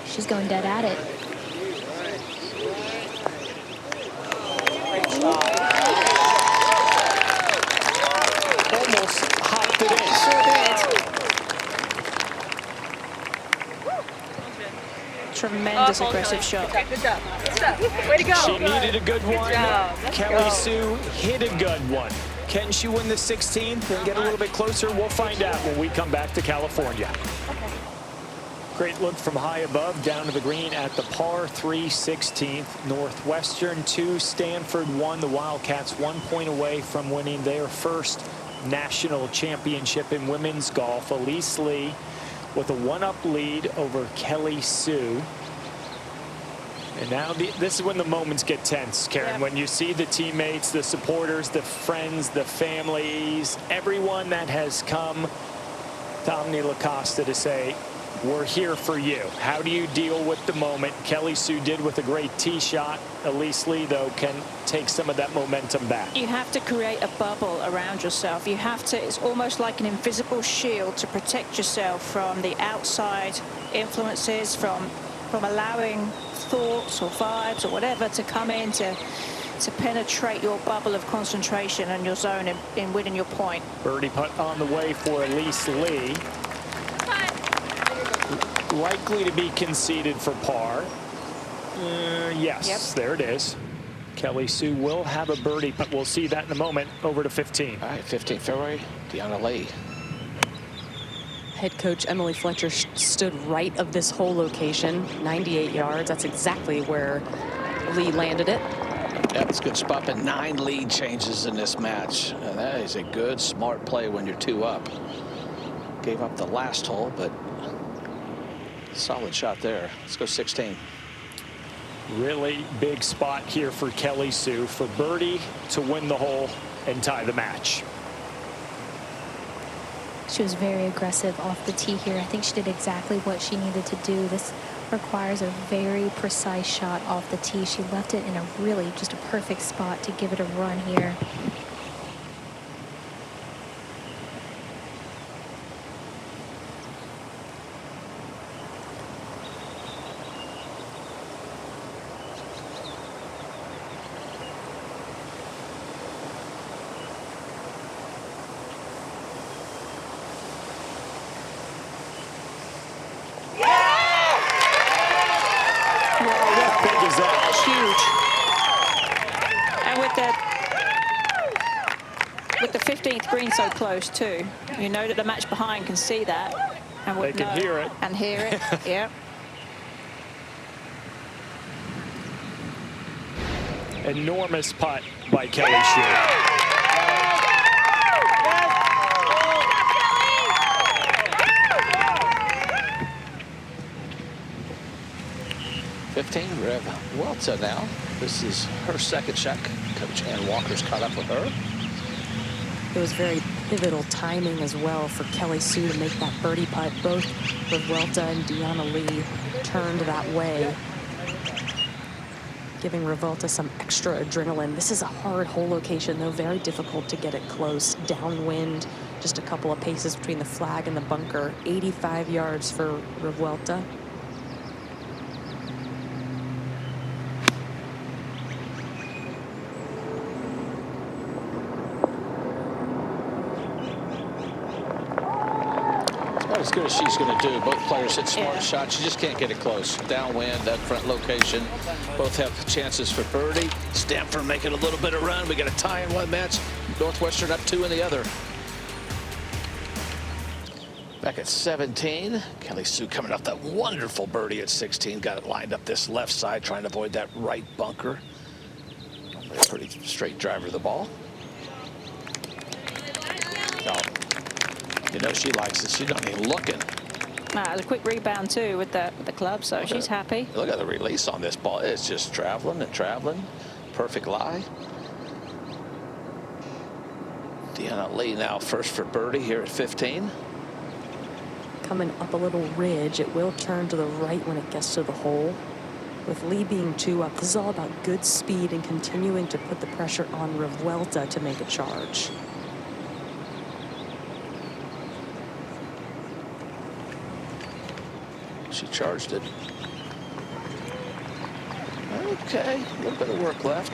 She's going dead at it. Almost hopped it in. Sure did. Tremendous aggressive shot. Okay, good job. Good job. Way to go. She needed a good one. Kelly go. Sue hit a good one. Can she win the 16th and get a little bit closer? We'll find out when we come back to California. Great look from high above down to the green at the par 3 16th. Northwestern 2, Stanford 1. The Wildcats 1 point away from winning their first national championship in women's golf. Elise Lee with a 1-up lead over Kelly Sue. And now this is when the moments get tense, Karen. When you see the teammates, the supporters, the friends, the families, everyone that has come to Omni La Costa to say, we're here for you. How do you deal with the moment? Kelly Sue did with a great tee shot. Elise Lee, though, can take some of that momentum back. You have to create a bubble around yourself. You have to, it's almost like an invisible shield to protect yourself from the outside influences, from allowing thoughts or vibes or whatever to come in to penetrate your bubble of concentration and your zone in winning your point. Birdie putt on the way for Elise Lee. Likely to be conceded for par. Yes, yep. There it is. Kelly Sue will have a birdie, but we'll see that in a moment. Over to 15. All right, 15th fairway, Deanna Lee. Head coach Emily Fletcher stood right of this whole location, 98 yards. That's exactly where Lee landed it. Yeah, it's a good spot, but 9 lead changes in this match. And that is a good, smart play when you're 2 up. Gave up the last hole, but solid shot there. Let's go 16. Really big spot here for Kelly Sue for birdie to win the hole and tie the match. She was very aggressive off the tee here. I think she did exactly what she needed to do. This requires a very precise shot off the tee. She left it in a really just a perfect spot to give it a run here. With the 15th green so close too, you know that the match behind can see that and they can hear it and hear it. Yeah. Enormous putt by Kelly Sue. 15, Revuelta now. This is her second shot. Coach Ann Walker's caught up with her. It was very pivotal timing as well for Kelly Sue to make that birdie putt. Both Revuelta and Deanna Lee turned that way, giving Revuelta some extra adrenaline. This is a hard hole location, though, very difficult to get it close. Downwind, just a couple of paces between the flag and the bunker. 85 yards for Revuelta. As good as she's going to do. Both players hit smart shots. You just can't get it close. Downwind, that front location. Both have chances for birdie. Stanford making a little bit of run. We got a tie in one match. Northwestern up 2 in the other. Back at 17, Kelly Sue coming off that wonderful birdie at 16. Got it lined up this left side, trying to avoid that right bunker. A pretty straight driver of the ball. Oh, you know she likes it. She's not even looking. A quick rebound too with the club, so she's happy. Look at the release on this ball. It's just traveling and traveling. Perfect lie. Deanna Lee now first for birdie here at 15. Coming up a little ridge, it will turn to the right when it gets to the hole. With Lee being 2 up, this is all about good speed and continuing to put the pressure on Revuelta to make a charge. She charged it. Okay, a little bit of work left.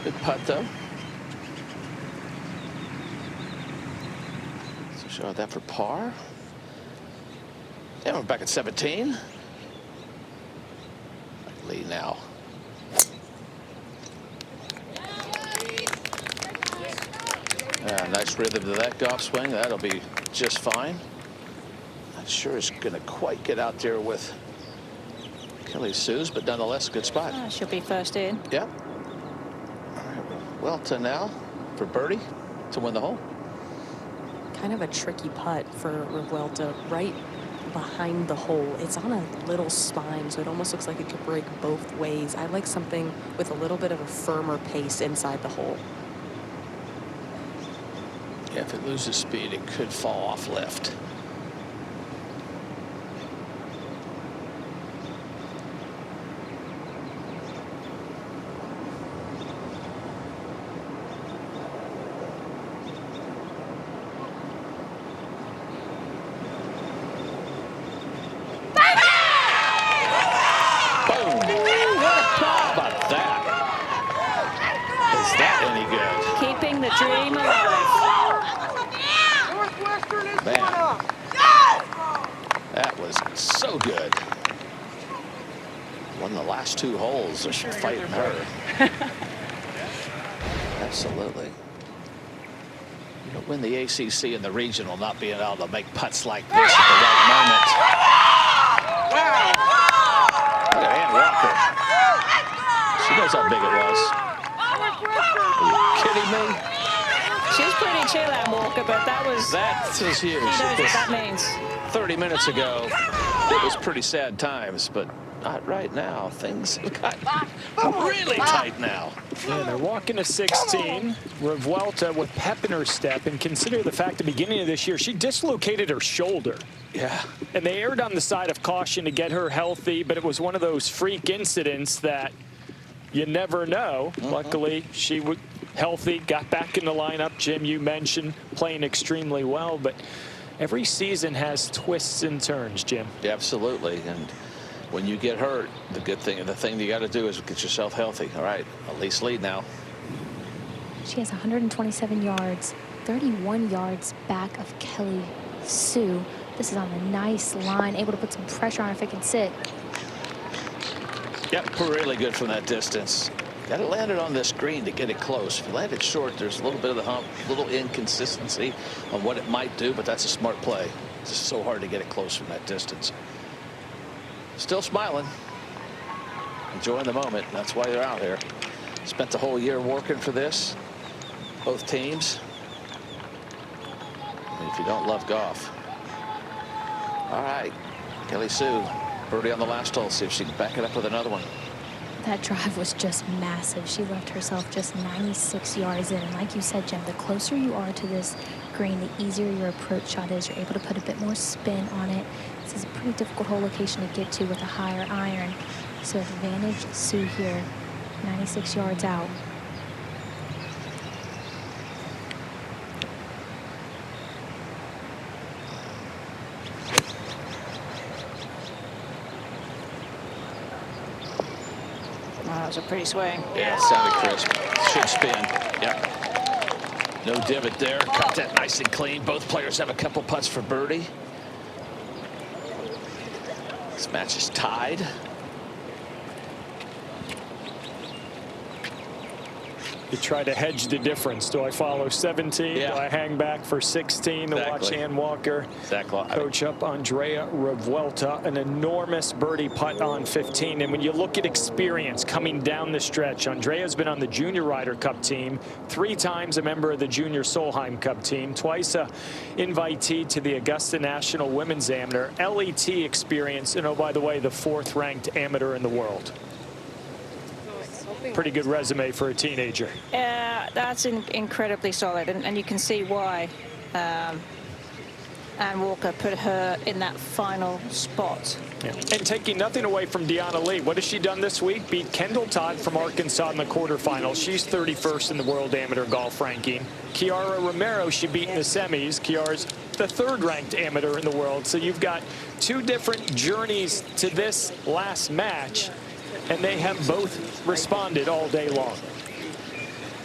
Good putt though. So show that for par. And we're back at 17. Lee now. Nice rhythm to that golf swing. That'll be just fine. Not sure it's going to quite get out there with Kelly Sue's, but nonetheless, good spot. She'll be first in. Yep. All right, Welta now for birdie to win the hole. Kind of a tricky putt for Revuelta, right behind the hole. It's on a little spine, so it almost looks like it could break both ways. I like something with a little bit of a firmer pace inside the hole. Yeah, if it loses speed, it could fall off left. Keeping the dream alive. Northwestern is Man. 1 up. That was so good. Won the last 2 holes. They're fighting her. Absolutely. You don't win the ACC and the regional not being able to make putts like this at the right moment. Look at Ann Walker. She knows how big it was. Are you kidding me? She's pretty chill, Ann Walker, but that was huge. She knows what that means. 30 minutes ago, it was pretty sad times, but not right now. Things have gotten really tight now. Yeah, they're walking to 16. Revuelta with pep in her step, and consider the fact at the beginning of this year, she dislocated her shoulder. Yeah. And they erred on the side of caution to get her healthy, but it was one of those freak incidents that you never know. Luckily, she was healthy, got back in the lineup. Jim, you mentioned playing extremely well, but every season has twists and turns, Jim. Yeah, absolutely. And when you get hurt, the thing you got to do is get yourself healthy. All right, Elise lead now. She has 127 yards, 31 yards back of Kelly Sue. This is on a nice line, able to put some pressure on if it can sit. Yep, really good from that distance. Got to land it on this green to get it close. If you land it short, there's a little bit of the hump, a little inconsistency on what it might do, but that's a smart play. It's just so hard to get it close from that distance. Still smiling, enjoying the moment. That's why they're out here. Spent the whole year working for this, both teams. And if you don't love golf. All right, Kelly Sue, birdie on the last hole. See if she can back it up with another one. That drive was just massive. She left herself just 96 yards in. And like you said, Jim, the closer you are to this green, the easier your approach shot is. You're able to put a bit more spin on it. This is a pretty difficult hole location to get to with a higher iron. So advantage Sue here, 96 yards out. That was a pretty swing. Yeah, sounded crisp. Should spin. Yeah. No divot there. Cut that nice and clean. Both players have a couple putts for birdie. This match is tied. You try to hedge the difference. Do I follow 17? Yeah. Do I hang back for 16 to watch Ann Walker coach up Andrea Revuelta? An enormous birdie putt on 15. And when you look at experience coming down the stretch, Andrea's been on the Junior Ryder Cup team, 3 times a member of the Junior Solheim Cup team, twice a invitee to the Augusta National Women's Amateur, LET experience, and oh, by the way, the 4th ranked amateur in the world. Pretty good resume for a teenager. Yeah, that's incredibly solid, and you can see why Ann Walker put her in that final spot. Yeah. And taking nothing away from Deanna Lee, what has she done this week? Beat Kendall Todd from Arkansas in the quarterfinals. She's 31st in the World Amateur Golf ranking. Kiara Romero, she beat in the semis. Kiara's the 3rd ranked amateur in the world. So you've got 2 different journeys to this last match, and they have both responded all day long.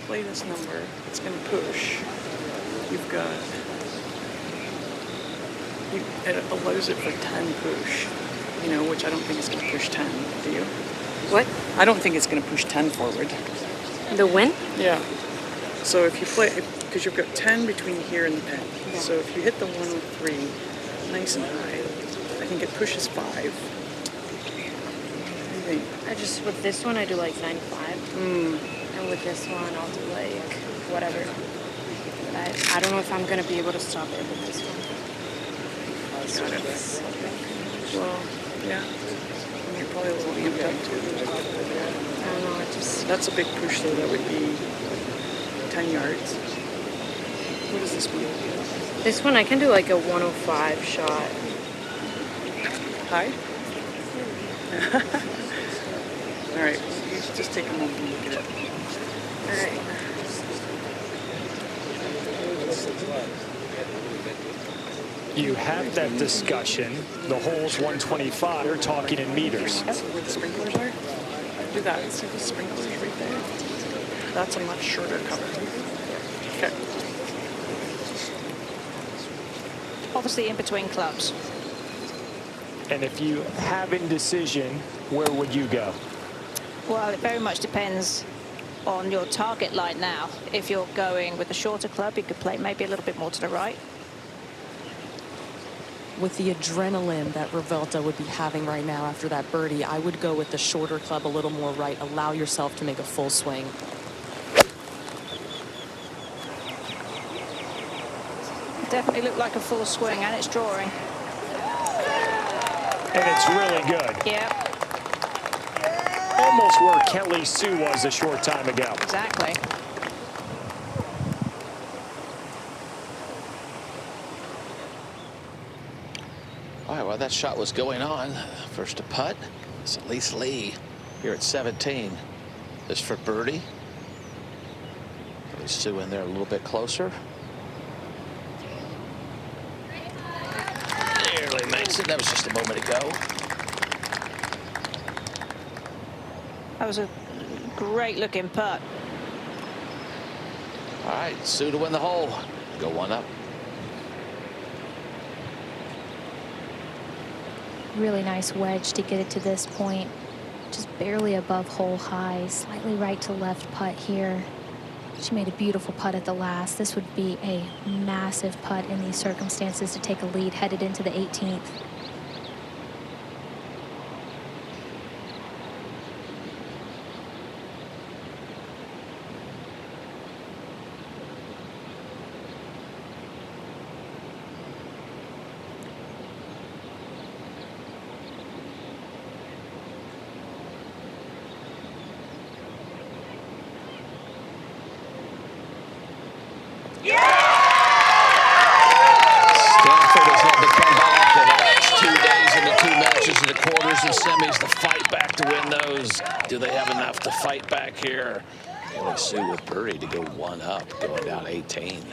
Play this number. It's going to push. You've got. It allows it for 10 push, you know, which I don't think it's going to push 10. Do you? What? I don't think it's going to push 10 forward. The win? Yeah. So if you play, because you've got 10 between here and the pin. Yeah. So if you hit the 103, nice and high, I think it pushes 5. I just, with this one, I do like 95. And with this one, I'll do like whatever. But I don't know if I'm going to be able to stop it with this one. Well, yeah. And you're probably a little amped up too. I don't know, it just... That's a big push though. That would be 10 yards. What does this mean? This one, I can do like a 105 shot. High? All right, you just take a moment and look at it. All right. You have that discussion. The hole's 125. They're talking in meters. So where the sprinklers are, do that. See the sprinklers right there? That's a much shorter cover. Okay. Obviously in between clubs. And if you have indecision, where would you go? Well, it very much depends on your target line now. If you're going with the shorter club, you could play maybe a little bit more to the right. With the adrenaline that Revuelta would be having right now after that birdie, I would go with the shorter club a little more right. Allow yourself to make a full swing. Definitely looked like a full swing, and it's drawing. And it's really good. Yeah. Almost where Kelly Sue was a short time ago. Exactly. All right, well, that shot was going on. First to putt. It's Elise Lee here at 17. This for birdie. Kelly Sue in there a little bit closer. Barely makes it. That was just a moment ago. That was a great looking putt. All right, Sue to win the hole. Go one up. Really nice wedge to get it to this point. Just barely above hole high, slightly right to left putt here. She made a beautiful putt at the last. This would be a massive putt in these circumstances to take a lead headed into the 18th. Stanford has had to come back the last 2 days in the 2 matches in the quarters and semis to fight back to win those. Do they have enough to fight back here? Kelly Sue with birdie to go one up, going down 18.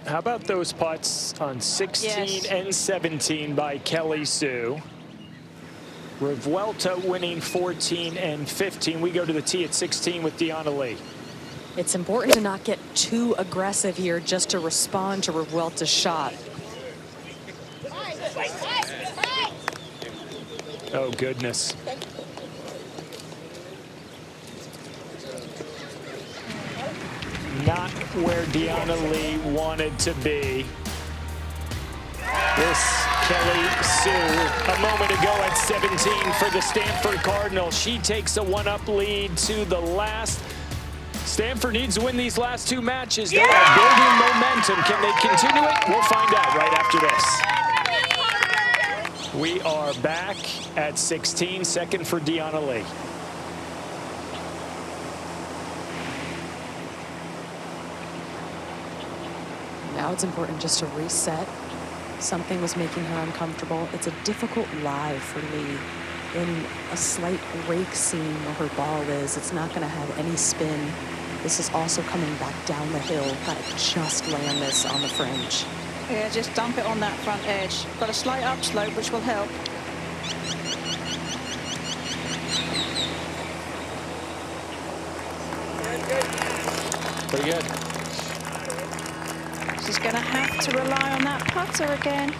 How about those putts on 16 Yes. and 17 by Kelly Sue? Revuelta winning 14 and 15. We go to the tee at 16 with Deanna Lee. It's important to not get too aggressive here just to respond to Revuelta's shot. Oh, goodness. not where Deanna Lee wanted to be. This Kelly Sue, a moment ago at 17 for the Stanford Cardinals. She takes a 1-up lead to the last. Stanford needs to win these last 2 matches. They are building momentum. Can they continue it? We'll find out right after this. We are back at 16, second for Deanna Lee. Now it's important just to reset. Something was making her uncomfortable. It's a difficult lie for Lee. In a slight rake seam where her ball is, it's not going to have any spin. This is also coming back down the hill. Got to just land this on the fringe. Yeah, just dump it on that front edge. Got a slight upslope, which will help. Pretty good. She's going to have to rely on that putter again.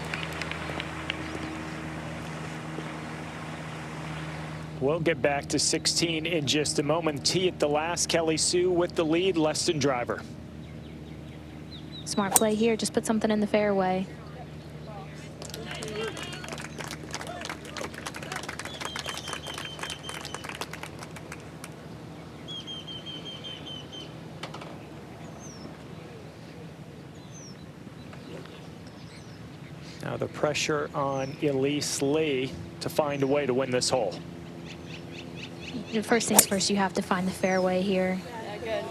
We'll get back to 16 in just a moment. Tee at the last. Kelly Sue with the lead. Leston driver. Smart play here. Just put something in the fairway. Now the pressure on Elise Lee to find a way to win this hole. The first things first, you have to find the fairway here. Yeah, good.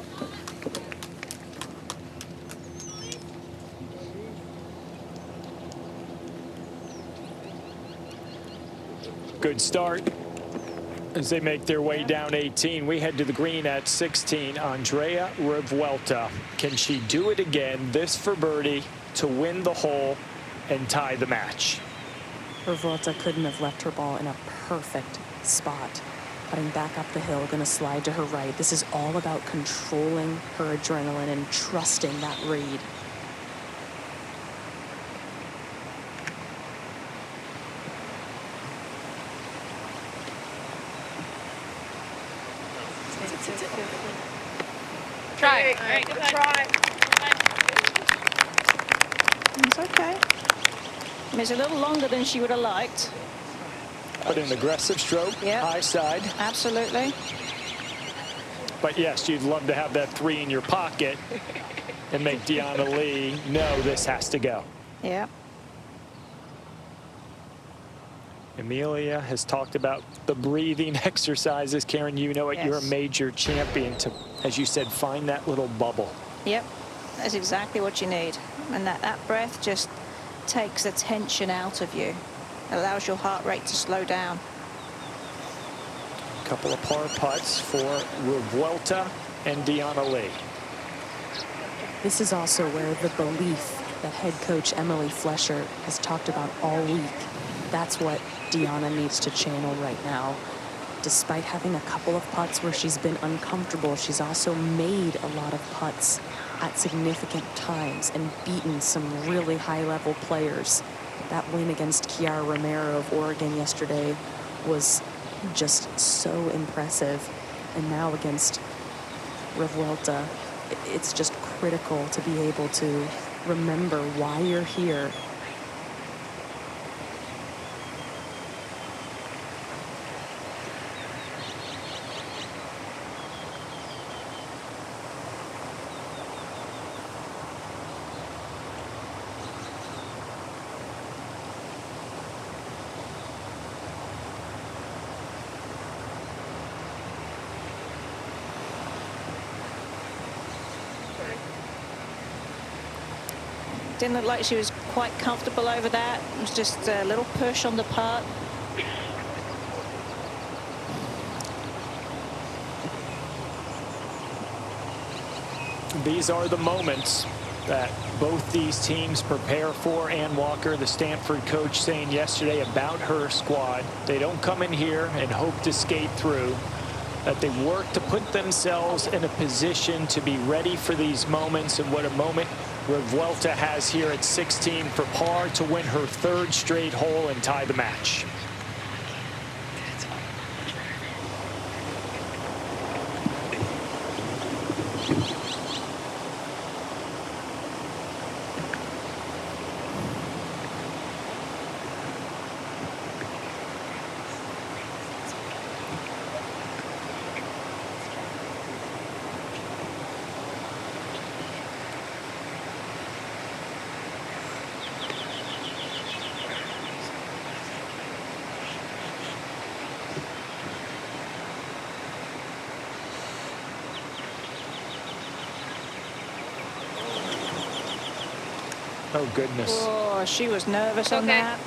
Good start as they make their way down 18. We head to the green at 16. Andrea Revuelta. Can she do it again? This for birdie to win the hole and tie the match. Revuelta couldn't have left her ball in a perfect spot. Putting back up the hill, going to slide to her right. This is all about controlling her adrenaline and trusting that read. Try. Right, good try. It's okay. It's a little longer than she would have liked. But an aggressive stroke, high side. Absolutely. But yes, you'd love to have that 3 in your pocket and make Deanna Lee know this has to go. Yeah. Amelia has talked about the breathing exercises. Karen, you know it. Yes. You're a major champion to, as you said, find that little bubble. Yep. That's exactly what you need. And that breath just takes the tension out of you. It allows your heart rate to slow down. A couple of par putts for Revuelta and Deanna Lee. This is also where the belief that head coach Emily Flesher has talked about all week, that's what Deanna needs to channel right now. Despite having a couple of putts where she's been uncomfortable, she's also made a lot of putts at significant times and beaten some really high-level players. That win against Kiara Romero of Oregon yesterday was just so impressive. And now against Revuelta, it's just critical to be able to remember why you're here. Didn't look like she was quite comfortable over that. It was just a little push on the putt. These are the moments that both these teams prepare for. Ann Walker, the Stanford coach, saying yesterday about her squad, they don't come in here and hope to skate through, that they work to put themselves in a position to be ready for these moments. And what a moment Revuelta has here at 16 for par to win her 3rd straight hole and tie the match. Oh, goodness. Oh, she was nervous on that.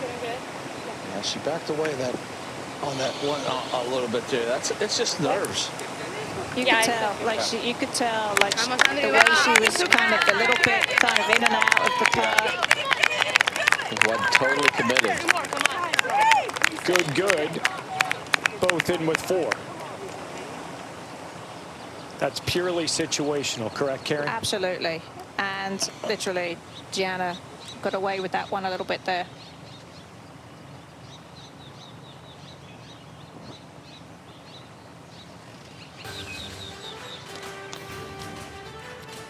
Yeah, she backed away on that one a little bit there. It's just nerves. You could tell, you could tell, like the way she was kind of a little bit kind of in and out of the putt. Wasn't totally committed. Good. Both in with 4. That's purely situational, correct, Karen? Absolutely. And literally, Gianna got away with that one a little bit there.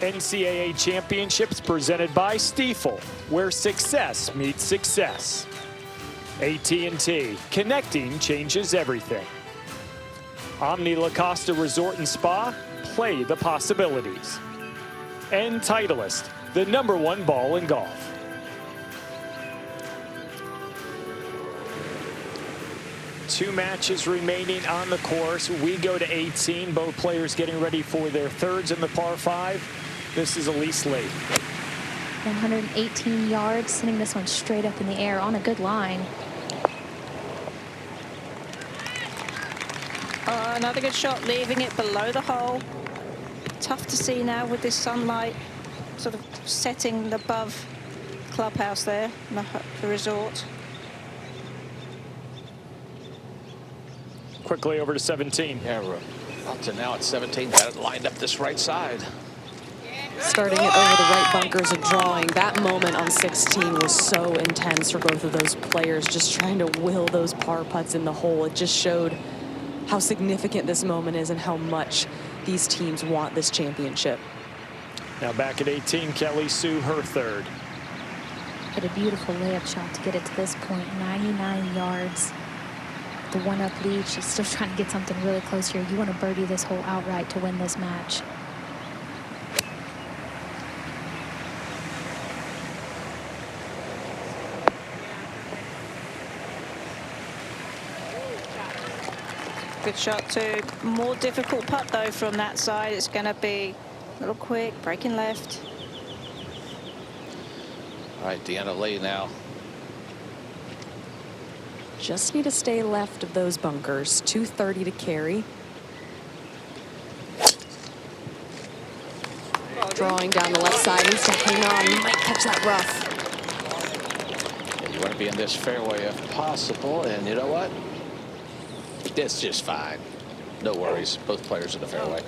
NCAA Championships presented by Stiefel, where success meets success. AT&T, connecting changes everything. Omni La Costa Resort and Spa, play the possibilities. And Titleist, the #1 ball in golf. Two matches remaining on the course. We go to 18. Both players getting ready for their thirds in the par 5. This is Elise Lee. 118 yards, sending this one straight up in the air on a good line. Another good shot, leaving it below the hole. Tough to see now with this sunlight sort of setting above clubhouse there, the resort. Quickly over to 17. Yeah, we're up to now at 17. Got it lined up this right side. Starting it over the right bunkers and drawing. That moment on 16 was so intense for both of those players, just trying to will those par putts in the hole. It just showed how significant this moment is and how much these teams want this championship. Now back at 18, Kelly Sue, her third. Hit a beautiful layup shot to get it to this point, 99 yards. The one-up lead, she's still trying to get something really close here. You want to birdie this hole outright to win this match. Good shot too. More difficult putt though from that side. It's going to be a little quick, breaking left. All right, Deanna Lee now. Just need to stay left of those bunkers. 230 to carry. Drawing down the left side, needs to hang on, might catch that rough. Yeah, you want to be in this fairway if possible, and you know what? It's just fine. No worries. Both players in the fairway.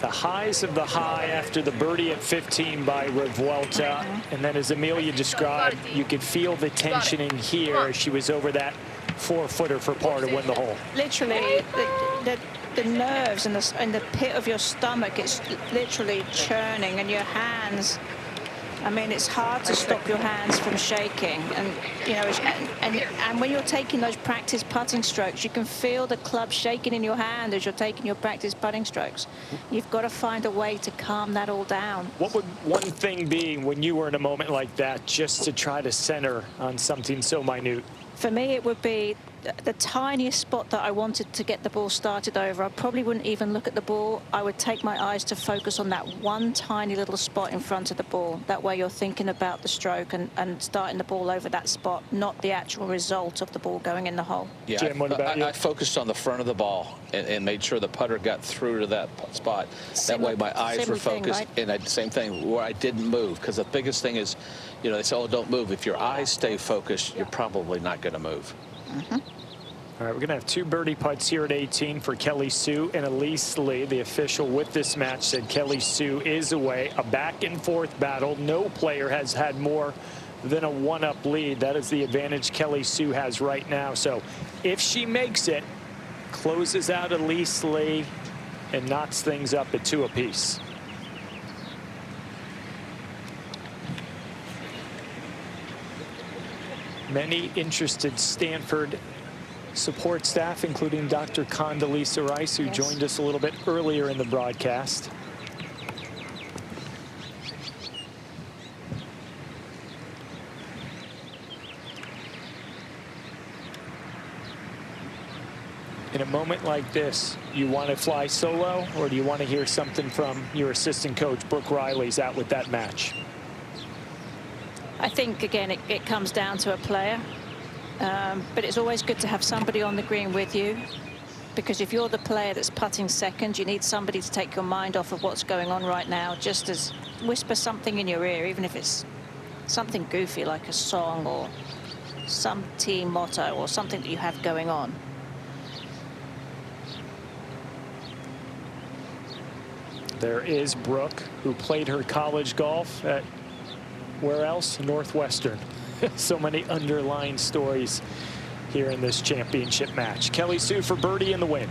The highs of the high after the birdie at 15 by Revuelta. And then as Amelia described, you could feel the tension in here as she was over that 4-footer for par to win the hole. Literally, the nerves and the pit of your stomach, it's literally churning, and your hands, I mean, it's hard to stop your hands from shaking. And, you know, and when you're taking those practice putting strokes, you can feel the club shaking in your hand as you're taking your practice putting strokes. You've got to find a way to calm that all down. What would one thing be when you were in a moment like that, just to try to center on something so minute? For me, it would be the tiniest spot that I wanted to get the ball started over. I probably wouldn't even look at the ball. I would take my eyes to focus on that one tiny little spot in front of the ball. That way you're thinking about the stroke and starting the ball over that spot, not the actual result of the ball going in the hole. Yeah, Jim, what about you? I focused on the front of the ball and made sure the putter got through to that spot. That way my eyes were focused. And same thing where I didn't move, because the biggest thing is, you know, they say, oh, don't move. If your eyes stay focused, you're probably not going to move. All right, we're going to have 2 birdie putts here at 18 for Kelly Sue and Elise Lee. The official with this match said Kelly Sue is away. A back-and-forth battle. No player has had more than a 1-up lead. That is the advantage Kelly Sue has right now. So if she makes it, closes out Elise Lee and knocks things up at 2 apiece. Many interested Stanford support staff, including Dr. Condoleezza Rice, who joined us a little bit earlier in the broadcast. In a moment like this, you want to fly solo, or do you want to hear something from your assistant coach? Brooke Riley's out with that match. I think, again, it comes down to a player. But it's always good to have somebody on the green with you, because if you're the player that's putting second, you need somebody to take your mind off of what's going on right now, just as whisper something in your ear, even if it's something goofy like a song or some team motto or something that you have going on. There is Brooke, who played her college golf at, where else? Northwestern. So many underlying stories here in this championship match. Kelly Sue for birdie in the win.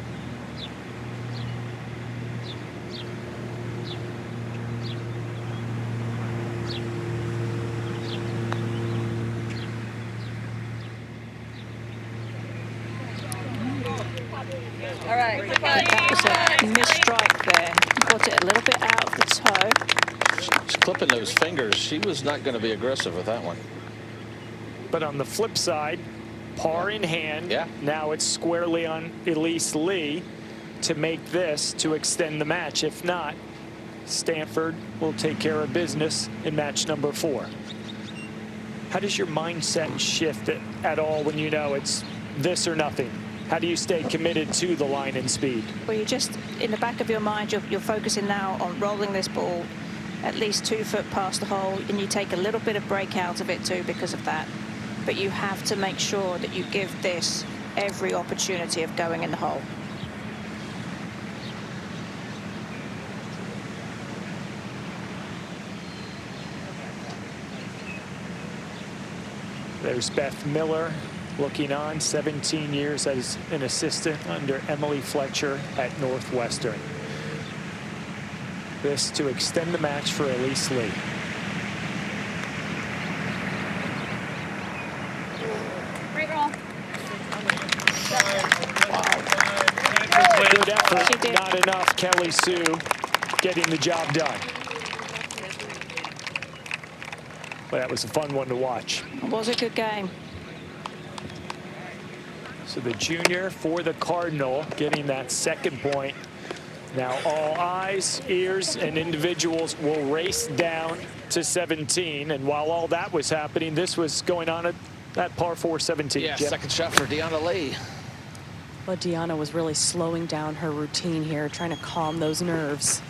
All right. That was a missed strike there. Got it a little bit out of the toe. She's clipping those fingers. She was not going to be aggressive with that one. But on the flip side, par in hand. Yeah. Now it's squarely on Elise Lee to make this to extend the match. If not, Stanford will take care of business in match number 4. How does your mindset shift at all when you know it's this or nothing? How do you stay committed to the line and speed? Well, you just, in the back of your mind, you're focusing now on rolling this ball at least 2 foot past the hole, and you take a little bit of break out of it too because of that. But you have to make sure that you give this every opportunity of going in the hole. There's Beth Miller looking on, 17 years as an assistant under Emily Fletcher at Northwestern. This to extend the match for Elise Lee. Good effort, not enough. Kelly Sue getting the job done. But that was a fun one to watch. It was a good game. So the junior for the Cardinal getting that second point. Now all eyes, ears, and individuals will race down to 17. And while all that was happening, this was going on at that par 4 17. Yeah, Jim. second shot for Deanna Lee. Well, Deanna was really slowing down her routine here, trying to calm those nerves.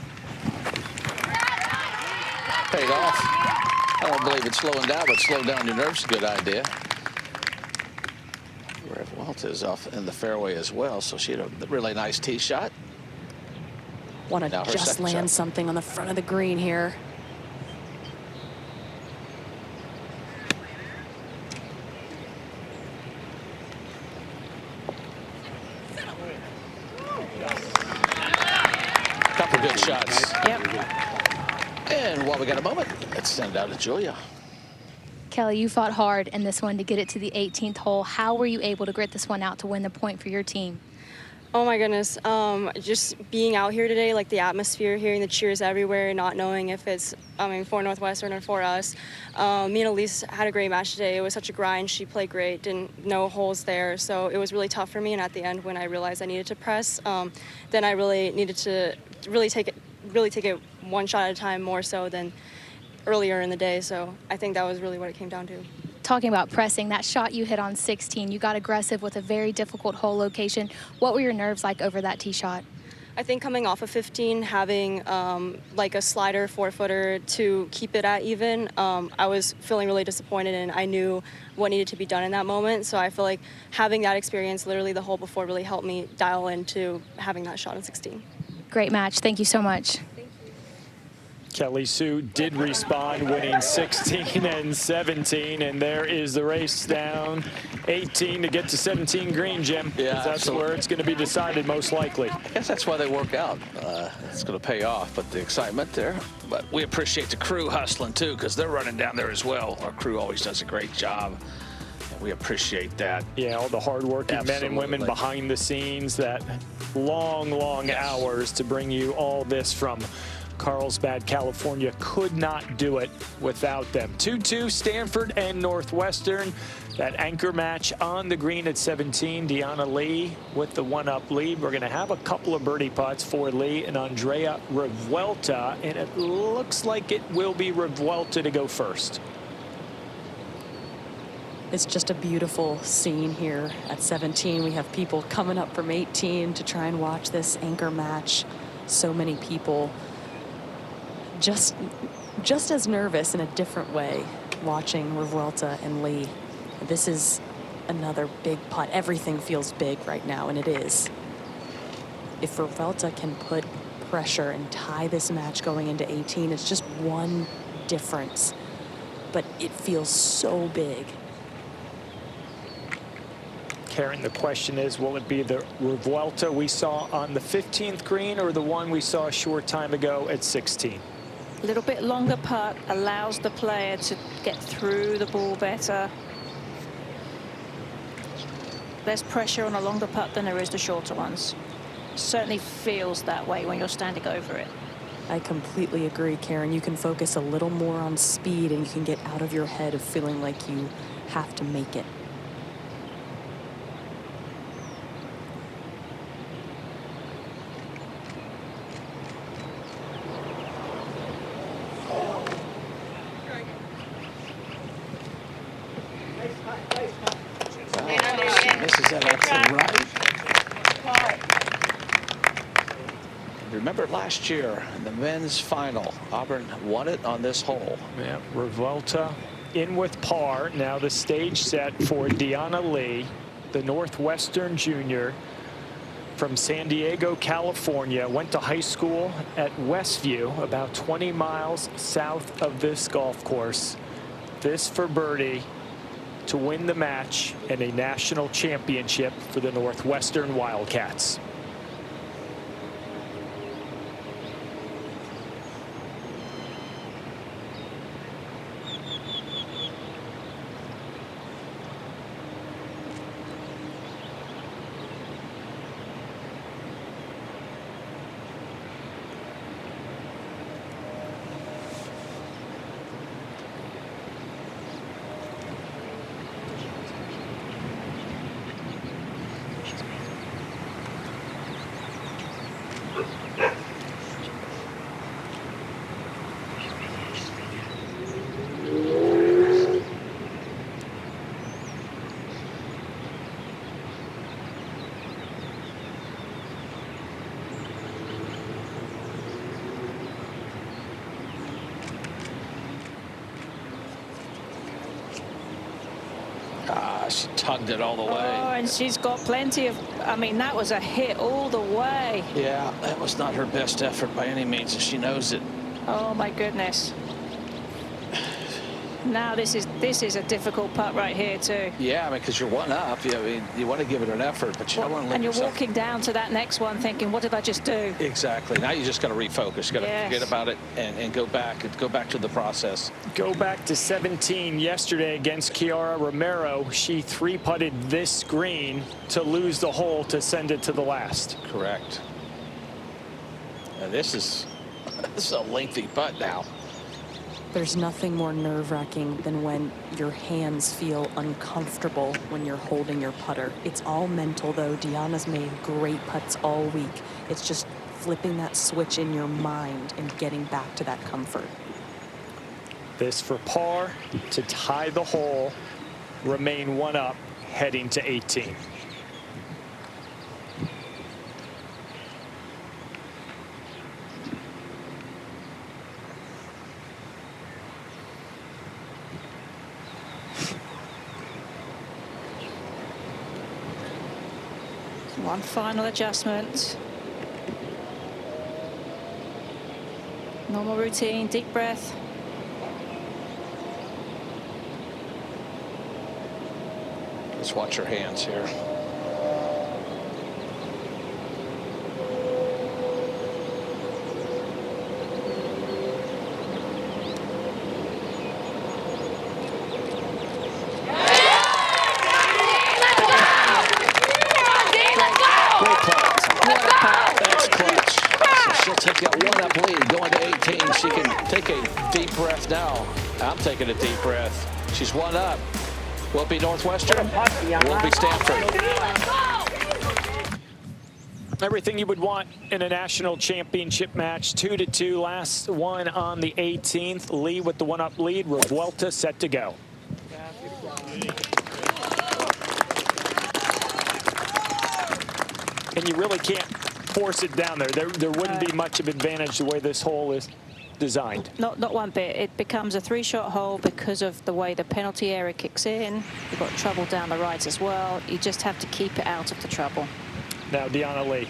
Paid off. I don't believe it's slowing down, but slow down your nerves is a good idea. Welch is off in the fairway as well, so she had a really nice tee shot. Want to just land something on the front of the green here. Couple good shots. Yep. And while we got a moment, let's send it out to Julia. Kelly, you fought hard in this one to get it to the 18th hole. How were you able to grit this one out to win the point for your team? Oh my goodness, just being out here today, like the atmosphere, hearing the cheers everywhere, not knowing if it's, for Northwestern or for us. Me and Elise had a great match today. It was such a grind. She played great, no holes there, so it was really tough for me. And at the end, when I realized I needed to press, then I really needed to take it one shot at a time, more so than earlier in the day. So I think that was really what it came down to. Talking about pressing, that shot you hit on 16, you got aggressive with a very difficult hole location. What were your nerves like over that tee shot? I think coming off of 15, having like a slider 4-footer to keep it at even, I was feeling really disappointed, and I knew what needed to be done in that moment. So I feel like having that experience literally the hole before really helped me dial into having that shot on 16. Great match. Thank you so much. Kelly Sue did respond, winning 16 and 17, and there is the race down 18 to get to 17 green, Jim. Yeah, that's absolutely. where it's going to be decided most likely. I guess that's why they work out. It's going to pay off, but the excitement there. But we appreciate the crew hustling too, because they're running down there as well. Our crew always does a great job. We appreciate that. Yeah, all the hardworking men and women behind the scenes, that long hours to bring you all this from Carlsbad, California. Could not do it without them. 2-2 Stanford and Northwestern. That anchor match on the green at 17. Deanna Lee with the 1-up lead. We're going to have a couple of birdie putts for Lee and Andrea Revuelta, and it looks like it will be Revuelta to go first. It's just a beautiful scene here at 17. We have people coming up from 18 to try and watch this anchor match. So many people just as nervous in a different way watching Revuelta and Lee. This is another big putt. Everything feels big right now, and it is. If Revuelta can put pressure and tie this match going into 18, it's just one difference, but it feels so big. Karen, the question is, will it be the Revuelta we saw on the 15th green or the one we saw a short time ago at 16? A little bit longer putt allows the player to get through the ball better. Less pressure on a longer putt than there is the shorter ones. Certainly feels that way when you're standing over it. I completely agree, Karen. You can focus a little more on speed and you can get out of your head of feeling like you have to make it. Remember last year in the men's final, Auburn won it on this hole. Yeah, Revuelta in with par. Now the stage set for Deanna Lee, the Northwestern junior from San Diego, California. Went to high school at Westview, about 20 miles south of this golf course. This for birdie to win the match and a national championship for the Northwestern Wildcats. She tugged it all the way. Oh, and she's got plenty of, I mean, that was a hit all the way. Yeah, that was not her best effort by any means, and she knows it. Oh my goodness. Now this is a difficult putt right here too. Yeah, I mean, because you're one up. I mean, you want to give it an effort, but you don't want to let And you're yourself... walking down to that next one thinking, what did I just do? Exactly. Now you just got to refocus. You got to Yes. forget about it and go back to the process. Go back to 17 yesterday against Kiara Romero. She three-putted this green to lose the hole to send it to the last. Correct. And this is a lengthy putt now. There's nothing more nerve-wracking than when your hands feel uncomfortable when you're holding your putter. It's all mental, though. Deanna's made great putts all week. It's just flipping that switch in your mind and getting back to that comfort. This for par to tie the hole, remain one up, heading to 18. One final adjustment. Normal routine, deep breath. Just watch your hands here. Take that one-up lead going to 18. She can take a deep breath now. I'm taking a deep breath. She's one up. Will it be Northwestern? Will it be Stanford? Everything you would want in a national championship match. 2-2. Last one on the 18th. Lee with the one-up lead. Revuelta set to go. And you really can't force it down there. There wouldn't be much of advantage the way this hole is designed. Not one bit. It becomes a 3-shot hole because of the way the penalty area kicks in. You've got trouble down the right as well. You just have to keep it out of the trouble. Now Deanna Lee.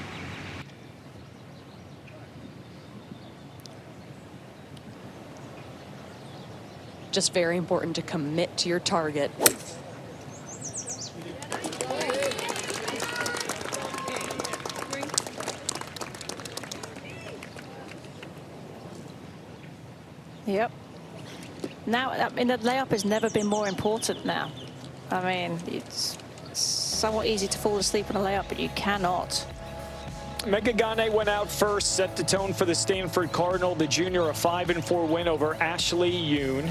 Just very important to commit to your target. Yep. Now, I mean, the layup has never been more important now. I mean, it's somewhat easy to fall asleep on a layup, but you cannot. Megha Ganne went out first, set the tone for the Stanford Cardinal. The junior, a 5-4 win over Ashley Yoon.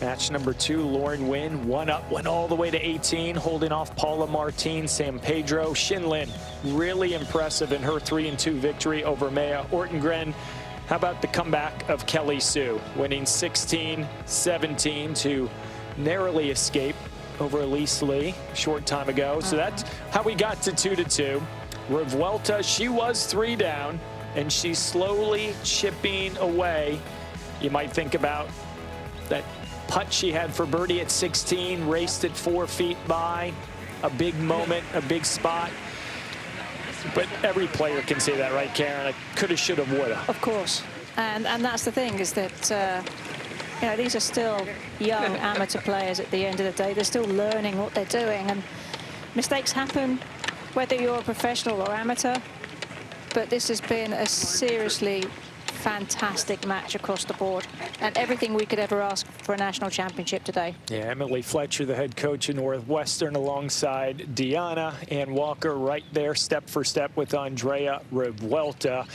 Match number 2, Lauren Nguyen, 1-up, went all the way to 18, holding off Paula Martin, San Pedro. Shinlin, really impressive in her 3-2 victory over Maya Ortengren. How about the comeback of Kelly Sue, winning 16-17 to narrowly escape over Elise Lee a short time ago. So that's how we got to 2-2. Revuelta, she was 3 down, and she's slowly chipping away. You might think about that putt she had for birdie at 16, raced it 4 feet by. A big moment, a big spot. But every player can say that, right, Karen? I coulda, shoulda, woulda. Of course. And that's the thing, is that you know, these are still young amateur players at the end of the day. They're still learning what they're doing, and mistakes happen whether you're a professional or amateur. But this has been a seriously fantastic match across the board, and everything we could ever ask for a national championship today. Yeah, Emily Fletcher, the head coach of Northwestern, alongside Deanna and Walker, right there, step for step with Andrea Revuelta.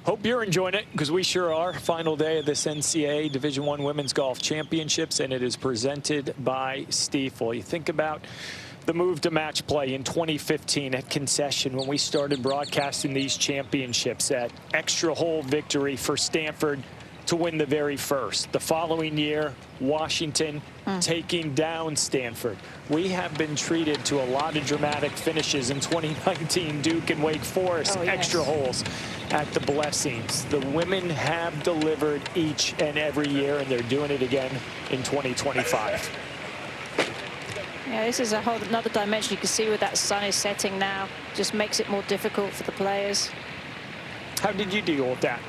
Hope you're enjoying it, because we sure are. Final day of this NCAA Division I Women's Golf Championships, and it is presented by Stiefel. You think about the move to match play in 2015 at Concession when we started broadcasting these championships, at extra hole victory for Stanford to win the very first. The following year, Washington taking down Stanford. We have been treated to a lot of dramatic finishes in 2019, Duke and Wake Forest, extra holes at the Blessings. The women have delivered each and every year, and they're doing it again in 2025. Yeah, this is a whole another dimension. You can see where that sun is setting now. Just makes it more difficult for the players. How did you deal with that?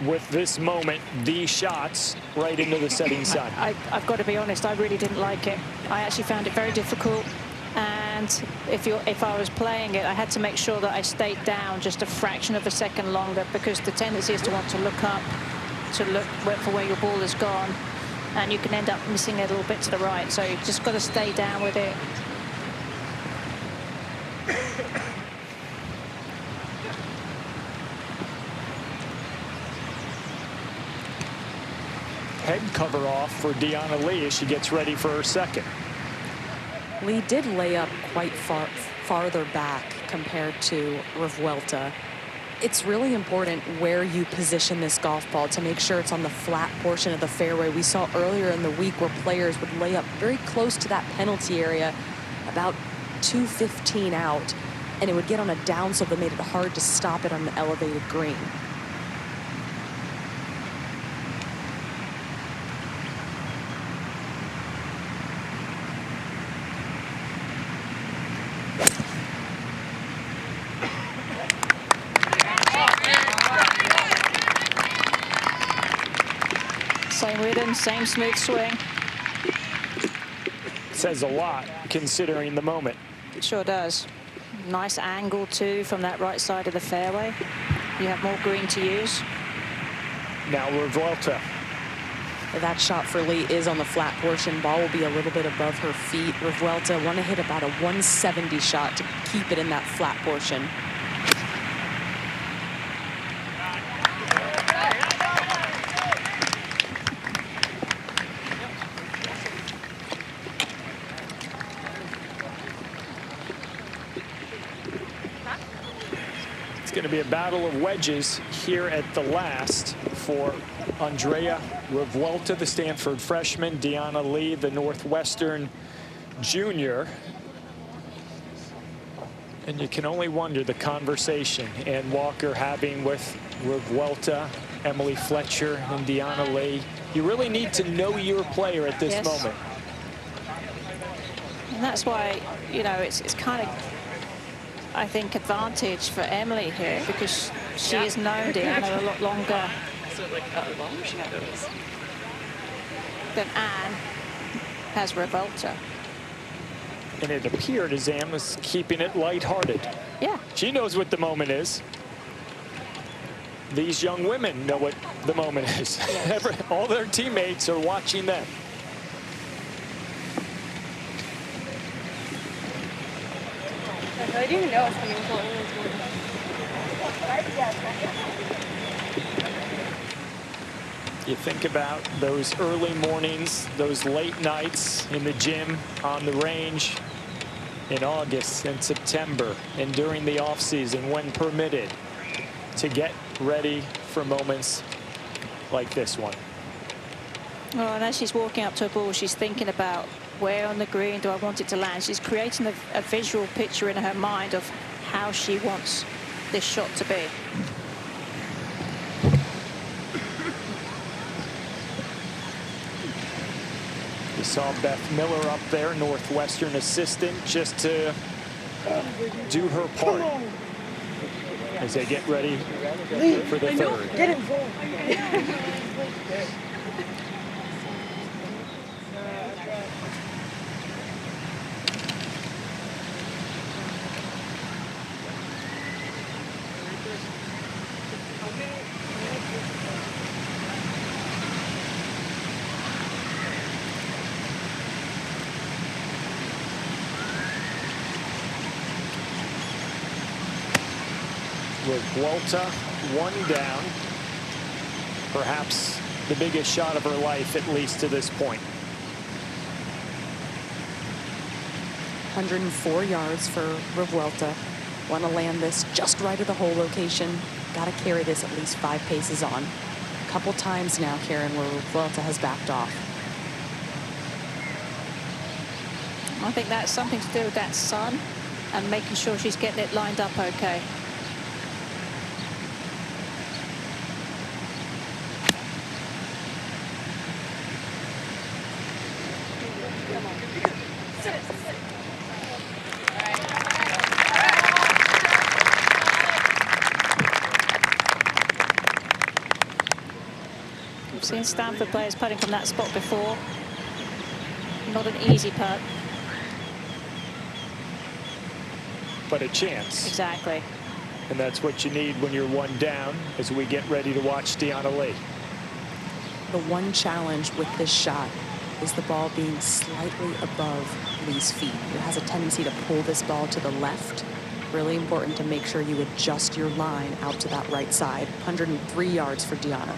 With this moment, these shots right into the setting sun. I've got to be honest, I really didn't like it. I actually found it very difficult. And if I was playing it, I had to make sure that I stayed down just a fraction of a second longer, because the tendency is to want to look up, to look for where your ball has gone. And you can end up missing it a little bit to the right. So you've just got to stay down with it. Head cover off for Deanna Lee as she gets ready for her second. Lee did lay up quite farther back compared to Revuelta. It's really important where you position this golf ball to make sure it's on the flat portion of the fairway. We saw earlier in the week where players would lay up very close to that penalty area, about 215 out, and it would get on a downslope that made it hard to stop it on the elevated green. Same rhythm, same smooth swing. Says a lot considering the moment. It sure does. Nice angle too from that right side of the fairway. You have more green to use. Now Revuelta. That shot for Lee is on the flat portion. Ball will be a little bit above her feet. Revuelta want to hit about a 170 shot to keep it in that flat portion. going to be a battle of wedges here at the last for Andrea Revuelta, the Stanford freshman, Deanna Lee, the Northwestern junior. And you can only wonder the conversation Ann Walker having with Revuelta, Emily Fletcher, and Deanna Lee. You really need to know your player at this moment. And that's why, you know, it's kind of, I think, advantage for Emily here, because she has known Deanna a lot longer than Ann has Revuelta. And it appeared as Ann was keeping it lighthearted. Yeah. She knows what the moment is. These young women know what the moment is. Yes. All their teammates are watching them. I didn't even know it was coming until You think about those early mornings, those late nights in the gym, on the range, in August and September, and during the off season when permitted, to get ready for moments like this one. Well, and as she's walking up to a ball, she's thinking about where on the green do I want it to land. She's creating a visual picture in her mind of how she wants this shot to be. You saw Beth Miller up there, Northwestern assistant, just to do her part as they get ready for the third. Get involved. Revuelta, one down. Perhaps the biggest shot of her life, at least to this point. 104 yards for Revuelta. Want to land this just right at the hole location. Got to carry this at least 5 paces on. A couple times now, Karen, where Revuelta has backed off. I think that's something to do with that sun and making sure she's getting it lined up okay. We've seen Stanford players putting from that spot before. Not an easy putt. But a chance. Exactly. And that's what you need when you're one down as we get ready to watch Deanna Lee. The one challenge with this shot is the ball being slightly above Lee's feet. It has a tendency to pull this ball to the left. Really important to make sure you adjust your line out to that right side. 103 yards for Deanna.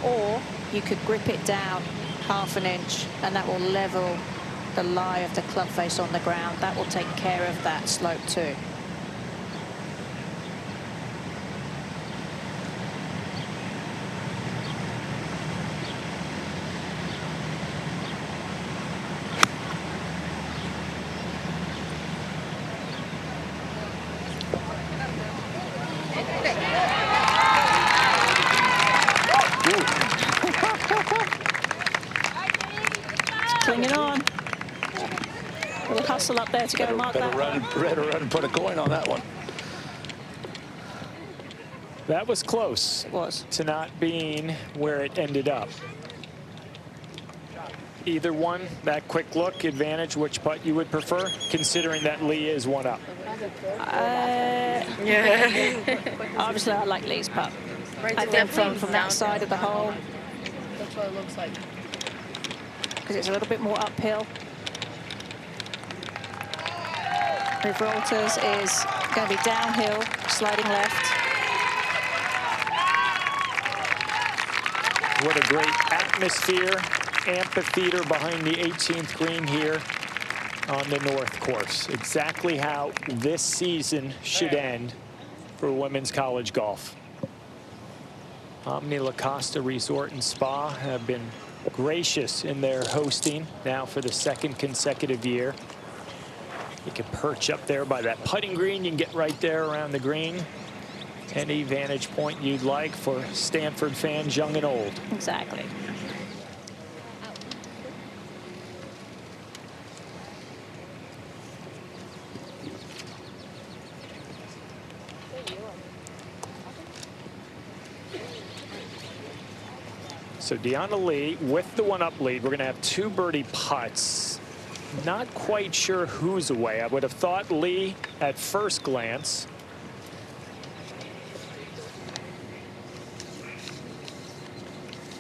Or you could grip it down ½ an inch, and that will level the lie of the club face on the ground. That will take care of that slope too. Clinging on. A little hustle up there to go and mark that one. Better run and put a coin on that one. That was close. It was. To not being where it ended up. Either one, that quick look advantage, which putt you would prefer, considering that Lee is one up? Obviously, I like Lee's putt. I think from that side of the hole, That's what it looks like. because it's a little bit more uphill. Revuelta's is going to be downhill, sliding left. What a great atmosphere, amphitheater behind the 18th green here on the North Course. Exactly how this season should end for women's college golf. Omni La Costa Resort and Spa have been gracious in their hosting now for the second consecutive year. You can perch up there by that putting green. You can get right there around the green. Any vantage point you'd like for Stanford fans, young and old. Exactly. So Deanna Lee with the one-up lead. We're going to have 2 birdie putts. Not quite sure who's away. I would have thought Lee at first glance.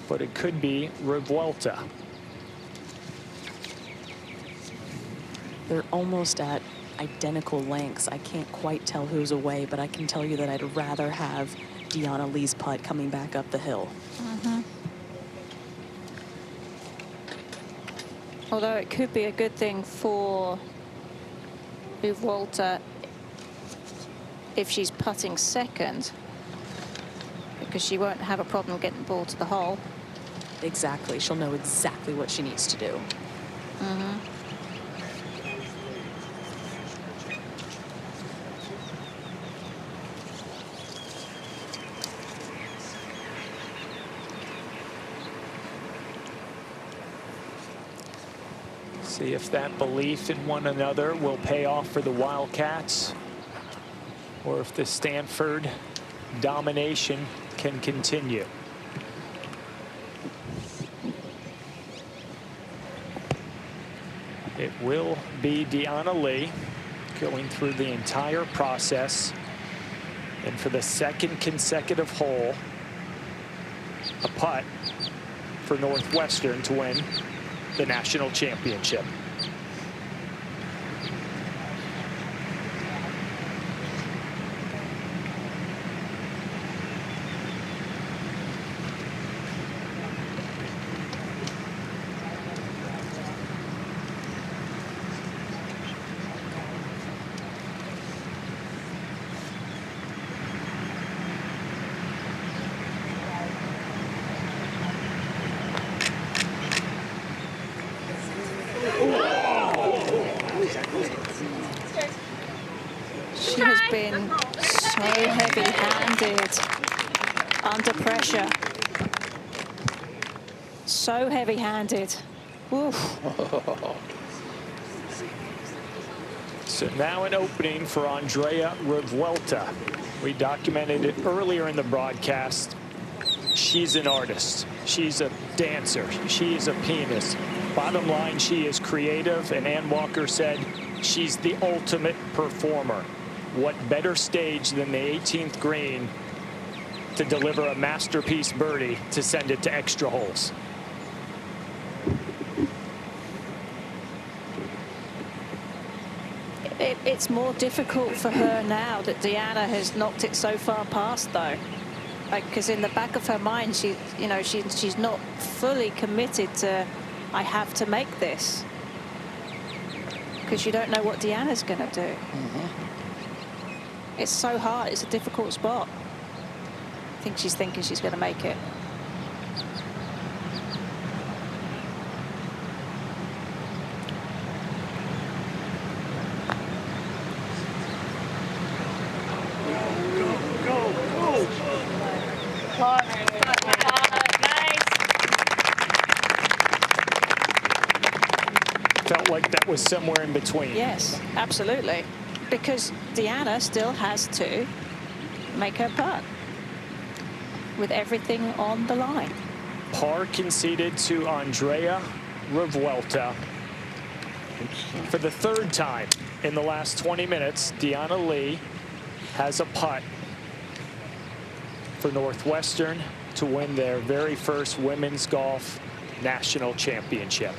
But it could be Revuelta. They're almost at identical lengths. I can't quite tell who's away, but I can tell you that I'd rather have Deanna Lee's putt coming back up the hill. Although it could be a good thing for Revuelta if she's putting second, because she won't have a problem getting the ball to the hole. Exactly. She'll know exactly what she needs to do. See if that belief in one another will pay off for the Wildcats, or if the Stanford domination can continue. It will be Deanna Lee going through the entire process, and for the second consecutive hole, a putt for Northwestern to win the national championship. She has been so heavy-handed under pressure. So heavy-handed. So now an opening for Andrea Revuelta. We documented it earlier in the broadcast. She's an artist. She's a dancer. She is a pianist. Bottom line, she is creative, and Ann Walker said she's the ultimate performer. What better stage than the 18th green to deliver a masterpiece birdie to send it to extra holes? It's more difficult for her now that Deanna has knocked it so far past, though. Like, because in the back of her mind, she's not fully committed to, I have to make this, because you don't know what Deanna's going to do. It's so hard. It's a difficult spot. I think she's thinking she's going to make it. Felt like that was somewhere in between. Yes, absolutely. Because Deanna still has to make her putt with everything on the line. Par conceded to Andrea Revuelta. For the third time in the last 20 minutes, Deanna Lee has a putt for Northwestern to win their very first women's golf national championship.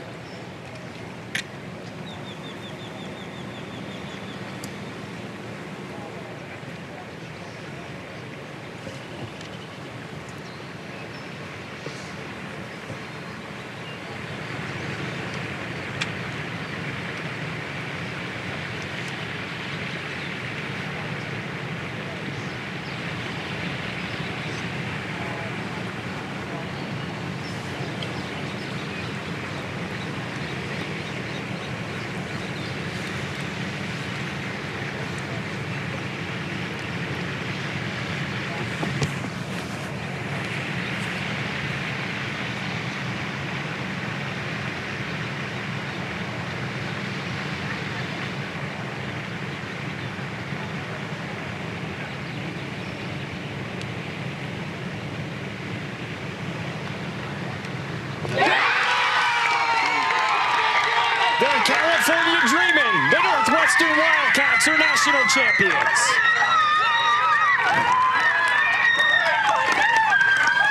California dreaming. The Northwestern Wildcats are national champions.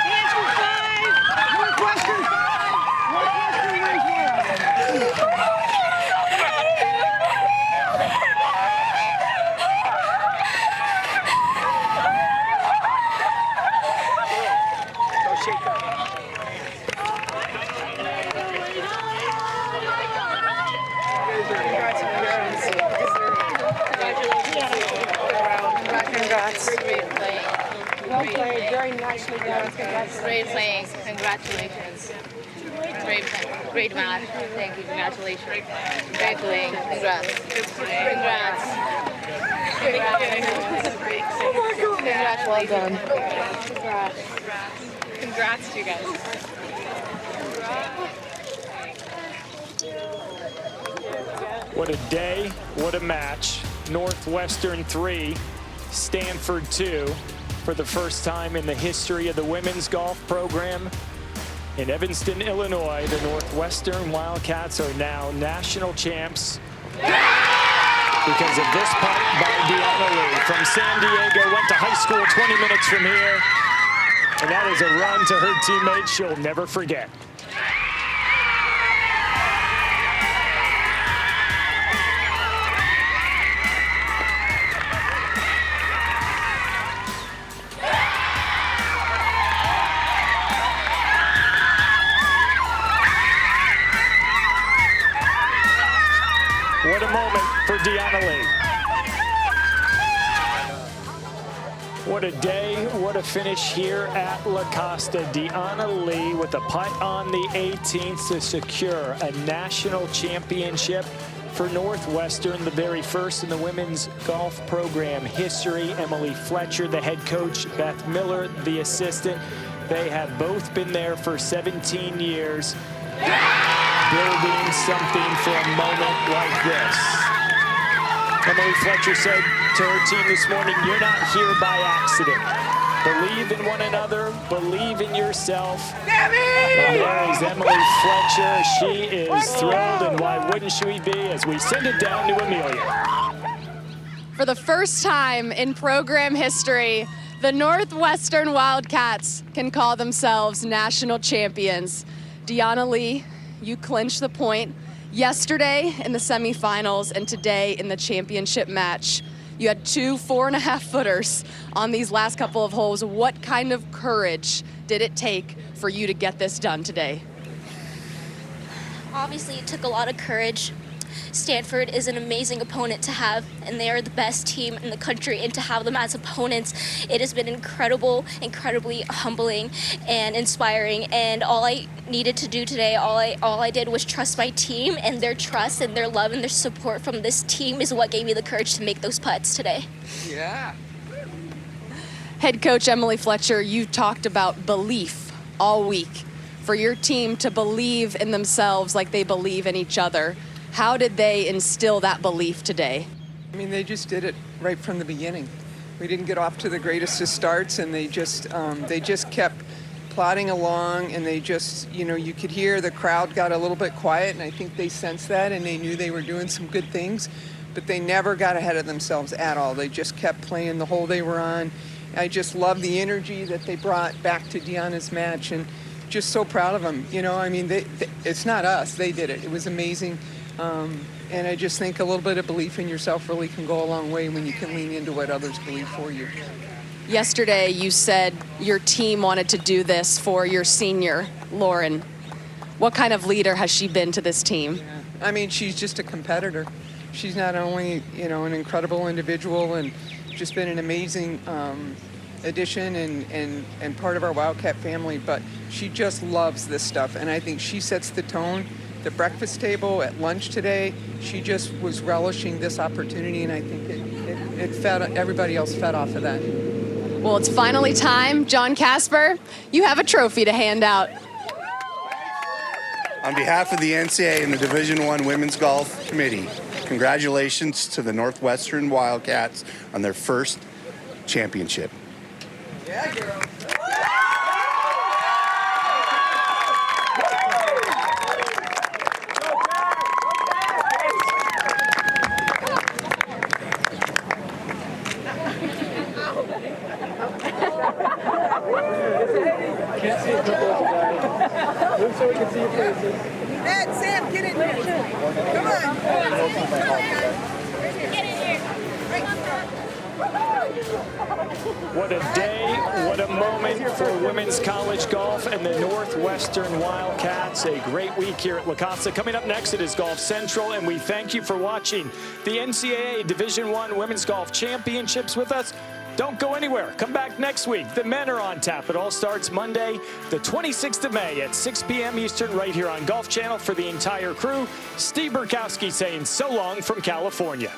Stanford 5, Northwestern 5, Northwestern wins one. Congrats. Great playing. Well played. Very nicely done. Great playing. Congratulations. Great match. Thank you. Congratulations. Great playing. Congrats. Congrats. Congrats. Well done. Congrats. Congrats to you guys. What a day, what a match. Northwestern 3, Stanford 2. For the first time in the history of the women's golf program in Evanston, Illinois, the Northwestern Wildcats are now national champs because of this putt by Deanna Lee from San Diego. Went to high school 20 minutes from here, and that is a run to her teammates she'll never forget. What a moment for Deanna Lee. What a day, what a finish here at La Costa. Deanna Lee with a putt on the 18th to secure a national championship for Northwestern, the very first in the women's golf program history. Emily Fletcher, the head coach, Beth Miller, the assistant. They have both been there for 17 years. Building something for a moment like this. Emily Fletcher said to her team this morning, "You're not here by accident. Believe in one another, believe in yourself." And there is Emily Fletcher. She is thrilled, and why wouldn't she be, as we send it down to Amelia. For the first time in program history, the Northwestern Wildcats can call themselves national champions. Deanna Lee, you clinched the point yesterday in the semifinals and today in the championship match. You had two 4.5-footers on these last couple of holes. What kind of courage did it take for you to get this done today? Obviously, it took a lot of courage. Stanford is an amazing opponent to have, and they are the best team in the country, and to have them as opponents, it has been incredible, incredibly humbling and inspiring. And all I needed to do today, all I did was trust my team, and their trust and their love and their support from this team is what gave me the courage to make those putts today. Yeah. Head coach Emily Fletcher, you talked about belief all week. For your team to believe in themselves like they believe in each other. How did they instill that belief today? I mean, they just did it right from the beginning. We didn't get off to the greatest of starts, and they just kept plodding along, and they just, you could hear the crowd got a little bit quiet, and I think they sensed that, and they knew they were doing some good things, but they never got ahead of themselves at all. They just kept playing the hole they were on. I just love the energy that they brought back to Deanna's match, and just so proud of them. I mean, it's not us. They did it. It was amazing. And I just think a little bit of belief in yourself really can go a long way when you can lean into what others believe for you. Yesterday, you said your team wanted to do this for your senior, Lauren. What kind of leader has she been to this team? Yeah. I mean, she's just a competitor. She's not only, an incredible individual and just been an amazing addition and part of our Wildcat family, but she just loves this stuff. And I think she sets the tone. The breakfast table at lunch today, she just was relishing this opportunity, and I think it fed, everybody else fed off of that. Well, it's finally time. John Casper, you have a trophy to hand out. On behalf of the NCAA and the Division I Women's Golf Committee, congratulations to the Northwestern Wildcats on their first championship. Yeah, girl. What a day, what a moment for women's college golf and the Northwestern Wildcats. A great week here at La Casa. Coming up next, it is Golf Central, and we thank you for watching the NCAA Division I Women's Golf Championships with us. Don't go anywhere. Come back next week. The men are on tap. It all starts Monday, the 26th of May at 6 p.m. Eastern right here on Golf Channel. For the entire crew, Steve Burkowski saying so long from California.